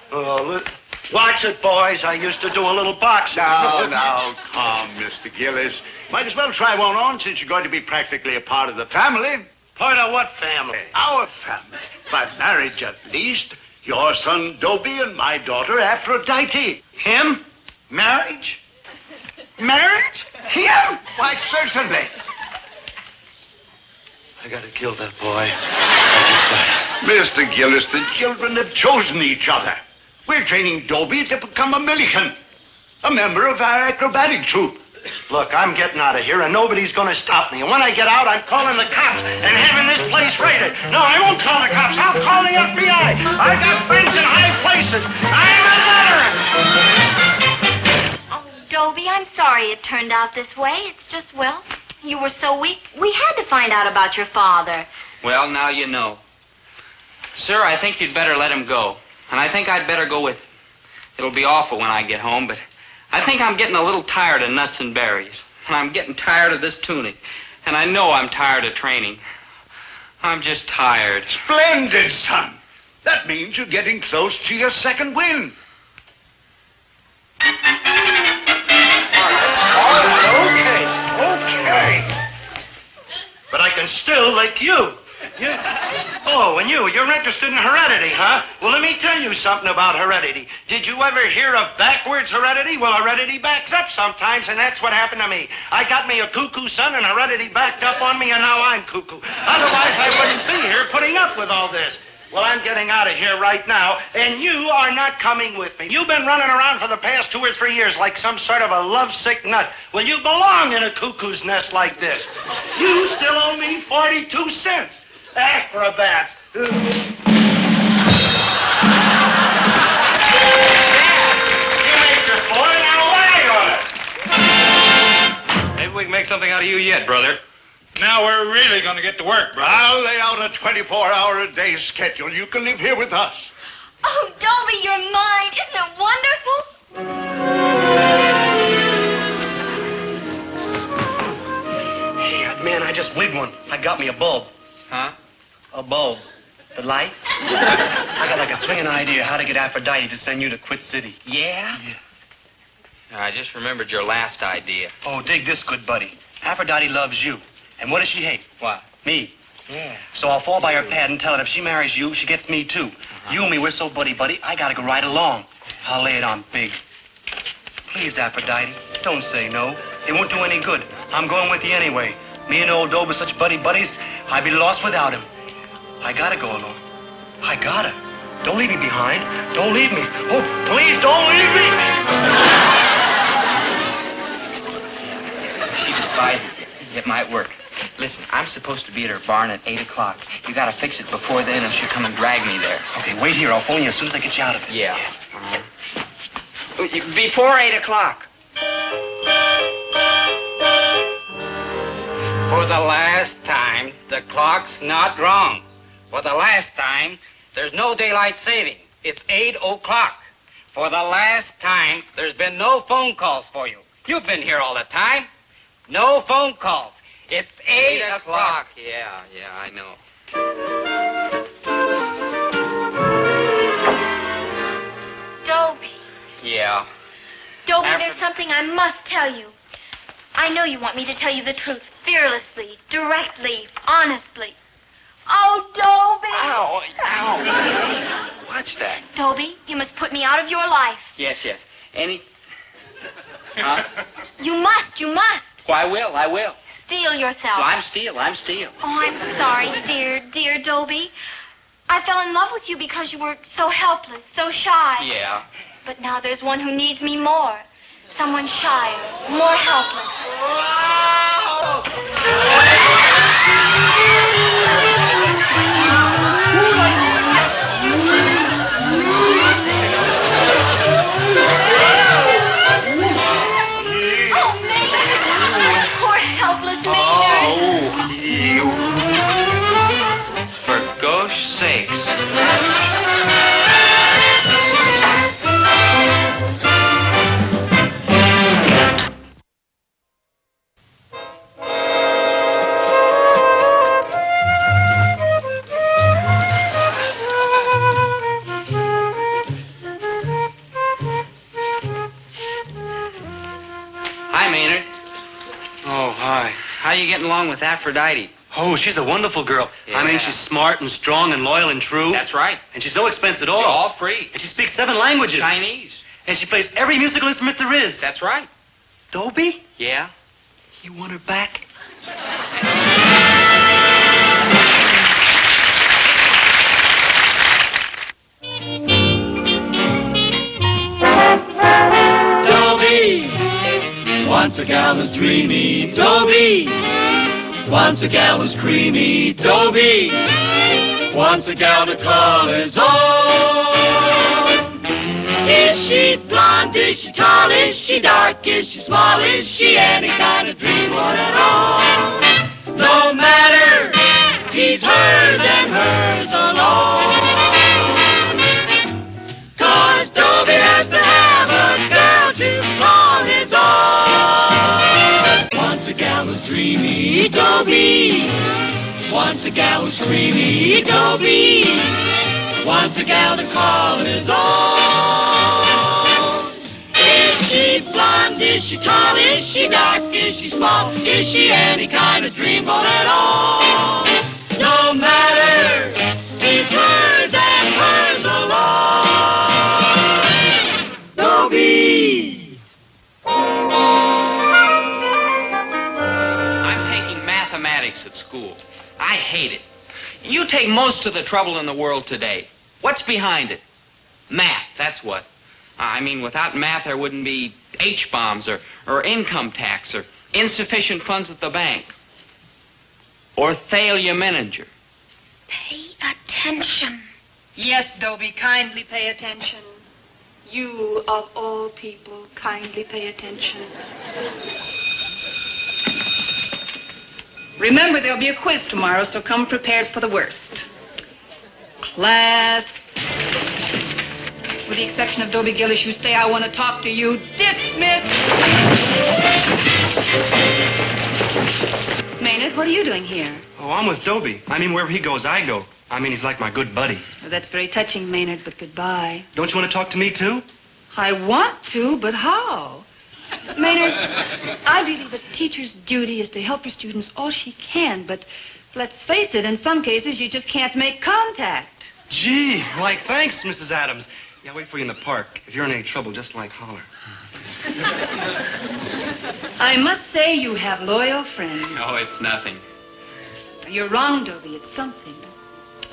Watch it, boys. I used to do a little boxing. Now, calm, Mr. Gillis. Might as well try one on since you're going to be practically a part of the family. Part of what family? Our family. By marriage, at least. Your son, Dobie, and my daughter, Aphrodite. Him? Marriage? Marriage? Him? Why, certainly. I gotta kill that boy. I just gotta. Mr. Gillis, the children have chosen each other. We're training Dobie to become a Millikan, a member of our acrobatic troupe. Look, I'm getting out of here, and nobody's gonna stop me. And when I get out, I'm calling the cops and having this place raided. No, I won't call the cops. I'll call the FBI. I got friends in high places. I'm a veteran. Oh, Dobie, I'm sorry it turned out this way. It's just, well, you were so weak. We had to find out about your father. Well, now you know. Sir, I think you'd better let him go. And I think I'd better go with him. It'll be awful when I get home, but I think I'm getting a little tired of nuts and berries. And I'm getting tired of this tuning. And I know I'm tired of training. I'm just tired. Splendid, son. That means you're getting close to your second win. Okay. But I can still lick you. Oh, and you're interested in heredity, huh? Well, let me tell you something about heredity. Did you ever hear of backwards heredity? Well, heredity backs up sometimes, and that's what happened to me. I got me a cuckoo son, and heredity backed up on me, and now I'm cuckoo. Otherwise, I wouldn't be here putting up with all this. Well, I'm getting out of here right now, and you are not coming with me. You've been running around for the past 2 or 3 years like some sort of a lovesick nut. Well, you belong in a cuckoo's nest like this. You still owe me 42 cents. Acrobats. You made your point, now lay on it. Maybe we can make something out of you yet, brother. Now we're really going to get to work, brother. I'll lay out a 24-hour-a-day schedule. You can live here with us. Oh, Dobie, you're mine. Isn't it wonderful? Hey, man, I just wigged one. I got me a bulb. Huh? A bulb. The light? I got like a swinging idea how to get Aphrodite to send you to Quit City. Yeah? Yeah. I just remembered your last idea. Oh, dig this, good buddy. Aphrodite loves you. And what does she hate? What? Me. Yeah. So I'll fall by her pad and tell her if she marries you, she gets me too. You and me, we're so buddy-buddy, I gotta go right along. I'll lay it on big. Please, Aphrodite, don't say no. It won't do any good. I'm going with you anyway. Me and old Dobie are such buddy-buddies, I'd be lost without him. I gotta go along. I gotta. Don't leave me behind. Don't leave me. Oh, please don't leave me. She despises it. It might work. Listen, I'm supposed to be at her barn at 8 o'clock. You gotta fix it before then or she'll come and drag me there. Okay, wait here. I'll phone you as soon as I get you out of it. Yeah. Before 8 o'clock. For the last time, the clock's not wrong. For the last time, there's no daylight saving. It's 8 o'clock. For the last time, there's been no phone calls for you. You've been here all the time. No phone calls. It's 8 o'clock. Yeah, I know. Dobie. Yeah. Dobie, After- there's something I must tell you. I know you want me to tell you the truth fearlessly, directly, honestly. Oh, Dobie! Ow. Watch that. Dobie, you must put me out of your life. Yes. Huh? You must. Well, I will. Steel yourself. Well, I'm steel. Oh, I'm sorry, dear Dobie. I fell in love with you because you were so helpless, so shy. Yeah. But now there's one who needs me more. Someone shyer, more helpless. Oh, Maynard! Poor helpless Maynard. For gosh sakes. Hi, Maynard. Oh, hi. How you getting along with Aphrodite? Oh, she's a wonderful girl. I mean, Yeah. she's smart and strong and loyal and true. That's right. And she's no expense at all. All free. And she speaks 7 languages. Chinese. And she plays every musical instrument there is. That's right. Dobie? Yeah. You want her back? Dobie, once a gal was dreamy. Dobie, once a gal was creamy. Dobie, once a gal to call his own. Is she blonde? Is she tall? Is she dark? Is she small? Is she any kind of dreamboat at all? No matter, she's hers and hers alone. 'Cause Dobie has to have a girl to call his own. Once a gal was dreamy, Dobie. Once a gal was creamy, Dobie. Once a gal to call his own. Is she blonde? Is she tall? Is she dark? Is she small? Is she any kind of dreamboat at all? No matter, she's hers and hers alone. Dobie. I'm taking mathematics at school. I hate it. You take most of the trouble in the world today. What's behind it? Math, that's what. I mean, without math, there wouldn't be H-bombs or income tax or insufficient funds at the bank. Or Thalia Miniger. Pay attention. Yes, Dobie, kindly pay attention. You, of all people, kindly pay attention. Remember, there'll be a quiz tomorrow, so come prepared for the worst. Class, with the exception of Dobie Gillis, you stay. I want to talk to you. Dismissed. Maynard, what are you doing here? Oh, I'm with Dobie. I mean, wherever he goes, I go. I mean, he's like my good buddy. Well, that's very touching, Maynard, but goodbye. Don't you want to talk to me, too? I want to, but how? Maynard, I believe a teacher's duty is to help her students all she can, but let's face it, in some cases, you just can't make contact. Gee, like, thanks, Mrs. Adams. Yeah, I'll wait for you in the park. If you're in any trouble, just like holler. I must say you have loyal friends. Oh, it's nothing. You're wrong, Dobie. It's something.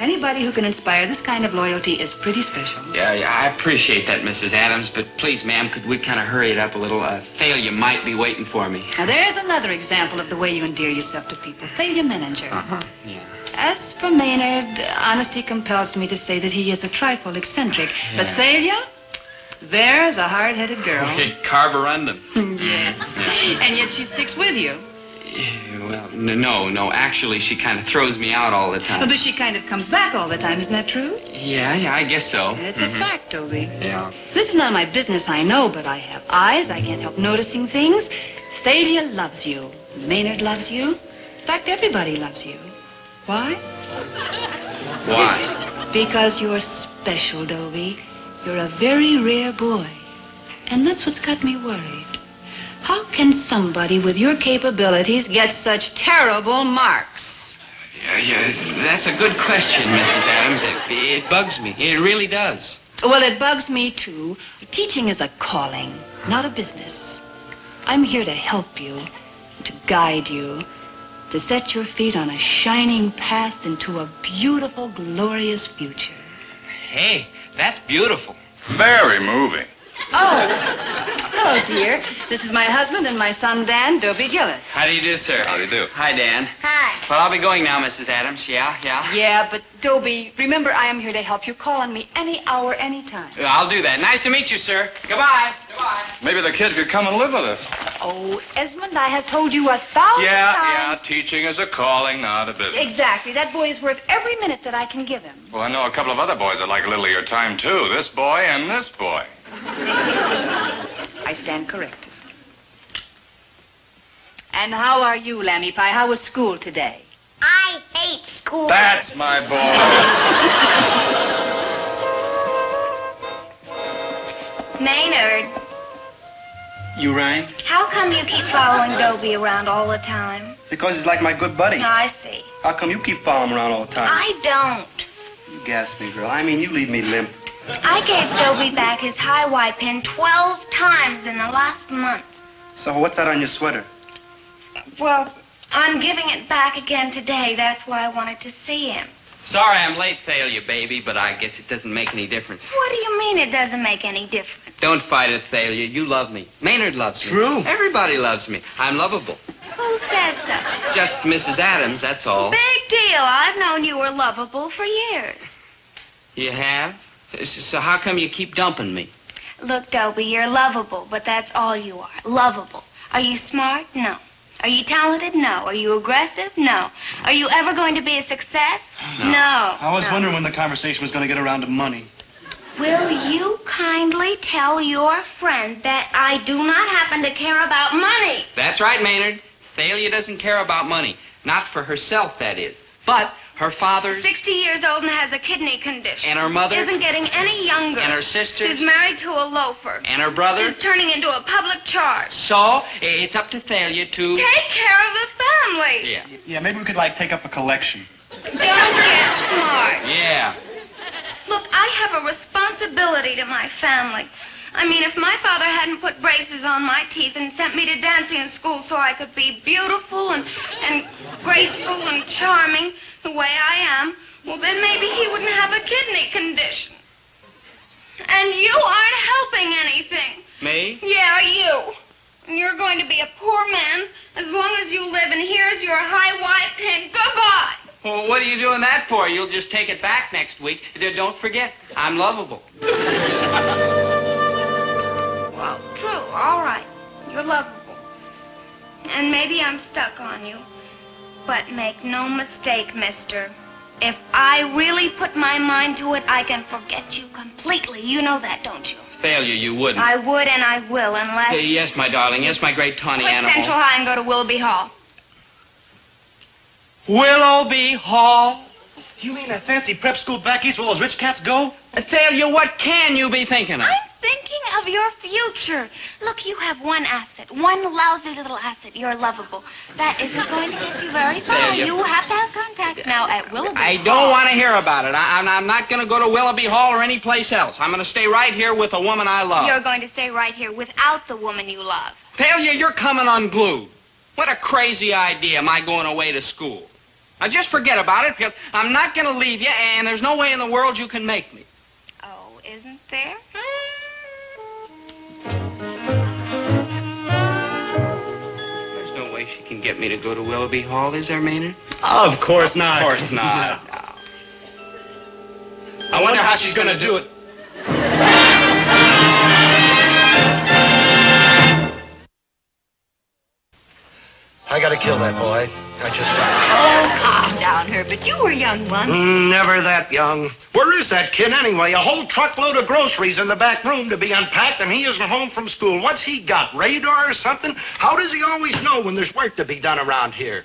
Anybody who can inspire this kind of loyalty is pretty special. Yeah, I appreciate that, Mrs. Adams, but please, ma'am, could we kind of hurry it up a little? Thalia might be waiting for me. Now, there's another example of the way you endear yourself to people. Thalia Menninger. Yeah. As for Maynard, honesty compels me to say that he is a trifle eccentric. But Thalia, there's a hard-headed girl. Carborundum. Yes. And yet she sticks with you. Well, no. Actually, she kind of throws me out all the time. But she kind of comes back all the time, isn't that true? Yeah, I guess so. It's a fact, Dobie. Yeah. This is not my business, I know, but I have eyes. I can't help noticing things. Thalia loves you. Maynard loves you. In fact, everybody loves you. Why? Why? Because you're special, Dobie. You're a very rare boy. And that's what's got me worried. How can somebody with your capabilities get such terrible marks? Yeah, that's a good question, Mrs. Adams. It bugs me. It really does. Well, it bugs me, too. Teaching is a calling, not a business. I'm here to help you, to guide you, to set your feet on a shining path into a beautiful, glorious future. Hey, that's beautiful. Very moving. Oh, hello, dear. This is my husband and my son, Dan, Dobie Gillis. How do you do, sir? How do you do? Hi, Dan. Hi. Well, I'll be going now, Mrs. Adams. Yeah. Yeah, but Dobie, remember I am here to help you. Call on me any hour, any time. I'll do that. Nice to meet you, sir. Goodbye. Maybe the kid could come and live with us. Oh, Esmond, I have told you 1,000 times. Yeah, teaching is a calling, not a business. Exactly. That boy is worth every minute that I can give him. Well, I know a couple of other boys that like a little of your time, too. This boy and this boy. I stand corrected. And how are you, Lammy Pie? How was school today? I hate school. That's my boy. Maynard, You rhyme? how come you keep following Dobie around all the time? Because he's like my good buddy. I see. How come you keep following him around all the time? I don't. You gas me, girl. I mean, you leave me limp. I gave Dobie back his high-Y pin 12 times in the last month. So what's that on your sweater? Well, I'm giving it back again today. That's why I wanted to see him. Sorry I'm late, Thalia, baby, but I guess it doesn't make any difference. What do you mean it doesn't make any difference? Don't fight it, Thalia. You love me. Maynard loves me. True. Everybody loves me. I'm lovable. Who says so? Just Mrs. Adams, that's all. Big deal. I've known you were lovable for years. You have? So how come you keep dumping me? Look, Dobie, you're lovable, but that's all you are. Lovable. Are you smart? No. Are you talented? No. Are you aggressive? No. Are you ever going to be a success? No. I was wondering when the conversation was going to get around to money. Will you kindly tell your friend that I do not happen to care about money? That's right, Maynard. Thalia doesn't care about money. Not for herself, that is. But her father 60 years old and has a kidney condition. and her mother Isn't getting any younger. and her sisters Is married to a loafer. and her brother. Is turning into a public charge. So it's up to Thalia to... Take care of the family. Yeah. Yeah, maybe we could, take up a collection. Don't get smart. Yeah. Look, I have a responsibility to my family. I mean, if my father hadn't put braces on my teeth and sent me to dancing school so I could be beautiful and graceful and charming the way I am, well, then maybe he wouldn't have a kidney condition. And you aren't helping anything. Me? Yeah, you. And you're going to be a poor man as long as you live, and here's your high-Y pin. Goodbye. Well, what are you doing that for? You'll just take it back next week. Don't forget, I'm lovable. Well, true. All right. You're lovable. And maybe I'm stuck on you. But make no mistake, mister. If I really put my mind to it, I can forget you completely. You know that, don't you? Failure, you wouldn't. I would and I will, unless... Yes, my darling. Yes, my great tawny Quit animal. Central High and go to Willoughby Hall. Willoughby Hall? You mean that fancy prep school back east where those rich cats go? Thalia, what can you be thinking of? I'm thinking of your future. Look, you have one asset, one lousy little asset. You're lovable. That isn't going to get you very far. Thalia. You have to have contacts now at Willoughby I Hall. don't want to hear about it. I'm not going to go to Willoughby Hall or any place else. I'm going to stay right here with a woman I love. You're going to stay right here without the woman you love. Thalia, you're coming unglued. What a crazy idea, my going away to school. Now just forget about it, because I'm not going to leave you, and there's no way in the world you can make me. Oh, isn't there? There's no way she can get me to go to Willoughby Hall, is there, Maynard? Of course not. Of course not. I wonder how she's going to do it. I got to kill that boy. I just got Oh, calm down, Herbert. You were young once. Never that young. Where is that kid anyway? A whole truckload of groceries in the back room to be unpacked, and he isn't home from school. What's he got, radar or something? How does he always know when there's work to be done around here?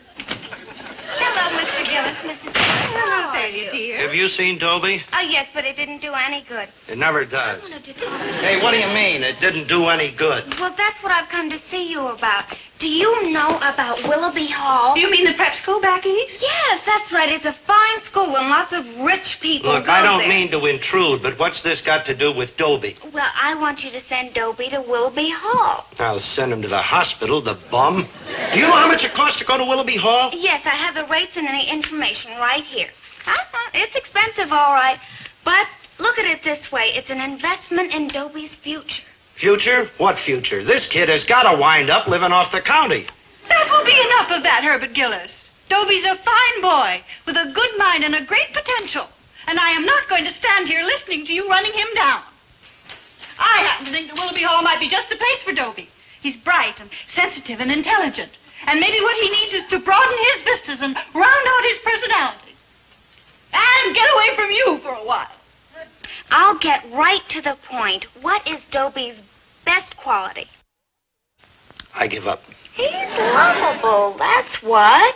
Hello, Mr. Gillis, Mrs. Gillis. Hello, Thalia, dear. Have you seen Dobie? Oh, yes, but it didn't do any good. It never does. I wanted to talk to you. Hey, what do you mean? It didn't do any good. Well, that's what I've come to see you about. Do you know about Willoughby Hall? You mean the prep school back east? Yes, that's right. It's a fine school and lots of rich people Look, go I don't there. mean to intrude, but what's this got to do with Dobie? Well, I want you to send Dobie to Willoughby Hall. I'll send him to the hospital, the bum. Do you know how much it costs to go to Willoughby Hall? Yes, I have the rates and the information right here. It's expensive, all right. But look at it this way. It's an investment in Dobie's future. Future? What future? This kid has got to wind up living off the county. That will be enough of that, Herbert Gillis. Dobie's a fine boy with a good mind and a great potential. And I am not going to stand here listening to you running him down. I happen to think that Willoughby Hall might be just the place for Dobie. He's bright and sensitive and intelligent. And maybe what he needs is to broaden his vistas and round out his personality. And get away from you for a while. I'll get right to the point. What is Dobie's best quality? I give up. He's lovable, that's what.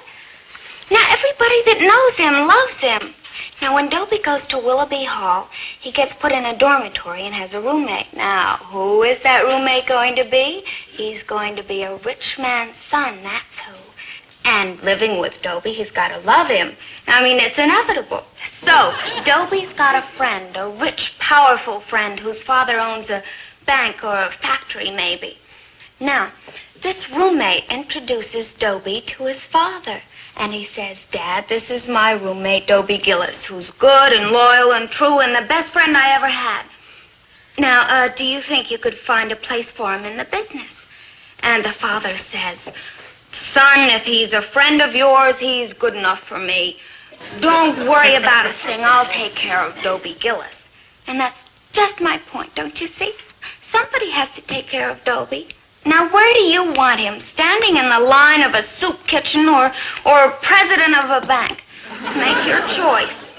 Now, everybody that knows him loves him. Now, when Dobie goes to Willoughby Hall, he gets put in a dormitory and has a roommate. Now, who is that roommate going to be? He's going to be a rich man's son, that's who. And living with Dobie, he's got to love him. I mean, it's inevitable. So, Dobie's got a friend, a rich, powerful friend whose father owns a bank or a factory, maybe. Now, this roommate introduces Dobie to his father. And he says, Dad, this is my roommate, Dobie Gillis, who's good and loyal and true and the best friend I ever had. Now, do you think you could find a place for him in the business? And the father says, Son, if he's a friend of yours, he's good enough for me. Don't worry about a thing. I'll take care of Dobie Gillis. And that's just my point, don't you see? Somebody has to take care of Dobie. Now, where do you want him? Standing in the line of a soup kitchen or president of a bank? Make your choice.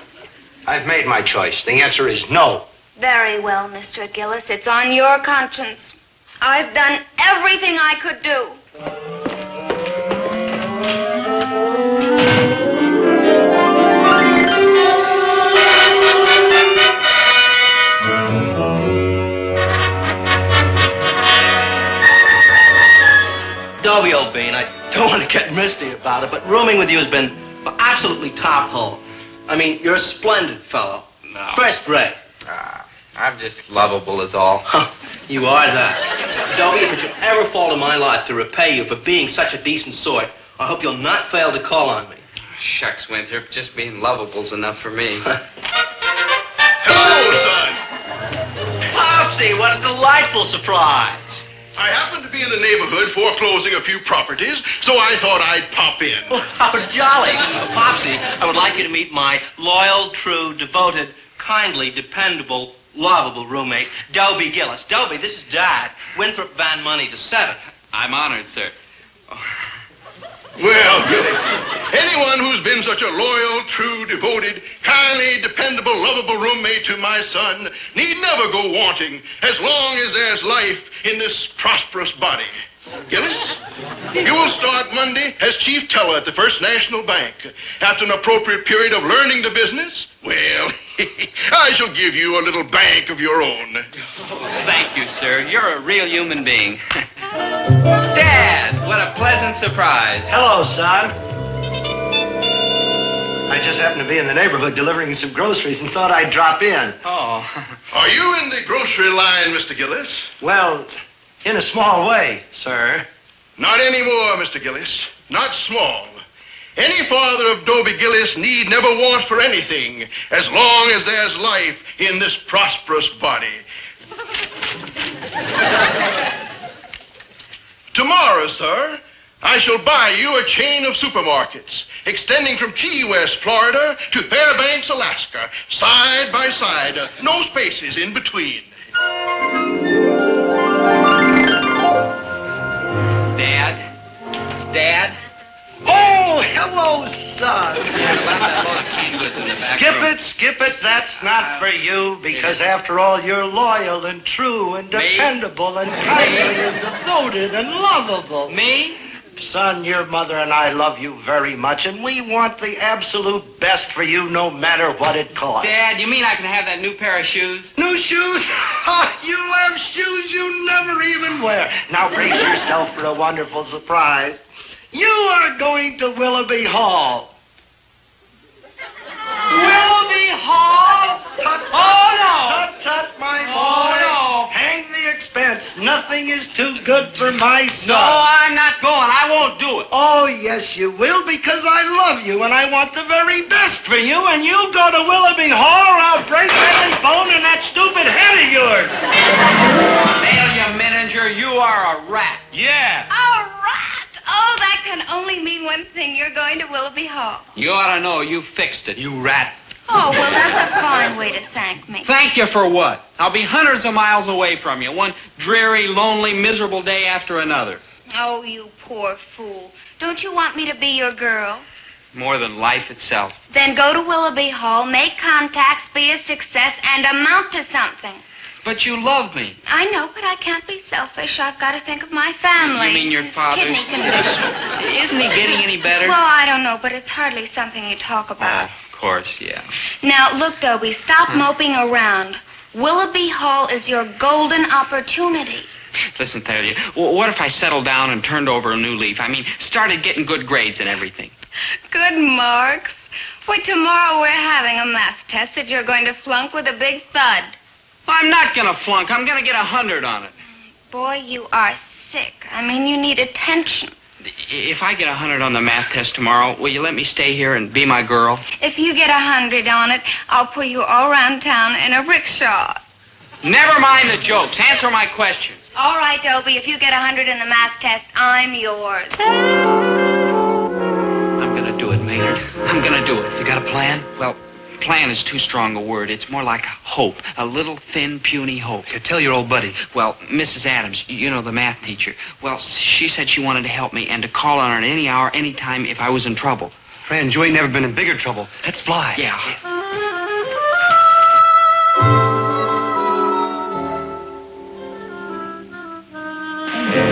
I've made my choice. The answer is no. Very well, Mr. Gillis. It's on your conscience. I've done everything I could do. Dobie, old bean, I don't want to get misty about it, but rooming with you has been absolutely top hole. I mean, you're a splendid fellow. No. First rate. I'm just lovable is all. You are that. Dobie, if it should ever fall to my lot to repay you for being such a decent sort, I hope you'll not fail to call on me. Shucks, Winthrop, just being lovable's enough for me. Hello, son. Popsy, what a delightful surprise. I happen to be in the neighborhood foreclosing a few properties, so I thought I'd pop in. Well, how jolly. Popsy, I would like you to meet my loyal, true, devoted, kindly, dependable, lovable roommate, Dobie Gillis. Dobie, this is Dad, Winthrop Van Money VII. I'm honored, sir. Well, Gillis, anyone who's been such a loyal, true, devoted, kindly, dependable, lovable roommate to my son need never go wanting as long as there's life in this prosperous body. Gillis, you will start Monday as chief teller at the First National Bank. After an appropriate period of learning the business, well, I shall give you a little bank of your own. Thank you, sir. You're a real human being. Dad, what a pleasant surprise. Hello, son. I just happened to be in the neighborhood delivering some groceries and thought I'd drop in. Oh. Are you in the grocery line, Mr. Gillis? Well, in a small way, sir. Not anymore, Mr. Gillis. Not small. Any father of Dobie Gillis need never want for anything as long as there's life in this prosperous body. Tomorrow, sir, I shall buy you a chain of supermarkets extending from Key West, Florida to Fairbanks, Alaska, side by side, no spaces in between. Dad? Oh, hello, son. Skip it. That's not for you, because after all, you're loyal and true and dependable and kindly and devoted and lovable. Me? Son, your mother and I love you very much, and we want the absolute best for you no matter what it costs. Dad, you mean I can have that new pair of shoes? New shoes? You'll have shoes you never even wear. Now brace yourself for a wonderful surprise. You are going to Willoughby Hall. Willoughby Hall? Oh, no. Tut, my boy. Oh, no. Hang the expense. Nothing is too good for my son. No, I'm not going. I won't do it. Oh, yes, you will, because I love you, and I want the very best for you, and you go to Willoughby Hall, or I'll break every bone in that stupid head of yours. Failure, Manager, you are a rat. Yeah. A rat? Oh, that can only mean one thing. You're going to Willoughby Hall. You ought to know. You fixed it, you rat. Oh, well, that's a fine way to thank me. Thank you for what? I'll be hundreds of miles away from you, one dreary, lonely, miserable day after another. Oh, you poor fool. Don't you want me to be your girl? More than life itself. Then go to Willoughby Hall, make contacts, be a success, and amount to something. But you love me. I know, but I can't be selfish. I've got to think of my family. You mean your father's kidney condition. Isn't he getting any better? Well, I don't know, but it's hardly something you talk about. Of course, yeah. Now, look, Dobie, stop moping around. Willoughby Hall is your golden opportunity. Listen, Thalia, what if I settled down and turned over a new leaf? I mean, started getting good grades and everything. Good marks. Why, tomorrow we're having a math test that you're going to flunk with a big thud. I'm not going to flunk. I'm going to get 100 on it. Boy, you are sick. I mean, you need attention. If I get 100 on the math test tomorrow, will you let me stay here and be my girl? If you get 100 on it, I'll pull you all around town in a rickshaw. Never mind the jokes. Answer my question. All right, Dobie, if you get 100 in the math test, I'm yours. I'm going to do it, Maynard. I'm going to do it. You got a plan? Well, plan is too strong a word. It's more like hope. A little, thin, puny hope. Yeah, tell your old buddy. Well, Mrs. Adams, you know, the math teacher. Well, she said she wanted to help me and to call on her at any hour, any time if I was in trouble. Friend, you ain't never been in bigger trouble. Let's fly. Yeah.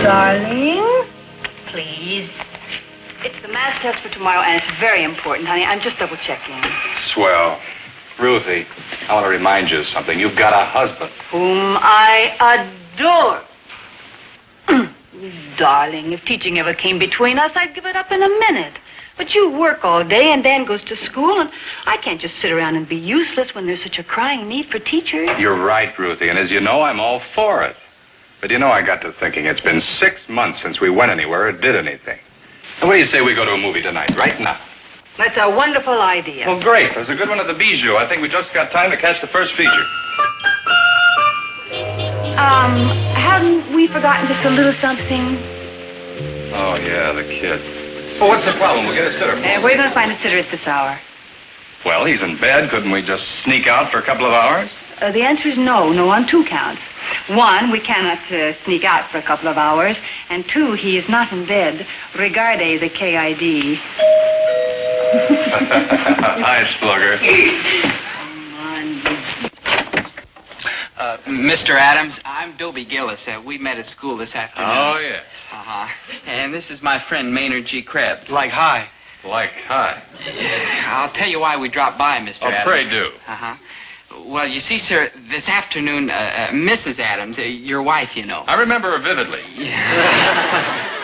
Darling, please. It's the math test for tomorrow, and it's very important, honey. I'm just double-checking. Swell. Ruthie, I want to remind you of something. You've got a husband. Whom I adore. Darling, if teaching ever came between us, I'd give it up in a minute. But you work all day, and Dan goes to school, and I can't just sit around and be useless when there's such a crying need for teachers. You're right, Ruthie, and as you know, I'm all for it. But you know, I got to thinking, it's been 6 months since we went anywhere or did anything. And what do you say we go to a movie tonight, right now? That's a wonderful idea. Well, great. There's a good one at the Bijou. I think we just got time to catch the first feature. Haven't we forgotten just a little something? Oh, yeah, the kid. Well, what's the problem? We'll get a sitter. Where are you going to find a sitter at this hour? Well, he's in bed. Couldn't we just sneak out for a couple of hours? The answer is no. No on 2 counts. 1, we cannot sneak out for a couple of hours. And 2, he is not in bed. Regarde the KID. Hi, Slugger. Mr. Adams, I'm Dobie Gillis. We met at school this afternoon. Oh, yes. Uh-huh. And this is my friend Maynard G. Krebs. Like hi. Like hi. I'll tell you why we dropped by, Mr. Adams. Oh, pray do. Uh-huh. Well, you see, sir, this afternoon, Mrs. Adams, your wife, you know. I remember her vividly. Yeah.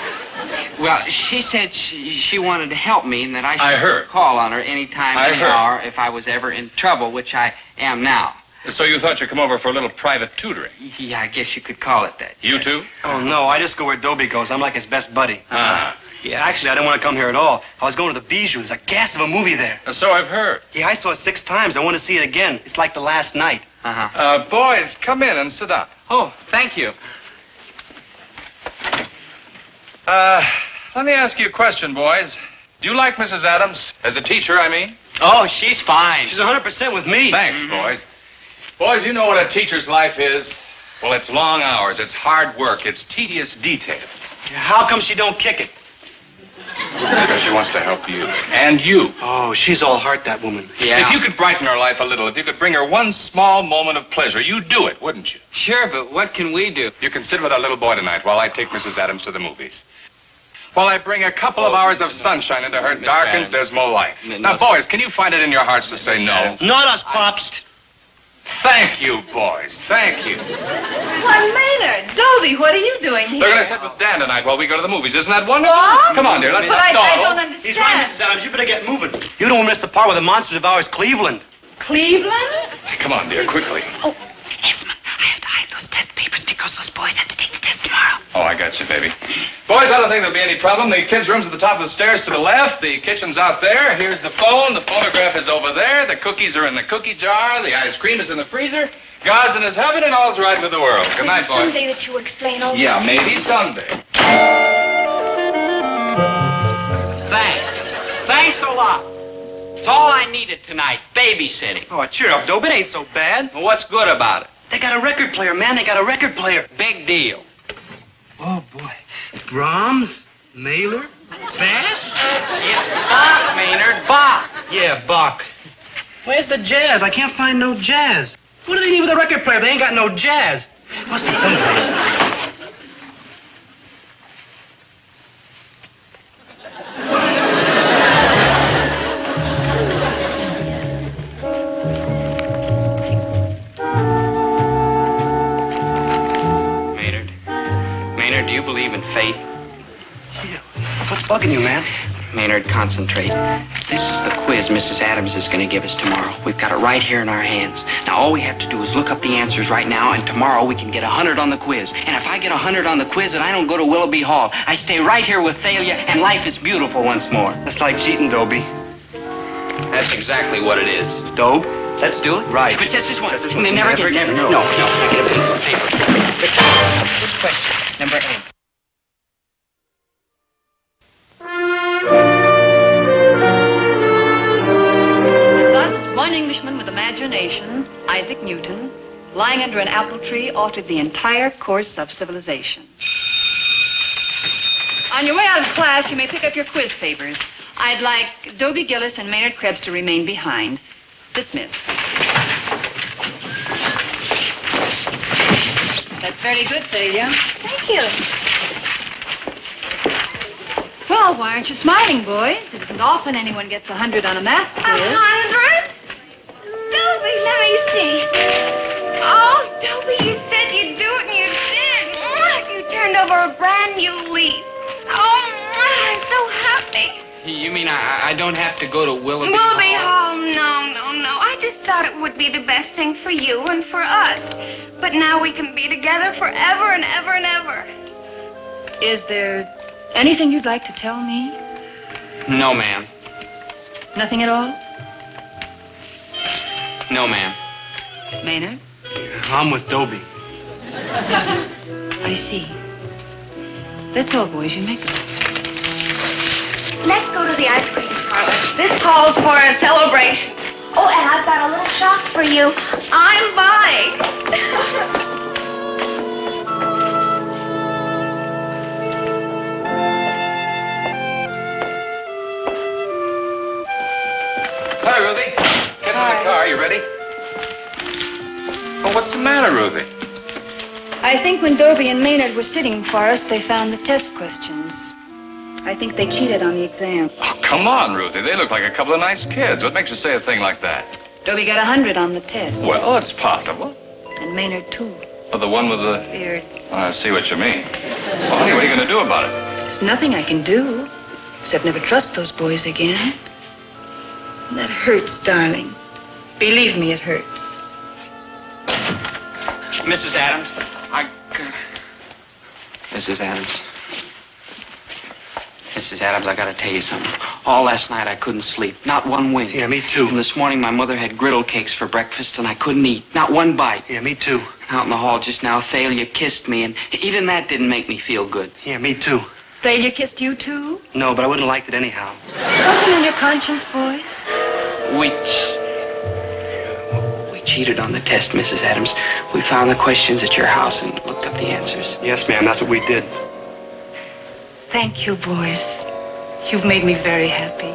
Well, she said she wanted to help me and that I should call on her anytime, any hour if I was ever in trouble, which I am now. So you thought you'd come over for a little private tutoring? Yeah, I guess you could call it that. You too? Oh, no, I just go where Dobie goes. I'm like his best buddy. Ah. Yeah, actually, I didn't want to come here at all. I was going to the Bijou. There's a gas of a movie there. So I've heard. Yeah, I saw it 6 times. I want to see it again. It's like the last night. Boys, come in and sit down. Oh, thank you. Let me ask you a question, boys. Do you like Mrs. Adams? As a teacher, I mean? Oh, she's fine. She's 100% with me. Thanks, boys. Boys, you know what a teacher's life is? Well, it's long hours, it's hard work, it's tedious detail. Yeah, how come she don't kick it? Because she wants to help you. And you. Oh, she's all heart, that woman. Yeah. If you could brighten her life a little, if you could bring her one small moment of pleasure, you'd do it, wouldn't you? Sure, but what can we do? You can sit with our little boy tonight while I take Mrs. Adams to the movies. While I bring a couple of hours of sunshine into her dark and dismal life. Now, boys, can you find it in your hearts to say no? Not us, Pops. Thank you, boys. Thank you. Why, Maynard, Dobie, what are you doing here? They're going to sit with Dan tonight while we go to the movies. Isn't that wonderful? What? Come on, dear. Let's But not I dawdle. don't understand. He's right, Mrs. Adams. You better get moving. You don't miss the part where the monster devours Cleveland. Cleveland? Come on, dear, quickly. Oh, Esmond, I have to hide those test papers because those boys have to take the test tomorrow. Oh, I got you, baby. Boys, I don't think there'll be any problem. The kids' room's at the top of the stairs to the left. The kitchen's out there. Here's the phone. The phonograph is over there. The cookies are in the cookie jar. The ice cream is in the freezer. God's in his heaven and all's right with the world. Good night, boys. Someday that you will explain all Yeah, this. maybe someday. Thanks. Thanks a lot. It's all I needed tonight, babysitting. Oh, cheer up, Dope. It ain't so bad. Well, what's good about it? They got a record player, man. They got a record player. Big deal. Oh, boy. Brahms, Mahler, Bass? It's Bach, Maynard, Bach. Yeah, Bach. Where's the jazz? I can't find no jazz. What do they need with a record player? They ain't got no jazz. Must be someplace. Maynard, do you believe in fate? What's bugging you, man? Maynard, concentrate. This is the quiz Mrs. Adams is going to give us tomorrow. We've got it right here in our hands. Now, all we have to do is look up the answers right now, and tomorrow we can get 100 on the quiz. And if I get 100 on the quiz and I don't go to Willoughby Hall, I stay right here with Thalia, and life is beautiful once more. That's like cheating, Dobie. That's exactly what it is. Dope? Let's do it. Right. But just this one. Just this one. They never get... Never. No. I get a piece of paper. This question, number 8. Thus, one Englishman with imagination, Isaac Newton, lying under an apple tree, altered the entire course of civilization. On your way out of class, you may pick up your quiz papers. I'd like Dobie Gillis and Maynard Krebs to remain behind. Dismissed. That's very good, Thalia. Thank you. Well, why aren't you smiling, boys? It isn't often anyone gets 100 on a math quiz. 100? Dobie, let me see. Oh, Dobie, you said you'd do it, and you did. You turned over a brand new leaf. Oh, I'm so happy. You mean I don't have to go to Willoughby Willoughby Hall? Hall, no. I just thought it would be the best thing for you and for us. But now we can be together forever and ever and ever. Is there anything you'd like to tell me? No, ma'am. Nothing at all? No, ma'am. Maynard? I'm with Dobie. I see. That's all, boys. You may go. Let's go to the ice cream parlor. This calls for a celebration. Oh, and I've got a little shock for you. I'm buying. Hi, Ruthie. Get in the car. You ready? Oh, what's the matter, Ruthie? I think when Dobie and Maynard were sitting for us, they found the test questions. I think they cheated on the exam. Oh, come on, Ruthie. They look like a couple of nice kids. What makes you say a thing like that? Dobie got 100 on the test. Well, it's possible. And Maynard, too. Oh, the one with the... Beard. Oh, I see what you mean. Well, honey, what are you going to do about it? There's nothing I can do, except never trust those boys again. That hurts, darling. Believe me, it hurts. Mrs. Adams, Mrs. Adams. Mrs. Adams, I gotta tell you something. All last night I couldn't sleep. Not one wink. Yeah, me too. And this morning my mother had griddle cakes for breakfast and I couldn't eat. Not one bite. Yeah, me too. Out in the hall just now, Thalia kissed me, and even that didn't make me feel good. Yeah, me too. Thalia kissed you too? No, but I wouldn't have liked it anyhow. Something on your conscience, boys? We cheated on the test, Mrs. Adams. We found the questions at your house and looked up the answers. Yes, ma'am, that's what we did. Thank you, boys. You've made me very happy.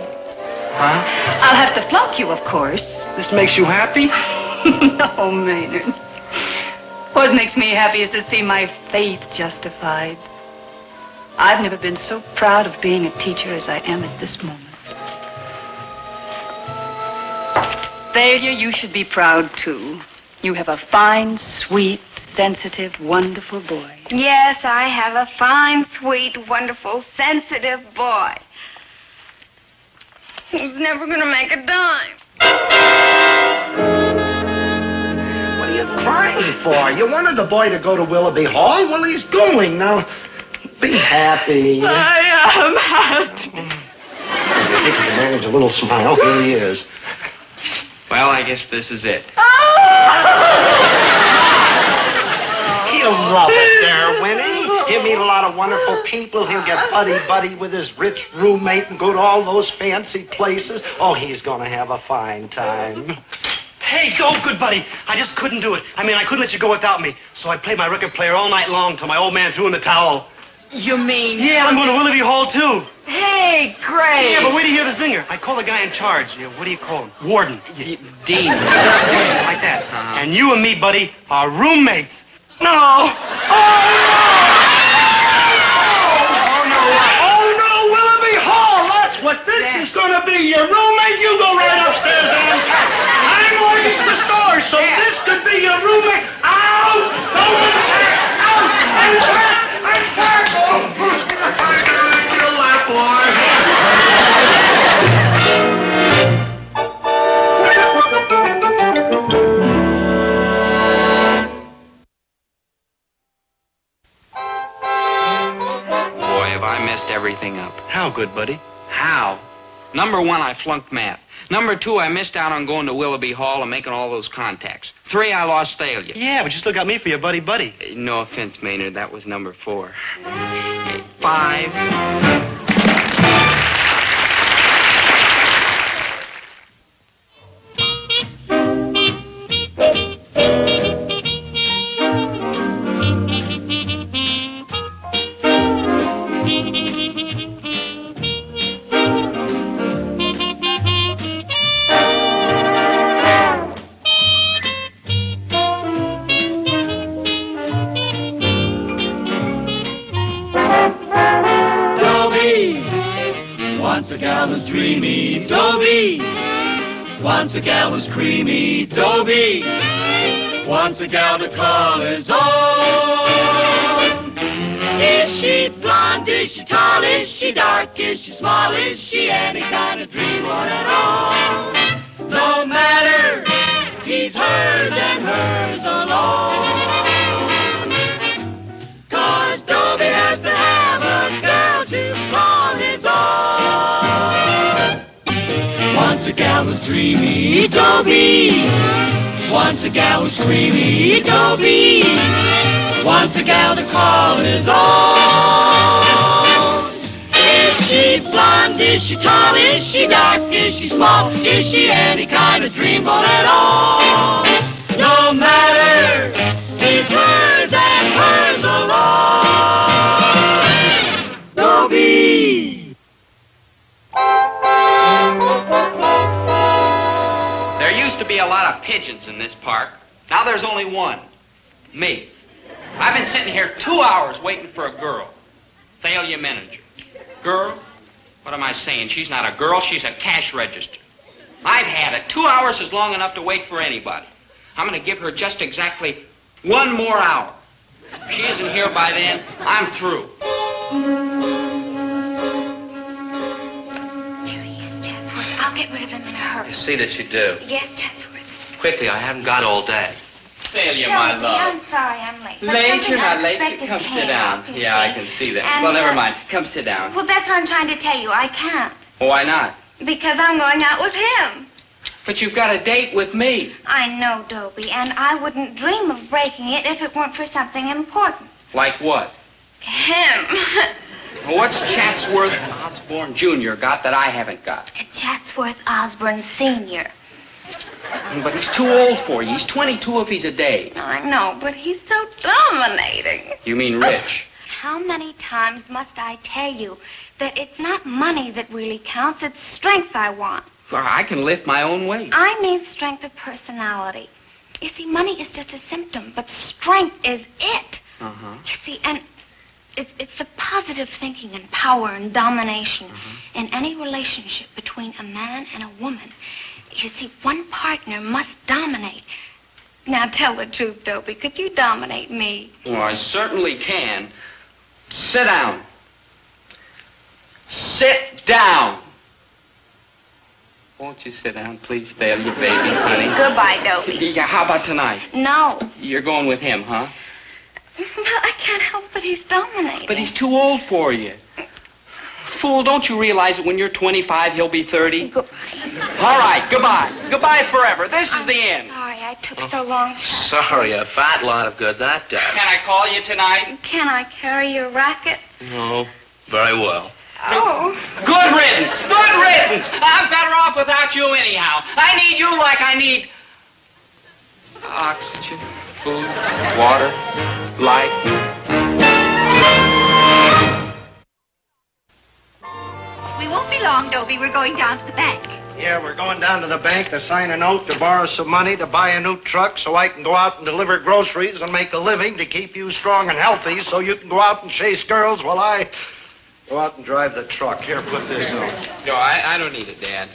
Huh? I'll have to flunk you, of course. This makes you happy? No, Maynard. What makes me happy is to see my faith justified. I've never been so proud of being a teacher as I am at this moment. Thalia, you should be proud, too. You have a fine, sweet, sensitive, wonderful boy. Yes, I have a fine, sweet, wonderful, sensitive boy who's never gonna make a dime. What are you crying for? You wanted the boy to go to Willoughby Hall? Well, he's going. Now, be happy. I am happy. I think you can manage a little smile. Here he is. Well, I guess this is it. He'll love it there, Winnie. He'll meet a lot of wonderful people. He'll get buddy-buddy with his rich roommate and go to all those fancy places. Oh, he's gonna have a fine time. Hey, go, good buddy. I just couldn't do it. I mean, I couldn't let you go without me. So I played my record player all night long till my old man threw in the towel. You mean? Yeah, I'm going to Willoughby Hall, too. Hey, great. Yeah, but wait to hear the zinger. I call the guy in charge. What do you call him? Warden. Dean. Like that. And you and me, buddy, are roommates. No. Oh, no, Willoughby Hall. That's what this is going to be. Your roommate, you go right upstairs, Ann. I mortgaged the store, so this could be your roommate. Out! Go with that! Out! I'm packed! I'm packed! You'll laugh, Boy, have I messed everything up. How good, buddy? How? Number one, I flunked math. Number two, I missed out on going to Willoughby Hall and making all those contacts. Three, I lost Thalia. Yeah, but you still got me for your buddy-buddy. No offense, Maynard, that was number four. Five. Once a gal was dreamy, Dobie. Once a gal was creamy, Dobie. Once a gal to call his own. Is she blonde? Is she tall? Is she dark? Is she small? Is she any kind of dream one at all? No matter, he's hers and hers alone. 'Cause Dobie has to have a girl to call his own. Once a gal was dreamy, Dobie. Once a gal was creamy, Dobie. Once a gal to call his own. Is she blonde? Is she tall? Is she dark? Is she small? Is she any kind of dreamboat at all? No matter, he's hers and hers alone. Dobie. There used to be a lot of pigeons in this park. Now there's only one. Me. I've been sitting here 2 hours waiting for a girl. Thalia Manager. Girl? What am I saying? She's not a girl, she's a cash register. I've had it. 2 hours is long enough to wait for anybody. I'm going to give her just exactly 1 more hour. If she isn't here by then, I'm through. Here he is, Chatsworth. I'll get rid of him in a hurry. See that you do. Yes, Chatsworth. Quickly, I haven't got all day. Failure, my Dobie, love. I'm sorry I'm late. But Late? something You're not late. unexpected Come came sit down. up, you Yeah, I see. can see that. And, Well, never mind. Come sit down. Well, that's what I'm trying to tell you. I can't. Why not? Because I'm going out with him. But you've got a date with me. I know, Dobie, and I wouldn't dream of breaking it if it weren't for something important. Like what? Him. What's Chatsworth Osborne Jr. got that I haven't got? Chatsworth Osborne Sr. But he's too old for you. He's 22 if he's a day. I know, but he's so dominating. You mean rich? How many times must I tell you that it's not money that really counts, it's strength I want. Well, I can lift my own weight. I mean strength of personality. You see, money is just a symptom, but strength is it. Uh-huh. You see, and it's the positive thinking and power and domination in any relationship between a man and a woman. You see, one partner must dominate. Now tell the truth, Dobie. Could you dominate me? Well, I certainly can. Sit down. Sit down. Won't you sit down, please, failure, baby, honey? Goodbye, Dobie. Yeah, how about tonight? No. You're going with him, huh? But I can't help but he's dominating. But he's too old for you. Fool, don't you realize that when you're 25, he'll be 30? Goodbye. All right, goodbye. Goodbye forever. This is the end. Sorry I took so long. Sorry, a fat lot of good that does. Can I call you tonight? Can I carry your racket? No, very well. Oh. Good riddance. Good riddance. I'm better off without you anyhow. I need you like I need oxygen, food, water, light. We won't be long, Dobie. We're going down to the bank. Yeah, we're going down to the bank to sign a note to borrow some money to buy a new truck so I can go out and deliver groceries and make a living to keep you strong and healthy so you can go out and chase girls while I go out and drive the truck. Here, put this on. No, I don't need it, Dad.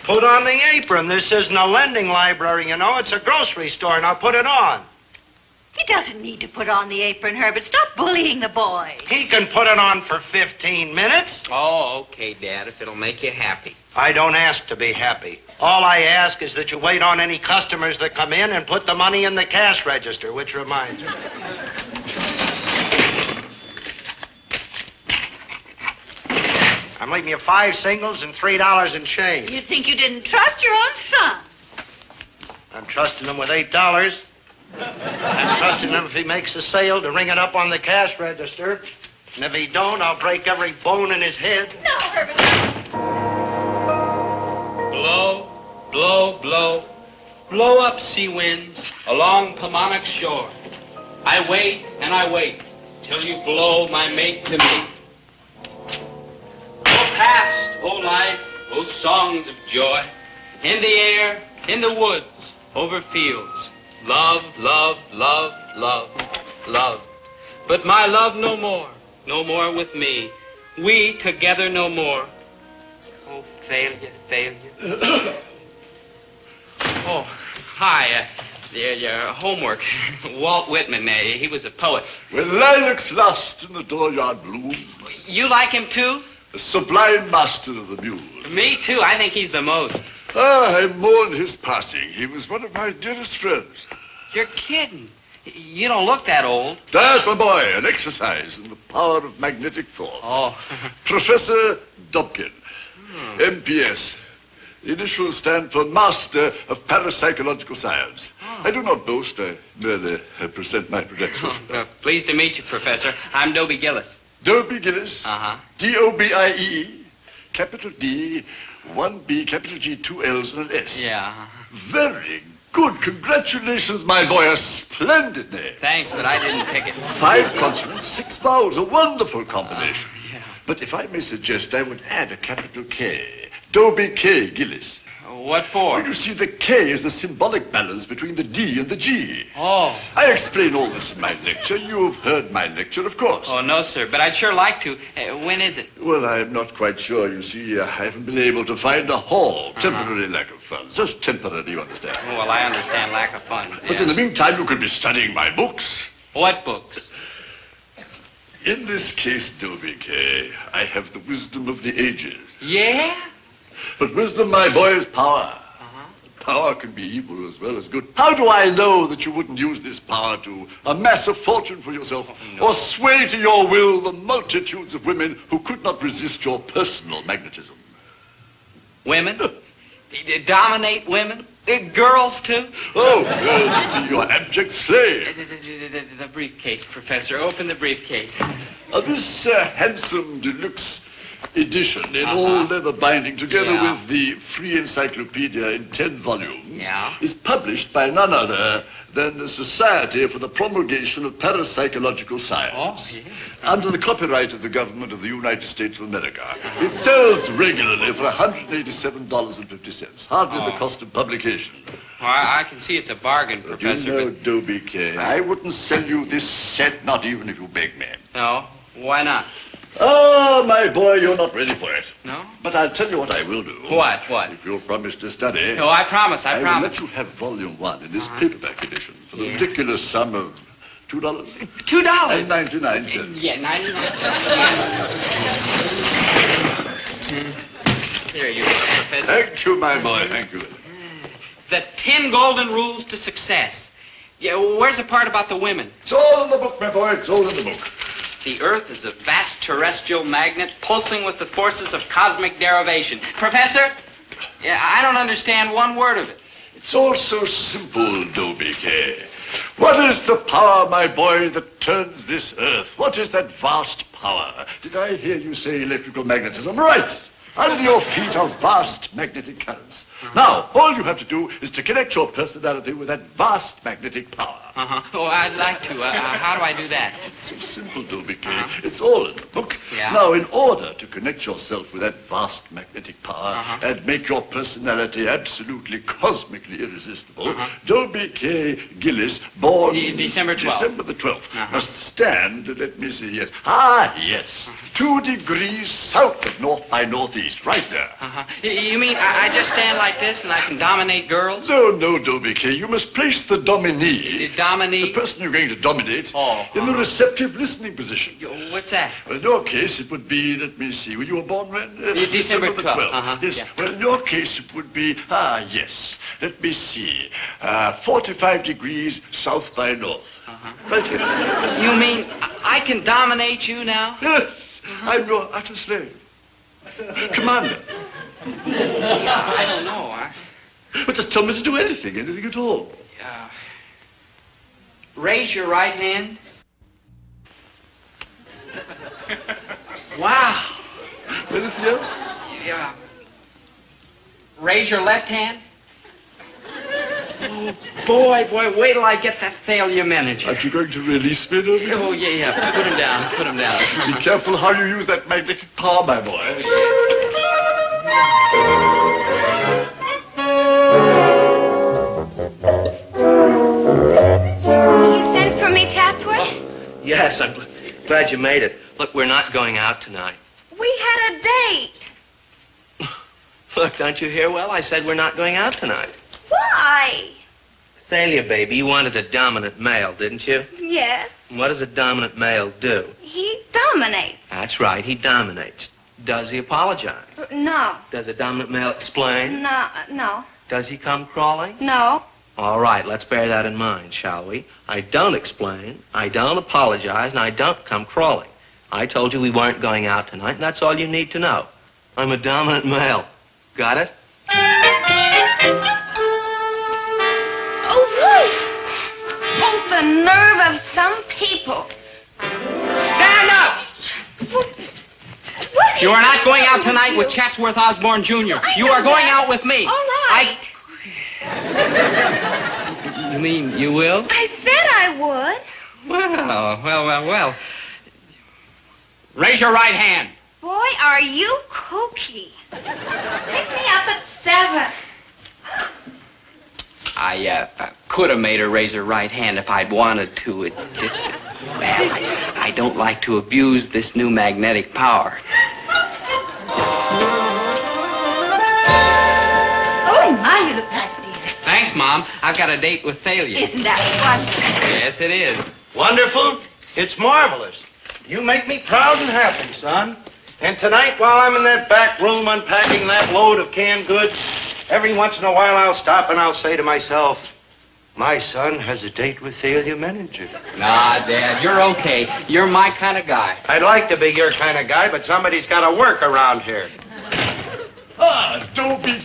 Put on the apron. This isn't a lending library, you know. It's a grocery store. Now put it on. He doesn't need to put on the apron, Herbert. Stop bullying the boy. He can put it on for 15 minutes. Oh, okay, Dad, if it'll make you happy. I don't ask to be happy. All I ask is that you wait on any customers that come in and put the money in the cash register, which reminds me. I'm leaving you 5 singles and $3 in change. You think you didn't trust your own son? I'm trusting him with $8. I'm trusting him if he makes a sale to ring it up on the cash register. And if he don't, I'll break every bone in his head. No, Herbert. Blow, blow, blow. Blow up, sea winds, along Paumanok's shore. I wait and I wait till you blow my mate to me. Oh, past, oh life, oh songs of joy. In the air, in the woods, over fields. Love, love, love, love, love. But my love no more with me. We together no more. Oh, failure, failure. Oh, hi, your homework. Walt Whitman, he was a poet. When lilacs last in the dooryard bloom. You like him too? The sublime master of the muse. Me too, I think he's the most. Ah, I mourn his passing. He was one of my dearest friends. You're kidding. You don't look that old. Dad, my boy, an exercise in the power of magnetic thought. Oh. Professor Dobkin, MPS. The initials stand for Master of Parapsychological Science. I do not boast, I merely present my credentials. Pleased to meet you, Professor. I'm Dobie Gillis. Dobie Gillis. Uh-huh. D-O-B-I-E, capital D, 1 B, capital G, 2 L's, and an S. Yeah. Very good. Congratulations, my boy. A splendid name. Thanks, but I didn't pick it. 5 consonants, 6 vowels. A wonderful combination. Yeah. But if I may suggest, I would add a capital K. Dobie K. Gillis. What for? Well, you see, the K is the symbolic balance between the D and the G. Oh. I explain all this in my lecture. You've heard my lecture, of course. Oh, no, sir, but I'd sure like to. When is it? Well, I'm not quite sure. You see, I haven't been able to find a hall. Temporary lack of funds. Just temporary, you understand. Oh, well, I understand lack of funds. But in the meantime, you could be studying my books. What books? In this case, Dobie K., I have the wisdom of the ages. Yeah? But wisdom, my boy, is power. Power can be evil as well as good. How do I know that you wouldn't use this power to amass a fortune for yourself or sway to your will the multitudes of women who could not resist your personal magnetism? Women? Dominate women? Girls, too? Oh, be your abject slave. The briefcase, Professor. Open the briefcase. This handsome deluxe edition in all leather binding, together with the free encyclopedia in 10 volumes, is published by none other than the Society for the Promulgation of Parapsychological Science, under the copyright of the government of the United States of America. It sells regularly for $187.50, hardly the cost of publication. Well, I can see it's a bargain, Professor. You know, Dobie K, I wouldn't sell you this set, not even if you begged me. No? Why not? Oh, my boy, you're not ready for it. No? But I'll tell you what I will do. What? If you'll promise to study. Oh, I promise. I will let you have volume 1 in this paperback edition for the ridiculous sum of $2. $2? 99 cents. Yeah, 99 cents. Here you are, Professor. Thank you, my boy. Thank you. The 10 golden rules to success. Yeah, where's the part about the women? It's all in the book, my boy. It's all in the book. The Earth is a vast terrestrial magnet pulsing with the forces of cosmic derivation. Professor, I don't understand one word of it. It's all so simple, Dobie K. What is the power, my boy, that turns this Earth? What is that vast power? Did I hear you say electrical magnetism? Right. Under your feet are vast magnetic currents. Now, all you have to do is to connect your personality with that vast magnetic power. Oh, I'd like to. How do I do that? It's so simple, Dobie K. It's all in the book. Yeah. Now, in order to connect yourself with that vast magnetic power and make your personality absolutely cosmically irresistible, Dobie K. Gillis, born December 12th. December the 12th, must stand, let me see, yes. Yes. 2 degrees south of north by northeast, right there. You mean I just stand like this and I can dominate girls? No, Dobie K. You must place the dominee, dominee? the person you're going to dominate, in the receptive listening position. What's that? Well, in your case, it would be, let me see, you were born when? December the 12th. Yes. Yeah. Well, in your case, it would be, yes. Let me see, 45 degrees south by north. Right here. You mean I can dominate you now? Yes. I'm your utter slave. Commander. I don't know. Well, just tell me to do anything at all. Raise your right hand. Wow. Anything else? Yeah. Raise your left hand. Oh, boy, wait till I get that failure manager. Aren't you going to release me, Dobie? Oh, yeah. Put him down. Be careful how you use that magnetic power, my boy. You sent for me, Chatsworth? Yes, I'm glad you made it. Look, we're not going out tonight. We had a date. Look, don't you hear well? I said we're not going out tonight. Why? Thalia, baby, you wanted a dominant male, didn't you? Yes. And what does a dominant male do? He dominates. That's right, he dominates. Does he apologize? No. Does a dominant male explain? No. Does he come crawling? No. All right, let's bear that in mind, shall we? I don't explain, I don't apologize, and I don't come crawling. I told you we weren't going out tonight, and that's all you need to know. I'm a dominant male. Got it? Oh, the nerve of some people. Stand up! You are not going out tonight with Chatsworth Osborne Jr. You are going out with me. All right. You mean you will? I said I would. Well. Raise your right hand. Boy, are you kooky. Pick me up at 7. I could have made her raise her right hand if I'd wanted to. It's just, I don't like to abuse this new magnetic power. Oh, my, you look nice, dear. Thanks, Mom. I've got a date with Thalia. Isn't that wonderful? Yes, it is. Wonderful? It's marvelous. You make me proud and happy, son. And tonight, while I'm in that back room unpacking that load of canned goods, Every once in a while, I'll stop and I'll say to myself, my son has a date with Thalia Menninger. Nah, Dad, you're okay. You're my kind of guy. I'd like to be your kind of guy, but somebody's got to work around here. Ah, Dobie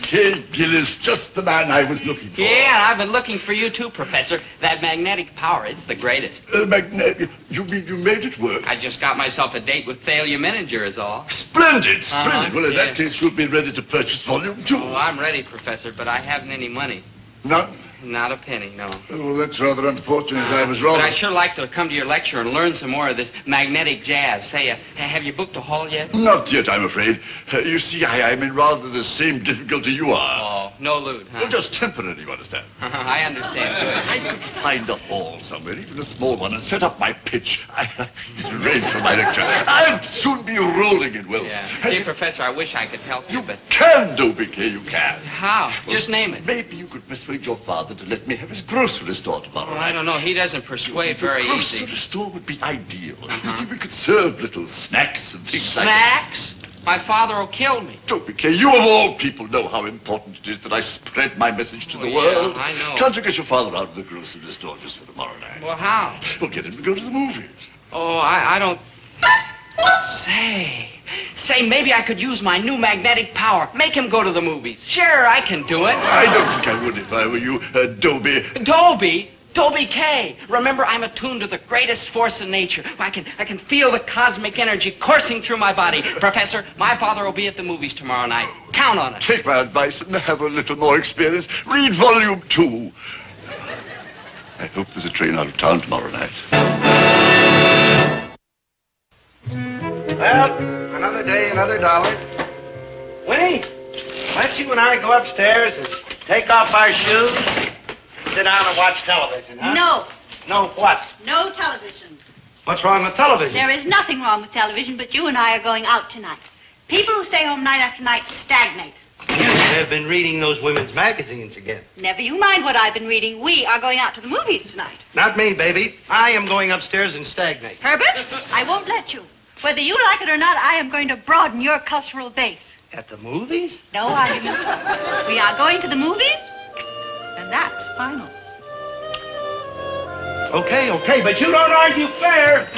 Gillis, just the man I was looking for. Yeah, and I've been looking for you too, Professor. That magnetic power, it's the greatest. Magnetic? You mean you made it work? I just got myself a date with Thalia Menninger is all. Splendid, splendid. Well, in that case, you'll be ready to purchase volume 2. Oh, I'm ready, Professor, but I haven't any money. None? Not a penny, no. Oh, that's rather unfortunate. I was wrong. But I'd sure like to come to your lecture and learn some more of this magnetic jazz. Say, have you booked a hall yet? Not yet, I'm afraid. You see, I'm in rather the same difficulty you are. Oh, no loot, huh? Well, just temporary, you understand. I understand. I could find a hall somewhere, even a small one, and set up my pitch. It's arranged for my lecture. I'll soon be rolling in wealth. Yeah. Gee, Professor, I wish I could help you, but... Can, Dobie, you can. How? Just name it. Maybe you could persuade your father to let me have his grocery store tomorrow. Well, I don't know. He doesn't persuade very easy. The grocery store would be ideal. You see, we could serve little snacks and things Snacks? My father will kill me. Dobie, you of all people know how important it is that I spread my message to the world. I know. Can't you get your father out of the grocery store just for tomorrow night? Well, how? Well, get him to go to the movies. Oh, I don't... Say, maybe I could use my new magnetic power. Make him go to the movies. Sure, I can do it. I don't think I would if I were you, Dobie. Dobie? Dobie K. Remember, I'm attuned to the greatest force in nature. I can feel the cosmic energy coursing through my body. Professor, my father will be at the movies tomorrow night. Count on it. Take my advice and have a little more experience. Read volume 2. I hope there's a train out of town tomorrow night. Well, another day, another dollar. Winnie, let's you and I go upstairs and take off our shoes, sit down and watch television, huh? No. No what? No television. What's wrong with television? There is nothing wrong with television, but you and I are going out tonight. People who stay home night after night stagnate. You have been reading those women's magazines again. Never you mind what I've been reading. We are going out to the movies tonight. Not me, baby. I am going upstairs and stagnate. Herbert, I won't let you. Whether you like it or not, I am going to broaden your cultural base. At the movies? No arguments. We are going to the movies, and that's final. Okay, but you don't argue fair.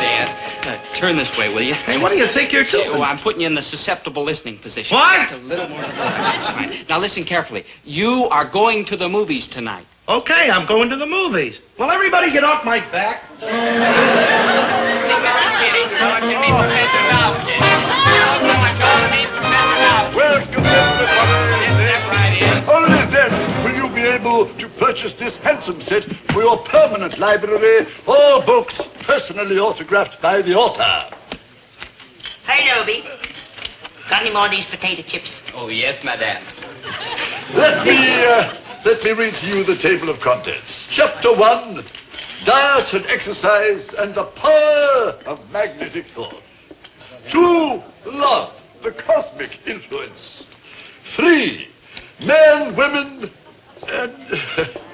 Dad, turn this way, will you? Hey, what do you think you're doing? Oh, I'm putting you in the susceptible listening position. What? Just a little more. That's fine. Now listen carefully. You are going to the movies tonight. Okay, I'm going to the movies. Will everybody get off my back? Welcome, everybody. Only then will you be able to purchase this handsome set for your permanent library, all books personally autographed by the author. Hey, Dobie. Got any more of these potato chips? Oh, yes, madame. Let me read to you the table of contents. Chapter 1, diet and exercise and the power of magnetic thought. 2, love, the cosmic influence. 3, men, women, and...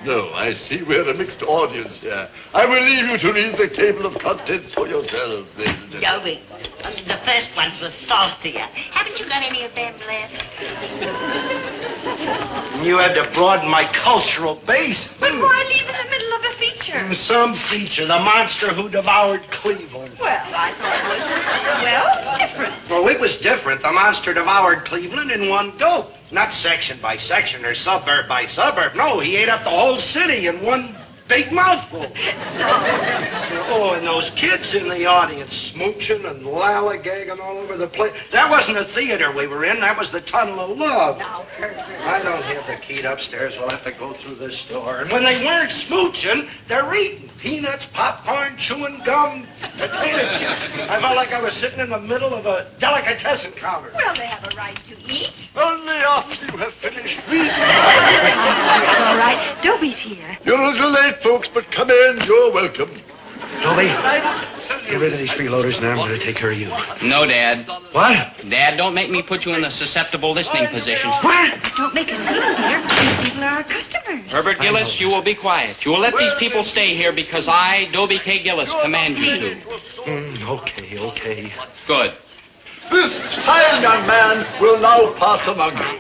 No, I see we're a mixed audience here. I will leave you to read the table of contents for yourselves, ladies and gentlemen. Dobie, the first ones were saltier. Haven't you got any of them left? You had to broaden my cultural base. But why leave in the middle of a feature? Some feature, the monster who devoured Cleveland. Well, I thought it was, different. Well, it was different. The monster devoured Cleveland in one go. Not section by section or suburb by suburb. No, he ate up the whole city in one big mouthful. Oh, and those kids in the audience smooching and lallygagging all over the place. That wasn't a theater we were in. That was the Tunnel of Love. Now, Herbert. I don't have the key upstairs. We'll have to go through this door. And when they weren't smooching, they're eating peanuts, popcorn, chewing gum, potato chips. I felt like I was sitting in the middle of a delicatessen counter. Well, they have a right to eat. Only after you have finished reading. It's all right. Dobie's here. You're a little late, folks, but come in. You're welcome. Dobie, get rid of these freeloaders and I'm going to take care of you. No, Dad. What? Dad, don't make me put you in the susceptible listening position. What? Don't make a scene, dear. These people are our customers. Herbert Gillis, you will be quiet. You will let these people stay here because I, Dobie K. Gillis, command you to. Okay. Good. This fine young man will now pass among you.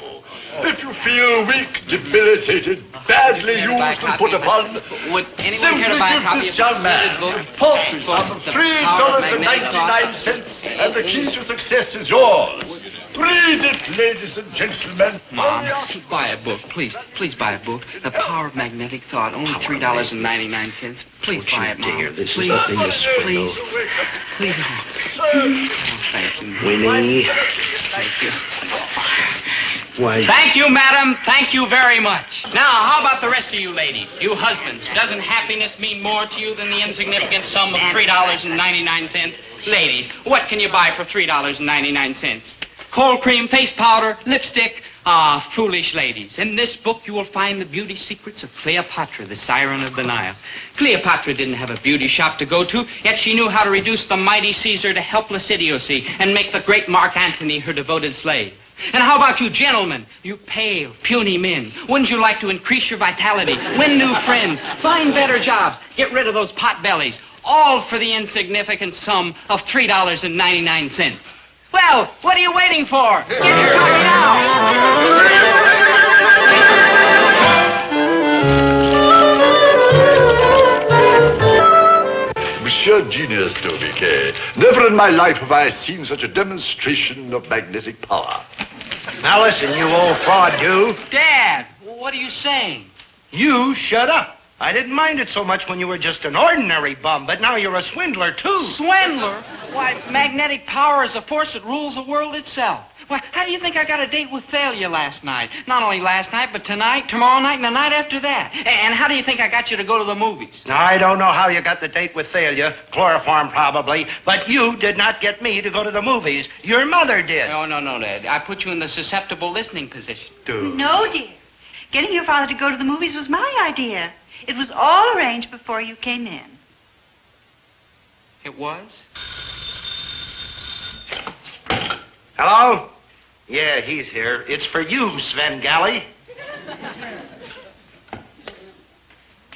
If you feel weak, debilitated, badly used and put upon, Would anyone simply care to buy a give copy this of young this man splendid a book? paltry sum of Books, The Power of Magnetic $3.99, and the key to success is yours. Read it, ladies and gentlemen. Mom, buy a book, please. Please buy a book. The Power of Magnetic Thought, only $3.99. Please buy it, Mom. This Please, is nothing to swindle. please, please. Oh, thank you, Mom. Winnie. Thank you. Why? Thank you, madam. Thank you very much. Now, how about the rest of you ladies? You husbands, doesn't happiness mean more to you than the insignificant sum of $3.99? Ladies, what can you buy for $3.99? Cold cream, face powder, lipstick. Ah, foolish ladies. In this book, you will find the beauty secrets of Cleopatra, the siren of the Nile. Cleopatra didn't have a beauty shop to go to, yet she knew how to reduce the mighty Caesar to helpless idiocy and make the great Mark Antony her devoted slave. And how about you gentlemen, you pale, puny men? Wouldn't you like to increase your vitality, win new friends, find better jobs, get rid of those pot bellies, all for the insignificant sum of $3.99? Well, what are you waiting for? Get your copy now. Sheer genius, Dobie K. Never in my life have I seen such a demonstration of magnetic power. Now listen, you old fraud, you. Dad, what are you saying? You shut up. I didn't mind it so much when you were just an ordinary bum, but now you're a swindler, too. Swindler? Why, magnetic power is a force that rules the world itself. Well, how do you think I got a date with failure last night? Not only last night, but tonight, tomorrow night, and the night after that. And how do you think I got you to go to the movies? Now, I don't know how you got the date with failure, chloroform probably, but you did not get me to go to the movies. Your mother did. No, Dad. I put you in the susceptible listening position. No, dear. Getting your father to go to the movies was my idea. It was all arranged before you came in. It was? Hello? Yeah, he's here. It's for you, Sven Galley.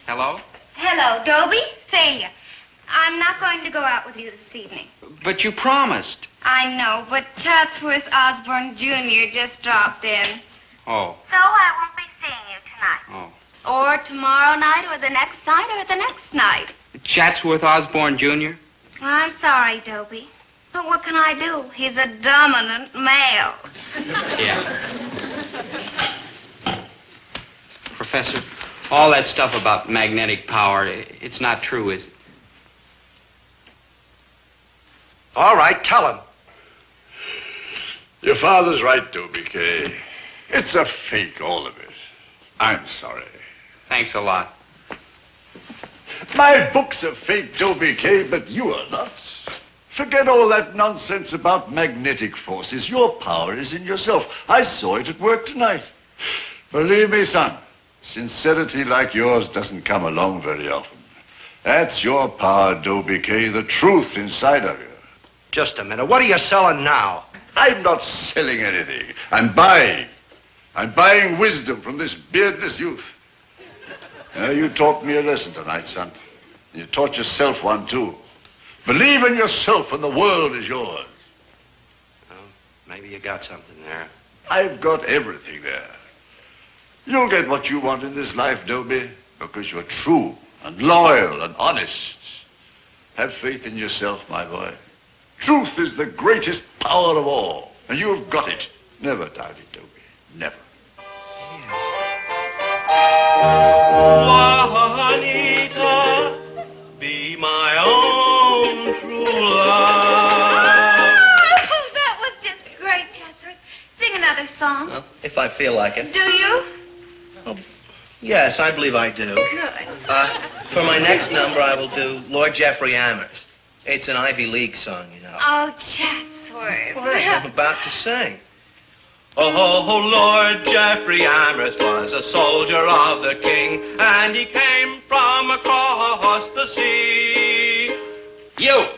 Hello? Hello, Dobie. Thalia. I'm not going to go out with you this evening. But you promised. I know, but Chatsworth Osborne Jr. just dropped in. Oh. So I won't be seeing you tonight. Oh. Or tomorrow night, or the next night, or the next night. Chatsworth Osborne Jr.? I'm sorry, Dobie. But what can I do? He's a dominant male. Yeah. Professor, all that stuff about magnetic power, it's not true, is it? All right, tell him. Your father's right, Dobie K. It's a fake, all of it. I'm sorry. Thanks a lot. My book's a fake, Dobie K, but you are not. Forget all that nonsense about magnetic forces. Your power is in yourself. I saw it at work tonight. Believe me, son, sincerity like yours doesn't come along very often. That's your power, Dobie K, the truth inside of you. Just a minute. What are you selling now? I'm not selling anything. I'm buying. I'm buying wisdom from this beardless youth. You taught me a lesson tonight, son. You taught yourself one, too. Believe in yourself and the world is yours. Well, maybe you got something there. I've got everything there. You'll get what you want in this life, Dobie, because you're true and loyal and honest. Have faith in yourself, my boy. Truth is the greatest power of all, and you've got it. Never doubt it, Dobie. Never. Juanita, be my own true love. Oh, that was just great, Chatsworth. Sing another song. Well, if I feel like it. Do you? Yes, I believe I do. Good. For my next number, I will do Lord Jeffrey Amherst. It's an Ivy League song, you know. Oh, Chatsworth. I'm about to sing. Oh, Lord Jeffrey Amherst was a soldier of the king, and he came from across the sea. You!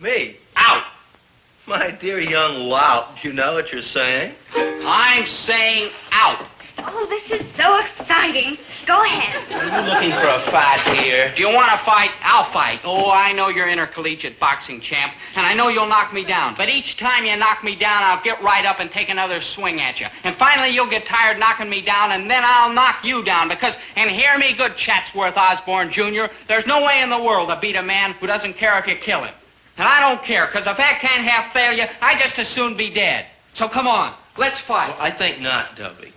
Me? Out! My dear young lout, you know what you're saying? I'm saying out. Oh, this is so exciting. Go ahead. Are you looking for a fight here? Do you want to fight? I'll fight. Oh, I know you're intercollegiate boxing champ, and I know you'll knock me down. But each time you knock me down, I'll get right up and take another swing at you. And finally, you'll get tired knocking me down, and then I'll knock you down. Because, and hear me good, Chatsworth Osborne Jr., there's no way in the world to beat a man who doesn't care if you kill him. And I don't care, because if I can't have failure, I just as soon be dead. So come on, let's fight. Well, I think not, Dobie.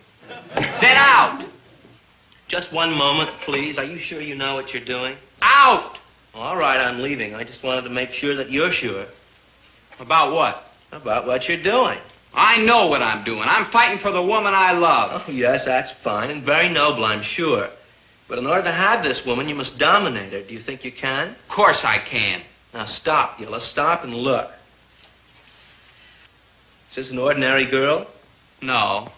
Then out. Just one moment, please. Are you sure you know what you're doing? Out! All right, I'm leaving. I just wanted to make sure that you're sure. About what? About what you're doing. I know what I'm doing. I'm fighting for the woman I love. Oh, yes, that's fine and very noble, I'm sure. But in order to have this woman, you must dominate her. Do you think you can? Of course I can. Now stop, Gillis. Stop and look. Is this an ordinary girl? No.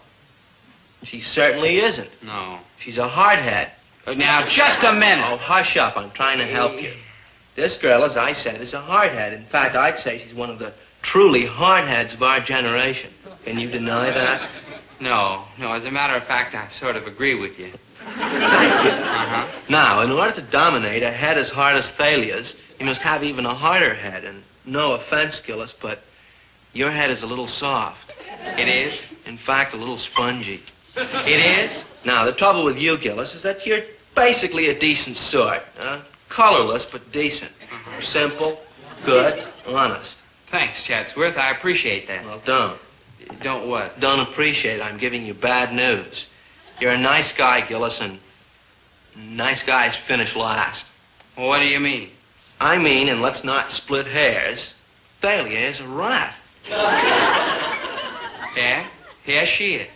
She certainly isn't. No. She's a hardhead. Now, just a minute. Oh, hush up. I'm trying to help you. This girl, as I said, is a hardhead. In fact, I'd say she's one of the truly hardheads of our generation. Can you deny that? No. As a matter of fact, I sort of agree with you. Thank you. Uh-huh. Now, in order to dominate a head as hard as Thalia's, you must have even a harder head. And no offense, Gillis, but your head is a little soft. It is? In fact, a little spongy. It is? Now, the trouble with you, Gillis, is that you're basically a decent sort. Colorless, but decent. Simple, good, honest. Thanks, Chatsworth. I appreciate that. Well, don't. Don't what? Don't appreciate it. I'm giving you bad news. You're a nice guy, Gillis, and nice guys finish last. Well, what do you mean? I mean, and let's not split hairs, Thalia is a rat. Yeah? Yes, she is.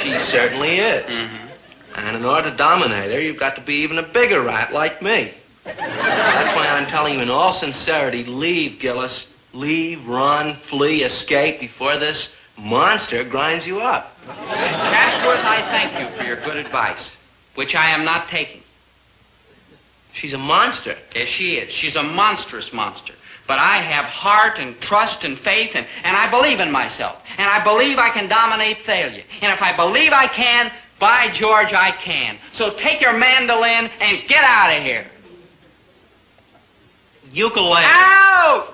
She certainly is. Mm-hmm. And in order to dominate her, you've got to be even a bigger rat like me. That's why I'm telling you in all sincerity, leave, Gillis. Leave, run, flee, escape before this monster grinds you up. Chatsworth, I thank you for your good advice, which I am not taking. She's a monster. Yes, she is. She's a monstrous monster. But I have heart and trust and faith, and I believe in myself. And I believe I can dominate Thalia. And if I believe I can, by George, I can. So take your mandolin and get out of here. Ukulele. Out!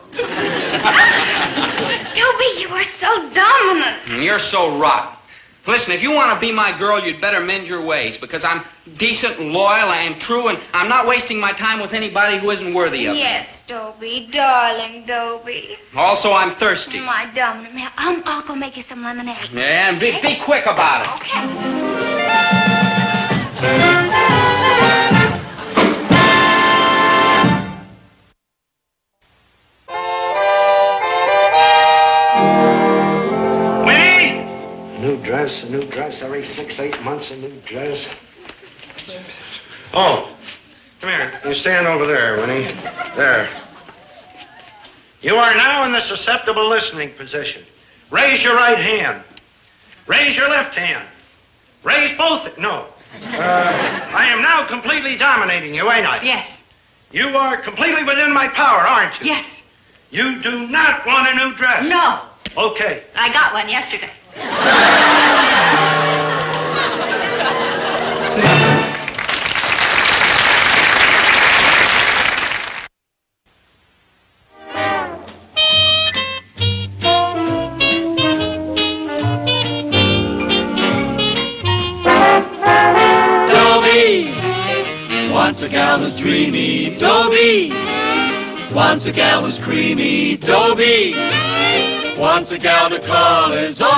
Dobie, you are so dominant. And you're so rotten. Listen, if you want to be my girl, you'd better mend your ways, because I'm decent and loyal and true, and I'm not wasting my time with anybody who isn't worthy of it. Yes, Dobie, darling Dobie. Also, I'm thirsty. My dominant man. I'll go make you some lemonade. Yeah, and be quick about it. Okay. A new dress, every 6-8 months, a new dress. Oh, come here. You stand over there, Winnie. There. You are now in the susceptible listening position. Raise your right hand. Raise your left hand. Raise both. No. I am now completely dominating you, ain't I? Yes. You are completely within my power, aren't you? Yes. You do not want a new dress. No. Okay. I got one yesterday. Dobie, once a gal was dreamy. Dobie, once a gal was creamy. Dobie, once a gal to call his own.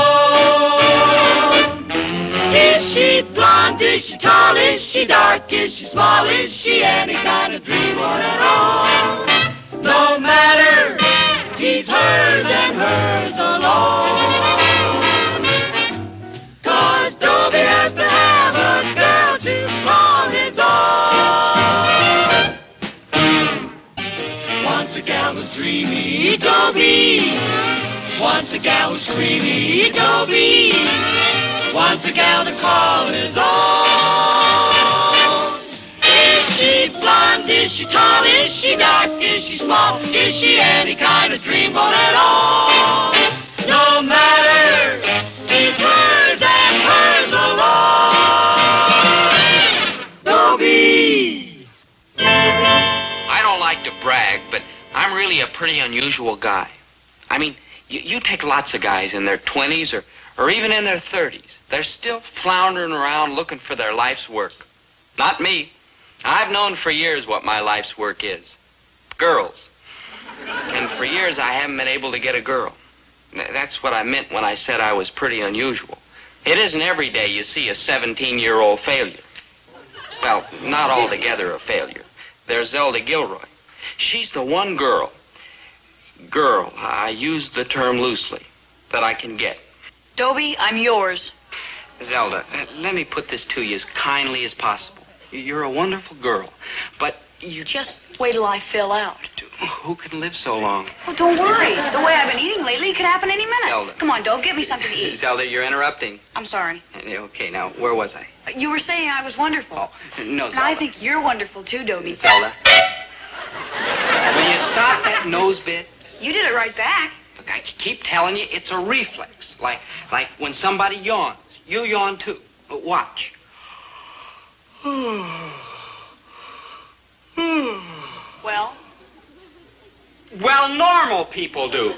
Is she blonde? Is she tall? Is she dark? Is she small? Is she any kind of dream or at all? No matter, she's hers and hers alone. 'Cause Dobie has to have a girl to call his own. Once a gal was dreamy. Dobie. Once a gal was creamy, Dobie. Once a gal to call his own. Is she blonde? Is she tall? Is she dark? Is she small? Is she any kind of dreamboat at all? No matter, she's hers and hers alone. pretty unusual guy. I mean, you take lots of guys in their 20s or even in their 30s. They're still floundering around looking for their life's work. Not me. I've known for years what my life's work is. Girls. And for years I haven't been able to get a girl. That's what I meant when I said I was pretty unusual. It isn't every day you see a 17-year-old failure. Well, not altogether a failure. There's Zelda Gilroy. She's the one girl, I use the term loosely, that I can get. Dobie, I'm yours. Zelda, let me put this to you as kindly as possible. You're a wonderful girl, but you... Just wait till I fill out. Who can live so long? Oh, don't worry. The way I've been eating lately, it could happen any minute. Zelda. Come on, Dobe, get me something to eat. Zelda, you're interrupting. I'm sorry. Okay, now, where was I? You were saying I was wonderful. Oh, no, Zelda. And I think you're wonderful too, Dobie. Zelda. Will you stop that nose bit? You did it right back. Look, I keep telling you, it's a reflex. Like when somebody yawns. You yawn too. But watch. Well? Well, normal people do.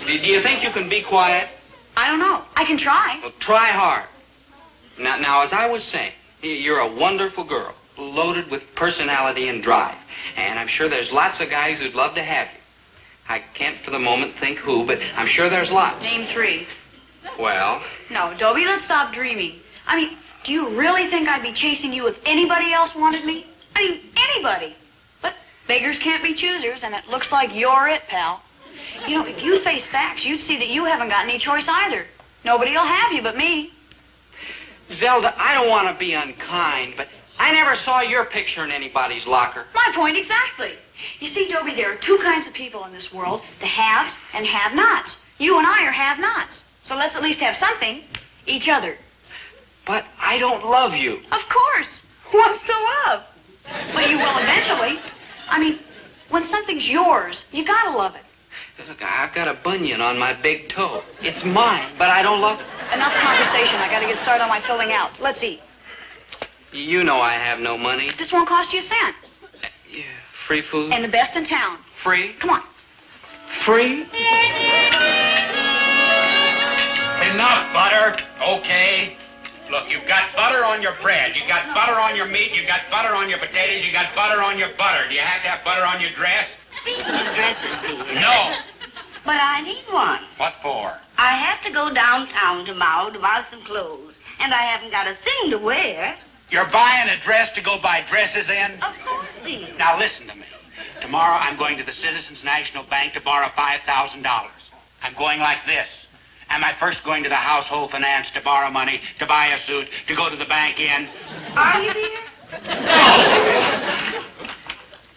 Do you think you can be quiet? I don't know. I can try. Well, try hard. Now, as I was saying, you're a wonderful girl, loaded with personality and drive. And I'm sure there's lots of guys who'd love to have you. I can't for the moment think who, but I'm sure there's lots. Name 3. Well? No, Dobie, let's stop dreaming. I mean, do you really think I'd be chasing you if anybody else wanted me? I mean, anybody. But beggars can't be choosers, and it looks like you're it, pal. You know, if you face facts, you'd see that you haven't got any choice either. Nobody'll have you but me. Zelda, I don't want to be unkind, but I never saw your picture in anybody's locker. My point exactly. You see, Dobie, there are 2 kinds of people in this world, the haves and have-nots. You and I are have-nots. So let's at least have something, each other. But I don't love you. Of course. What's to love? But you will eventually. I mean, when something's yours, you gotta love it. Look, I've got a bunion on my big toe. It's mine, but I don't love it. Enough conversation. I gotta get started on my filling out. Let's eat. You know I have no money. This won't cost you a cent. Free food? And the best in town. Free? Come on. Free? Enough butter, okay? Look, you've got butter on your bread, you got butter on your meat, you got butter on your potatoes, you got butter on your butter. Do you have to have butter on your dress? Speaking of dresses, dear. No. But I need one. What for? I have to go downtown tomorrow to buy some clothes, and I haven't got a thing to wear. You're buying a dress to go buy dresses in? Of course, dear. Now listen to me. Tomorrow I'm going to the Citizens National Bank to borrow $5,000. I'm going like this. Am I first going to the household finance to borrow money, to buy a suit, to go to the bank in? Are you, dear?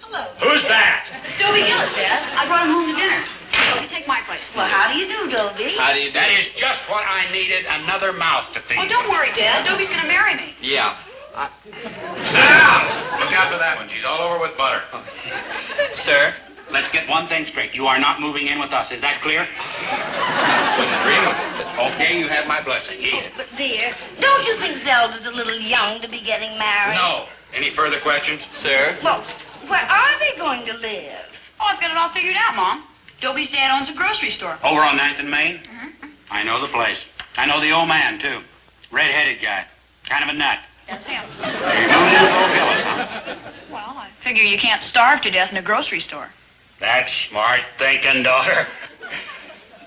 Hello. Who's that? It's Dobie Gillis, Dad. I brought him home to dinner. Dobie, take my place. Well, how do you do, Dobie? How do you do? That is just what I needed, another mouth to feed. Oh, don't worry, Dad. Dobie's gonna marry me. Yeah. Sit down! Look out for that one. She's all over with butter. Sir? Let's get one thing straight. You are not moving in with us. Is that clear? Couldn't dream of it. Okay, you have my blessing. Eat it. But, dear, don't you think Zelda's a little young to be getting married? No. Any further questions? Sir? Well, where are they going to live? Oh, I've got it all figured out, Mom. Dobie's dad owns a grocery store. Over on 9th and Main? Mm-hmm. I know the place. I know the old man, too. Red-headed guy. Kind of a nut. That's him. You know Gillis, huh? Well, I figure you can't starve to death in a grocery store. That's smart thinking, daughter.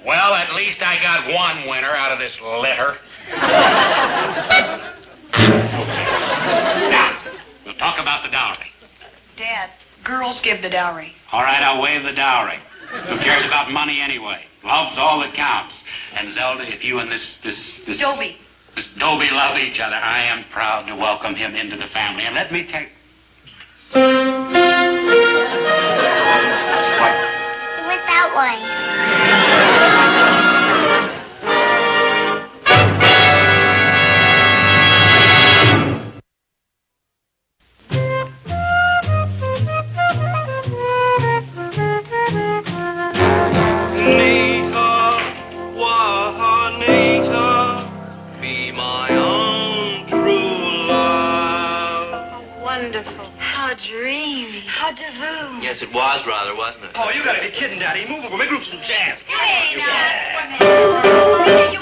Well, at least I got one winner out of this litter. Now, we'll talk about the dowry. Dad, girls give the dowry. All right, I'll waive the dowry. Who cares about money anyway? Love's all that counts. And Zelda, if you and this Dobie. This Dobie love each other, I am proud to welcome him into the family. And let me take... With that Juanita, be my own true love. Wonderful. How dreamy. How de vous. Yes, it was rather, wasn't it? Oh, you gotta be kidding, Daddy. Move over. Make room for some jazz. Hey, now. You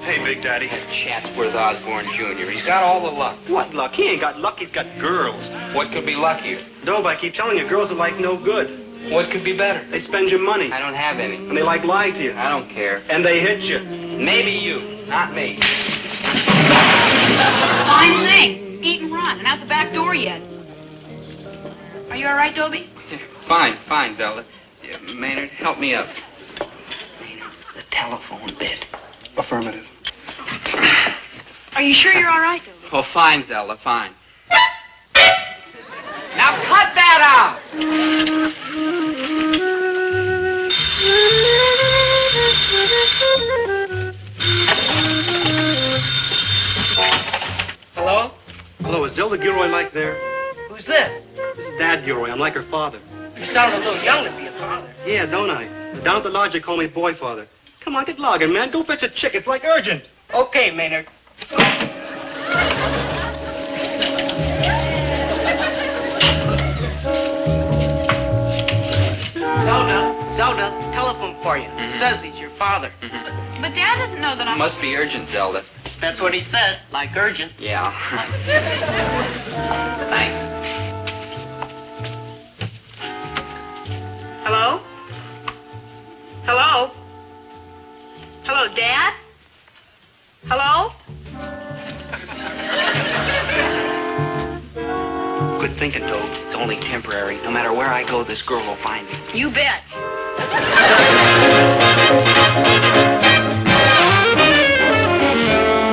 Hey, Big Daddy. Chatsworth Osborne Jr. He's got all the luck. What luck? He ain't got luck. He's got girls. What could be luckier? Dobe, I keep telling you, girls are like no good. What could be better? They spend your money. I don't have any. And they like lying to you. I don't care. And they hit you. Maybe you, not me. Fine thing. Eat and run, and out the back door yet. Are you all right, Dobie? Fine, Zelda. Maynard, help me up. The telephone bit. Affirmative. Are you sure you're all right, Dobie? Oh, fine, Zelda, fine. Now cut that out! Hello? Hello, is Zelda Gilroy like there? Who's this? This is Dad Gilroy. I'm like her father. You sound a little young to be a father. Yeah, don't I? Down at the lodge, they call me boy father. Come on, get logging, man. Go fetch a chick. It's like urgent. Okay, Maynard. Zelda, telephone for you. Says he's your father. But Dad doesn't know that I'm... Must be urgent, Zelda. That's what he said, like urgent. Yeah. Thanks. Hello? Hello? Hello, Dad? Hello? Good thinking, Dobe. It's only temporary. No matter where I go, this girl will find me. You bet.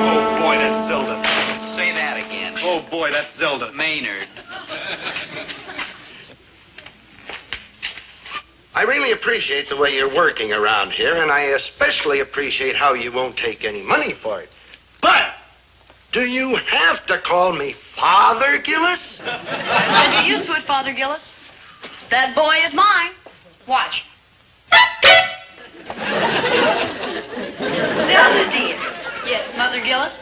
Oh, boy, that's Zelda. Say that again. Oh, boy, that's Zelda. Maynard. I really appreciate the way you're working around here, and I especially appreciate how you won't take any money for it. But do you have to call me Father Gillis? Get used to it, Father Gillis. That boy is mine. Watch. Zelda, dear. Yes, Mother Gillis?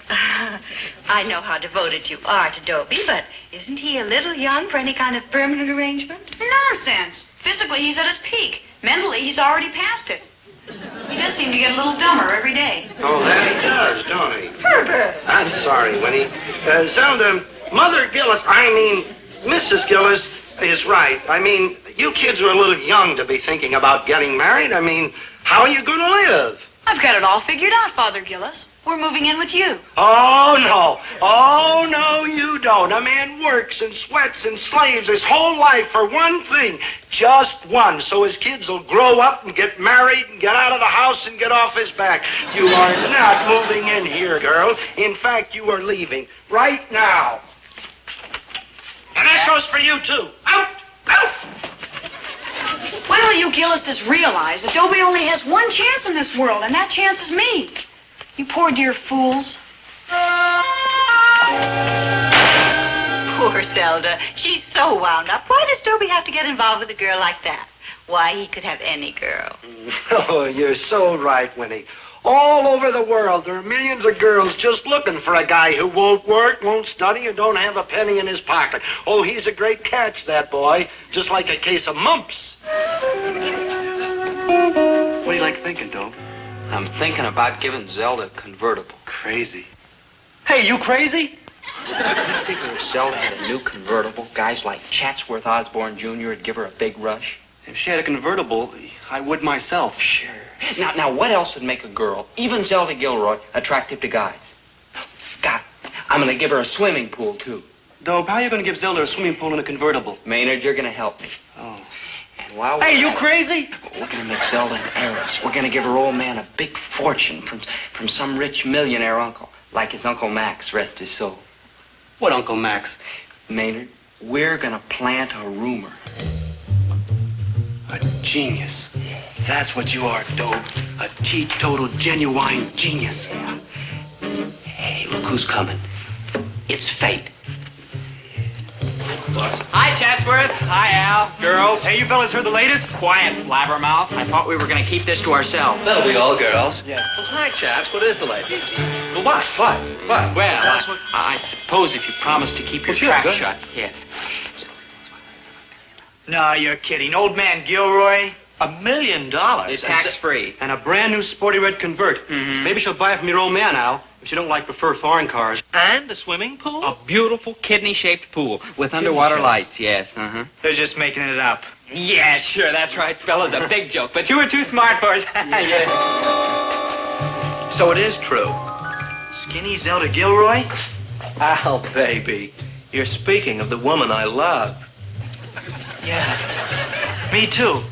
I know how devoted you are to Dobie, but isn't he a little young for any kind of permanent arrangement? Nonsense. Physically, he's at his peak. Mentally, he's already past it. He does seem to get a little dumber every day. Oh, that he does, don't he? Herbert. I'm sorry, Winnie. Zelda, Mother Gillis, Mrs. Gillis is right. You kids are a little young to be thinking about getting married. How are you going to live? I've got it all figured out, Father Gillis. We're moving in with you. Oh, no. Oh, no, you don't. A man works and sweats and slaves his whole life for one thing. Just one. So his kids will grow up and get married and get out of the house and get off his back. You are not moving in here, girl. In fact, you are leaving right now. And that goes for you, too. Out! Out! When will you Gillises realize that Dobie only has one chance in this world, and that chance is me? You poor dear fools. Poor Zelda. She's so wound up. Why does Dobie have to get involved with a girl like that? Why, he could have any girl. Oh, you're so right, Winnie. All over the world, there are millions of girls just looking for a guy who won't work, won't study, and don't have a penny in his pocket. Oh, he's a great catch, that boy. Just like a case of mumps. What do you like thinking, Dobe? I'm thinking about giving Zelda a convertible. Crazy. Hey, you crazy? You figure if Zelda had a new convertible, guys like Chatsworth Osborne Jr. would give her a big rush? If she had a convertible, I would myself. Sure. Now, what else would make a girl, even Zelda Gilroy, attractive to guys? God, I'm going to give her a swimming pool, too. Dobe, how are you going to give Zelda a swimming pool in a convertible? Maynard, you're going to help me. Oh. And while Hey, you crazy? We're going to make Zelda an heiress. We're going to give her old man a big fortune from some rich millionaire uncle, like his Uncle Max, rest his soul. What Uncle Max? Maynard, we're going to plant a rumor. A genius. That's what you are, Dobe. A teetotal, genuine genius. Yeah. Hey, look who's coming. It's fate. bust. Hi, Chatsworth. Hi, Al. Girls. Hey, you fellas heard the latest? Quiet, blabbermouth. I thought we were going to keep this to ourselves. That'll be all girls. Yes. Well, hi, chaps. What is the latest? Well, what? Well, I suppose if you promise to keep your trap shut. Yes. No, you're kidding. Old man Gilroy? $1 million? It's tax-free. And a brand new sporty red convert. Maybe she'll buy it from your old man, Al, if she don't like prefer foreign cars. And a swimming pool? A beautiful kidney-shaped pool with underwater lights, yes. They're just making it up. Yeah, sure, that's right, fellas. A big joke, but you were too smart for it. Yeah. So it is true. Skinny Zelda Gilroy? Al, baby, you're speaking of the woman I love. Yeah, me too.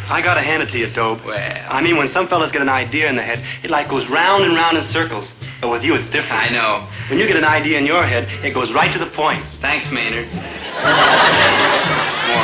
I gotta hand it to you, Dobe. Well, I mean, when some fellas get an idea in the head, it like goes round and round in circles. But with you, it's different. I know. When you get an idea in your head, it goes right to the point. Thanks, Maynard. More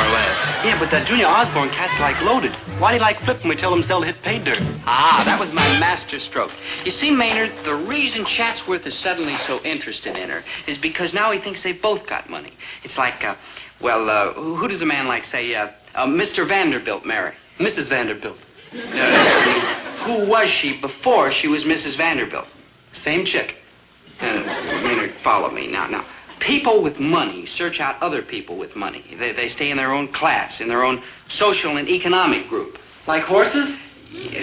or less. Yeah, but that Junior Osborne cat's like loaded. Why'd he like flip when we tell him sell hit pay dirt? Ah, that was my master stroke. You see, Maynard, the reason Chatsworth is suddenly so interested in her is because now he thinks they both got money. It's like, who does a man like, say, Mr. Vanderbilt marry? Mrs. Vanderbilt. Who was she before she was Mrs. Vanderbilt? Same chick. Maynard, follow me now. People with money search out other people with money. They stay in their own class, in their own social and economic group. Like horses? Yeah.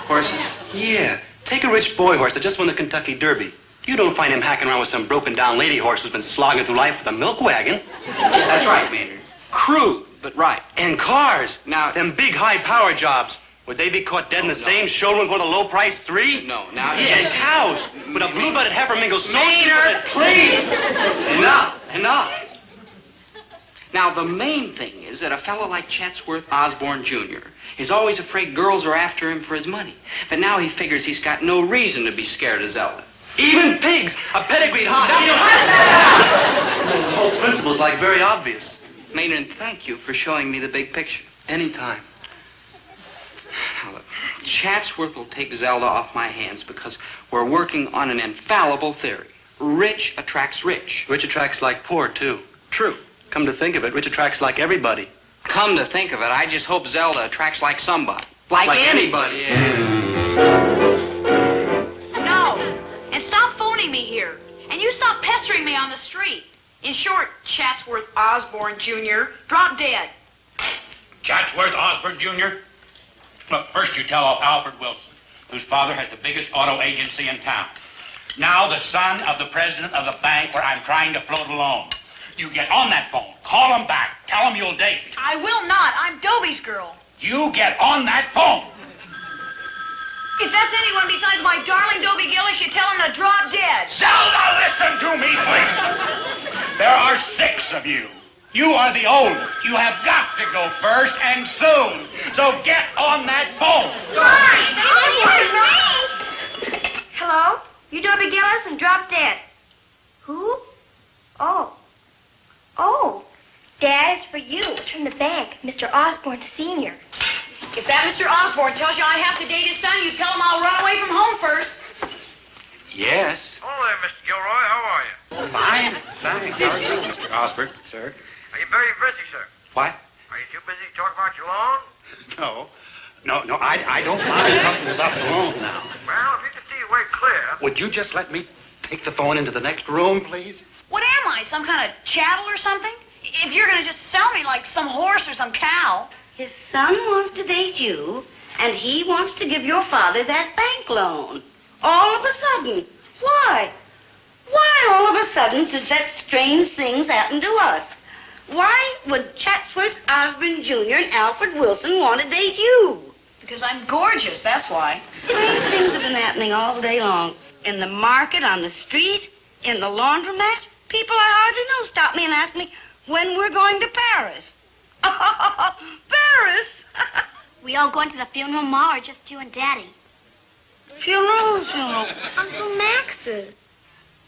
Horses? Yeah. Take a rich boy horse that just won the Kentucky Derby. You don't find him hacking around with some broken-down lady horse who's been slogging through life with a milk wagon. That's right, Maynard. Crude, but right. And cars. Now, them big high-power jobs. Would they be caught dead in the same showroom with a low-price 3? No, now... Yeah, and cows. With a blue-blooded heifer mingle so... Maynard, please! Enough. Now, the main thing is that a fellow like Chatsworth Osborne, Jr. is always afraid girls are after him for his money. But now he figures he's got no reason to be scared of Zelda. Even pigs, a pedigreed hog. The whole principle's like very obvious. Maynard, thank you for showing me the big picture. Anytime. Now, look, Chatsworth will take Zelda off my hands because we're working on an infallible theory. Rich attracts rich. Rich attracts like poor, too. True. Come to think of it, rich attracts like everybody. Come to think of it, I just hope Zelda attracts like somebody. Like anybody. Yeah. No. And stop phoning me here. And you stop pestering me on the street. In short, Chatsworth Osborne, Jr., drop dead. Chatsworth Osborne, Jr.? Look, first you tell off Alfred Wilson, whose father has the biggest auto agency in town. Now the son of the president of the bank where I'm trying to float a loan. You get on that phone, call him back, tell him you'll date. I will not. I'm Dobie's girl. You get on that phone. If that's anyone besides my darling Dobie Gillis, you tell him to drop dead. Zelda, listen to me, please. There are 6 of you. You are the oldest. You have got to go first, and soon. So get on that phone. Hello? You Dobie Gillis and drop dead. Who? Oh. Dad is for you. It's from the bank. Mr. Osborne Sr. If that Mr. Osborne tells you I have to date his son, you tell him I'll run away from home first. Yes. Hello there, Mr. Gilroy. How are you? Fine. Thanks. How are you, Mr. Osborne, sir? Are you very busy, sir? What? Are you too busy to talk about your loan? No, I don't mind talking about the loan now. Well, if you can see your way clear... Would you just let me take the phone into the next room, please? What am I, some kind of chattel or something? If you're going to just sell me like some horse or some cow. His son wants to date you, and he wants to give your father that bank loan. All of a sudden. Why? Why all of a sudden should such strange things happen to us? Why would Chatsworth Osborne Jr. and Alfred Wilson want to date you? Because I'm gorgeous, that's why. Strange things have been happening all day long. In the market, on the street, in the laundromat. People I hardly know stop me and ask me when we're going to Paris. Paris? We all going to the funeral, Ma, or just you and Daddy? Funeral. Uncle Max's.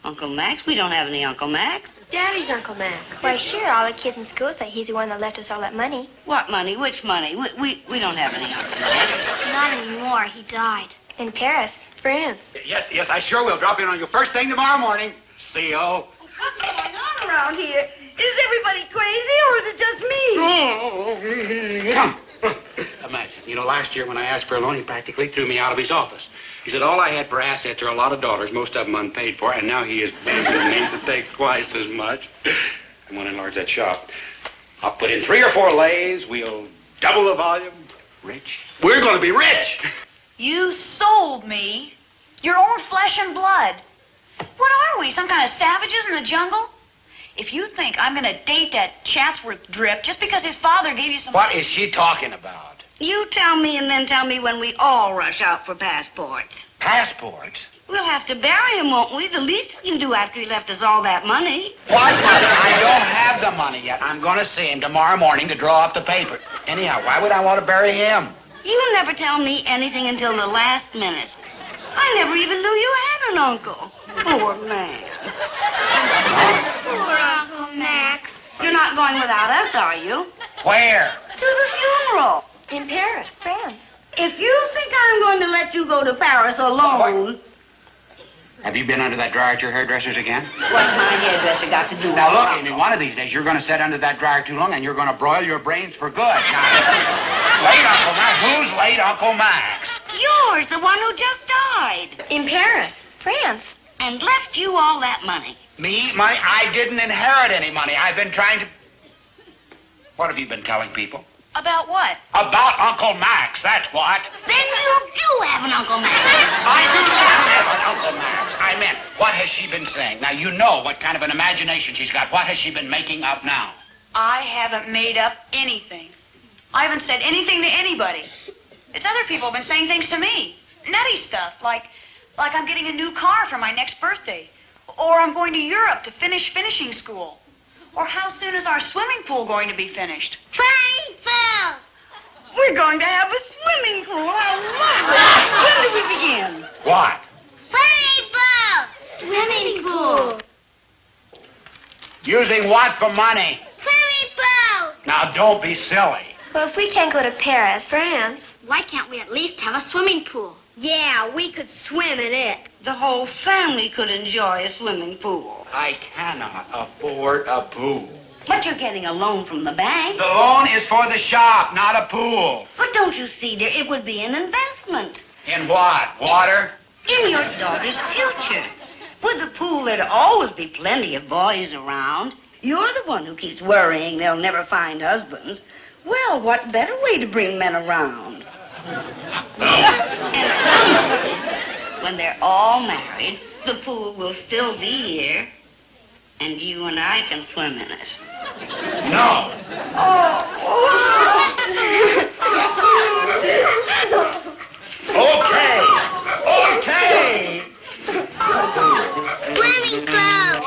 Uncle Max? We don't have any Uncle Max. Daddy's Uncle Max. Why, sure, all the kids in school say he's the one that left us all that money. What money? Which money? We don't have any Uncle Max. Not anymore. He died. In Paris, France. Yes, I sure will. Drop in on you first thing tomorrow morning. C.O. What's going on around here? Is everybody crazy, or is it just me? Come. Imagine, last year when I asked for a loan, he practically threw me out of his office. He said all I had for assets are a lot of dollars, most of them unpaid for, and now he is begging me to take twice as much. I want to enlarge that shop. I'll put in 3 or 4 lathes. We'll double the volume. Rich. We're going to be rich. You sold me your own flesh and blood. What are we, some kind of savages in the jungle? If you think I'm going to date that Chatsworth drip just because his father gave you some... What is she talking about? You tell me and then tell me when we all rush out for passports. Passports? We'll have to bury him, won't we? The least we can do after he left us all that money. What money? I don't have the money yet. I'm going to see him tomorrow morning to draw up the paper. Anyhow, why would I want to bury him? You never tell me anything until the last minute. I never even knew you had an uncle. Poor man. Poor Uncle Max. You're not going without us, are you? Where? To the funeral. In Paris, France. If you think I'm going to let you go to Paris alone... Have you been under that dryer at your hairdresser's again? What's my hairdresser got to do with Now, look, it? Amy, one of these days you're going to sit under that dryer too long and you're going to broil your brains for good. Now, late Uncle Max. Who's late Uncle Max? Yours, the one who just died. In Paris, France. And left you all that money. Me? I didn't inherit any money. I've been trying to... What have you been telling people? About what? About Uncle Max, that's what. Then you do have an Uncle Max. I do not have an Uncle Max. I meant, what has she been saying? Now, you know what kind of an imagination she's got. What has she been making up now? I haven't made up anything. I haven't said anything to anybody. It's other people have been saying things to me. Nutty stuff, like I'm getting a new car for my next birthday. Or I'm going to Europe to finish finishing school. Or how soon is our swimming pool going to be finished? Swimming pool! We're going to have a swimming pool. I love it. When do we begin? What? Swimming pool! Using what for money? Swimming pool! Now, don't be silly. Well, if we can't go to Paris, France... Why can't we at least have a swimming pool? Yeah, we could swim in it. The whole family could enjoy a swimming pool. I cannot afford a pool. But you're getting a loan from the bank. The loan is for the shop, not a pool. But don't you see, dear, it would be an investment. In what? Water? In your daughter's future. With the pool, there'd always be plenty of boys around. You're the one who keeps worrying they'll never find husbands. Well, what better way to bring men around? And someday, when they're all married, the pool will still be here, and you and I can swim in it. No. Okay. Okay. Swimming pool!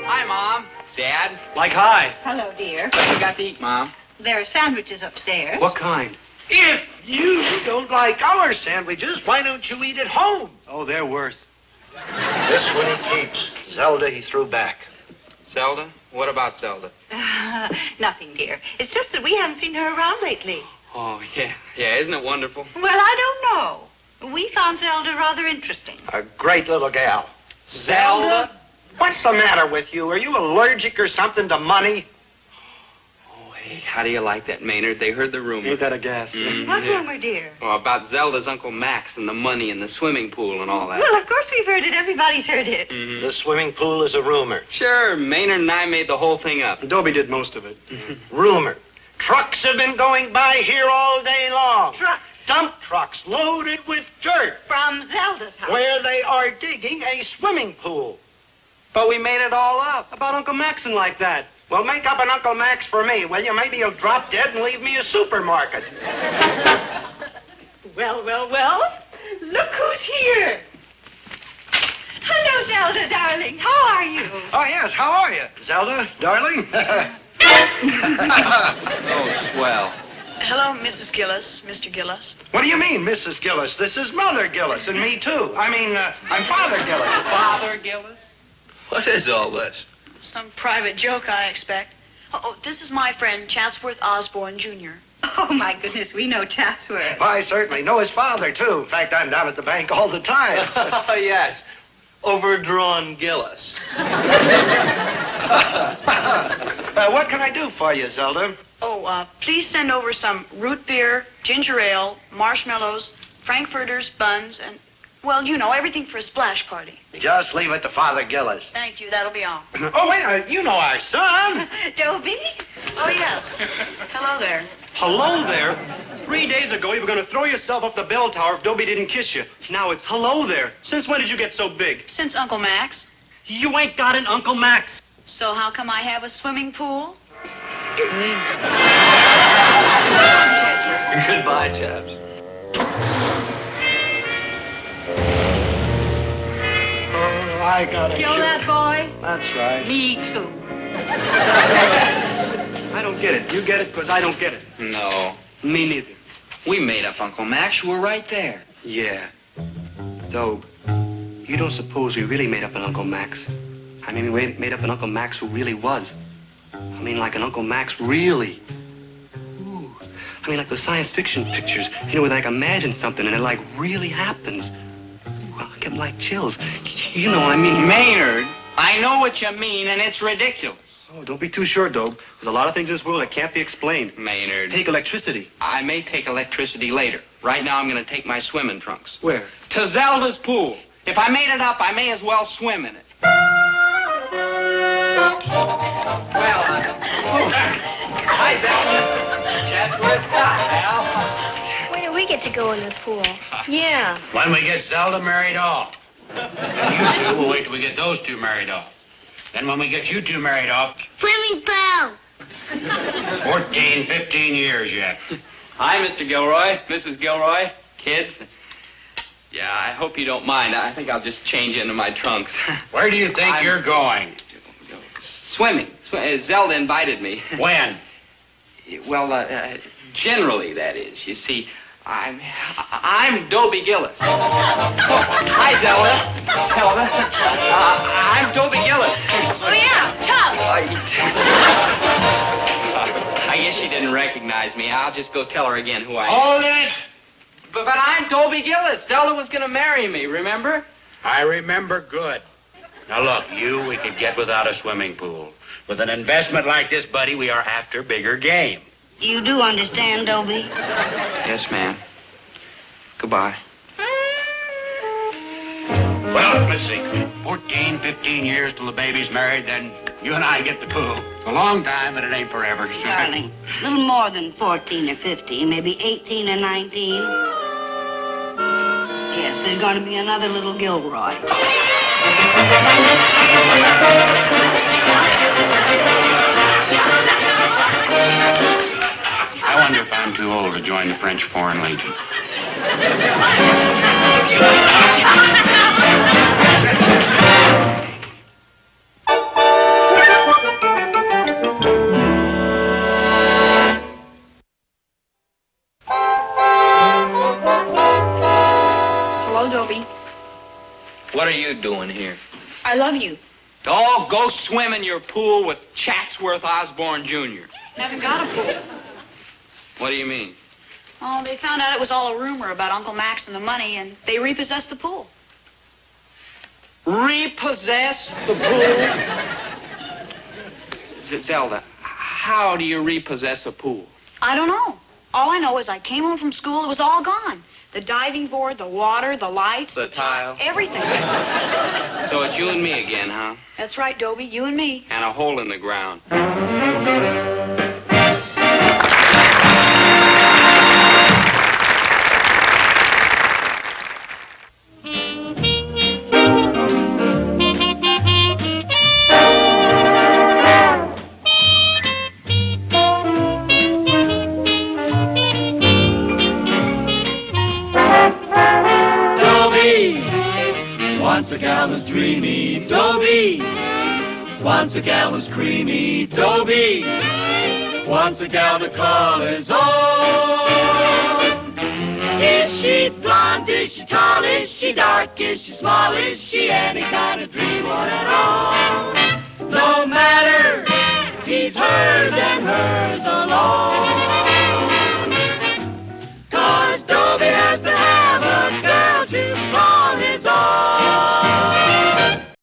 Hi, Mom. Dad. Like hi. Hello, dear. What you got to eat, Mom? There are sandwiches upstairs. What kind? If you don't like our sandwiches, why don't you eat at home? Oh, they're worse. This one he keeps. Zelda he threw back. Zelda? What about Zelda? Nothing, dear. It's just that we haven't seen her around lately. Oh, yeah. Yeah, isn't it wonderful? Well, I don't know. We found Zelda rather interesting. A great little gal. Zelda? What's the matter with you? Are you allergic or something to money? Oh, hey, how do you like that, Maynard? They heard the rumor. Ain't that a gas? What rumor, dear? Oh, about Zelda's Uncle Max and the money and the swimming pool and all that. Well, of course we've heard it. Everybody's heard it. The swimming pool is a rumor. Sure, Maynard and I made the whole thing up. Dobie did most of it. Rumor. Trucks have been going by here all day long. Trucks? Dump trucks loaded with dirt. From Zelda's house. Where they are digging a swimming pool. But we made it all up. About Uncle Max and like that. Well, make up an Uncle Max for me, will you? Maybe he'll drop dead and leave me a supermarket. Well, well, well. Look who's here. Hello, Zelda, darling. How are you? Oh, yes. How are you, Zelda, darling? Oh, swell. Hello, Mrs. Gillis, Mr. Gillis. What do you mean, Mrs. Gillis? This is Mother Gillis, and me, too. I'm Father Gillis. Father Gillis? What is all this? Some private joke, I expect. Oh, this is my friend, Chatsworth Osborne, Jr. Oh, Oh, my goodness, we know Chatsworth. I certainly know his father, too. In fact, I'm down at the bank all the time. Oh, yes. Overdrawn Gillis. What can I do for you, Zelda? Oh, please send over some root beer, ginger ale, marshmallows, frankfurters, buns, and, well, you know, everything for a splash party. Just leave it to Father Gillis. Thank you, that'll be all. Oh, wait, you know our son. Dobie? Oh, yes. Hello there. Hello there. 3 days ago, you were going to throw yourself off the bell tower if Dobie didn't kiss you. Now it's hello there. Since when did you get so big? Since Uncle Max. You ain't got an Uncle Max. So how come I have a swimming pool? Goodbye, chaps. Oh, I gotta Kill that boy? That's right. Me too. I don't get it. You get it because I don't get it. No. Me neither. We made up Uncle Max. You were right there. Yeah. Dobe, you don't suppose we really made up an Uncle Max? I mean, we made up an Uncle Max who really was. I mean, like an Uncle Max really. Ooh. I mean, like the science fiction pictures, you know, where they like imagine something and it like really happens. Well, I get like chills. You know, I mean... Maynard, I know what you mean, and it's ridiculous. Oh, don't be too sure, Dobe. There's a lot of things in this world that can't be explained. Maynard. Take electricity. I may take electricity later. Right now, I'm going to take my swimming trunks. Where? To Zelda's pool. If I made it up, I may as well swim in it. Well, hi, Zelda. Chatsworth Dock, pal. When do we get to go in the pool? Yeah. When we get Zelda married off. And you two, we'll wait till we get those two married off. Then when we get you two married off, Swimming pool. 14, 15 years yet. Hi, Mr. Gilroy, Mrs. Gilroy, kids. Yeah, I hope you don't mind. I think I'll just change into my trunks. Where do you think you're going? Swimming. Zelda invited me. When? Well, generally, that is. You see, I'm Dobie Gillis. Hi, Zelda. Zelda. I'm Dobie Gillis. Oh, yeah, tough. I guess she didn't recognize me. I'll just go tell her again who I am. Hold it! But I'm Dobie Gillis. Zelda was going to marry me, remember? I remember good. Now, look, we could get without a swimming pool. With an investment like this, buddy, we are after bigger game. You do understand, Dobie? Yes, ma'am. Goodbye. Well, let's see. 14, 15 years till the baby's married, then you and I get the pool. It's a long time, but it ain't forever. Darling, a little more than 14 or 15, maybe 18 or 19. Yes, there's going to be another little Gilroy. I wonder if I'm too old to join the French Foreign Legion. Hello, Dobie. What are you doing here? I love you. Oh, go swim in your pool with Chatsworth Osborne Jr. Haven't got a pool. What do you mean? Oh, they found out it was all a rumor about Uncle Max and the money, and they repossessed the pool. Repossess the pool? Zelda, how do you repossess a pool? I don't know. All I know is I came home from school, it was all gone. The diving board, the water, the lights. The tile. Everything. So it's you and me again, huh? That's right, Dobie, you and me. And a hole in the ground. Once a gal was dreamy, Dobie. Once a gal was creamy, Dobie. Once a gal to call his own. Is she blonde? Is she tall? Is she dark? Is she small? Is she any kind of dream one at all? No matter, he's hers and hers alone.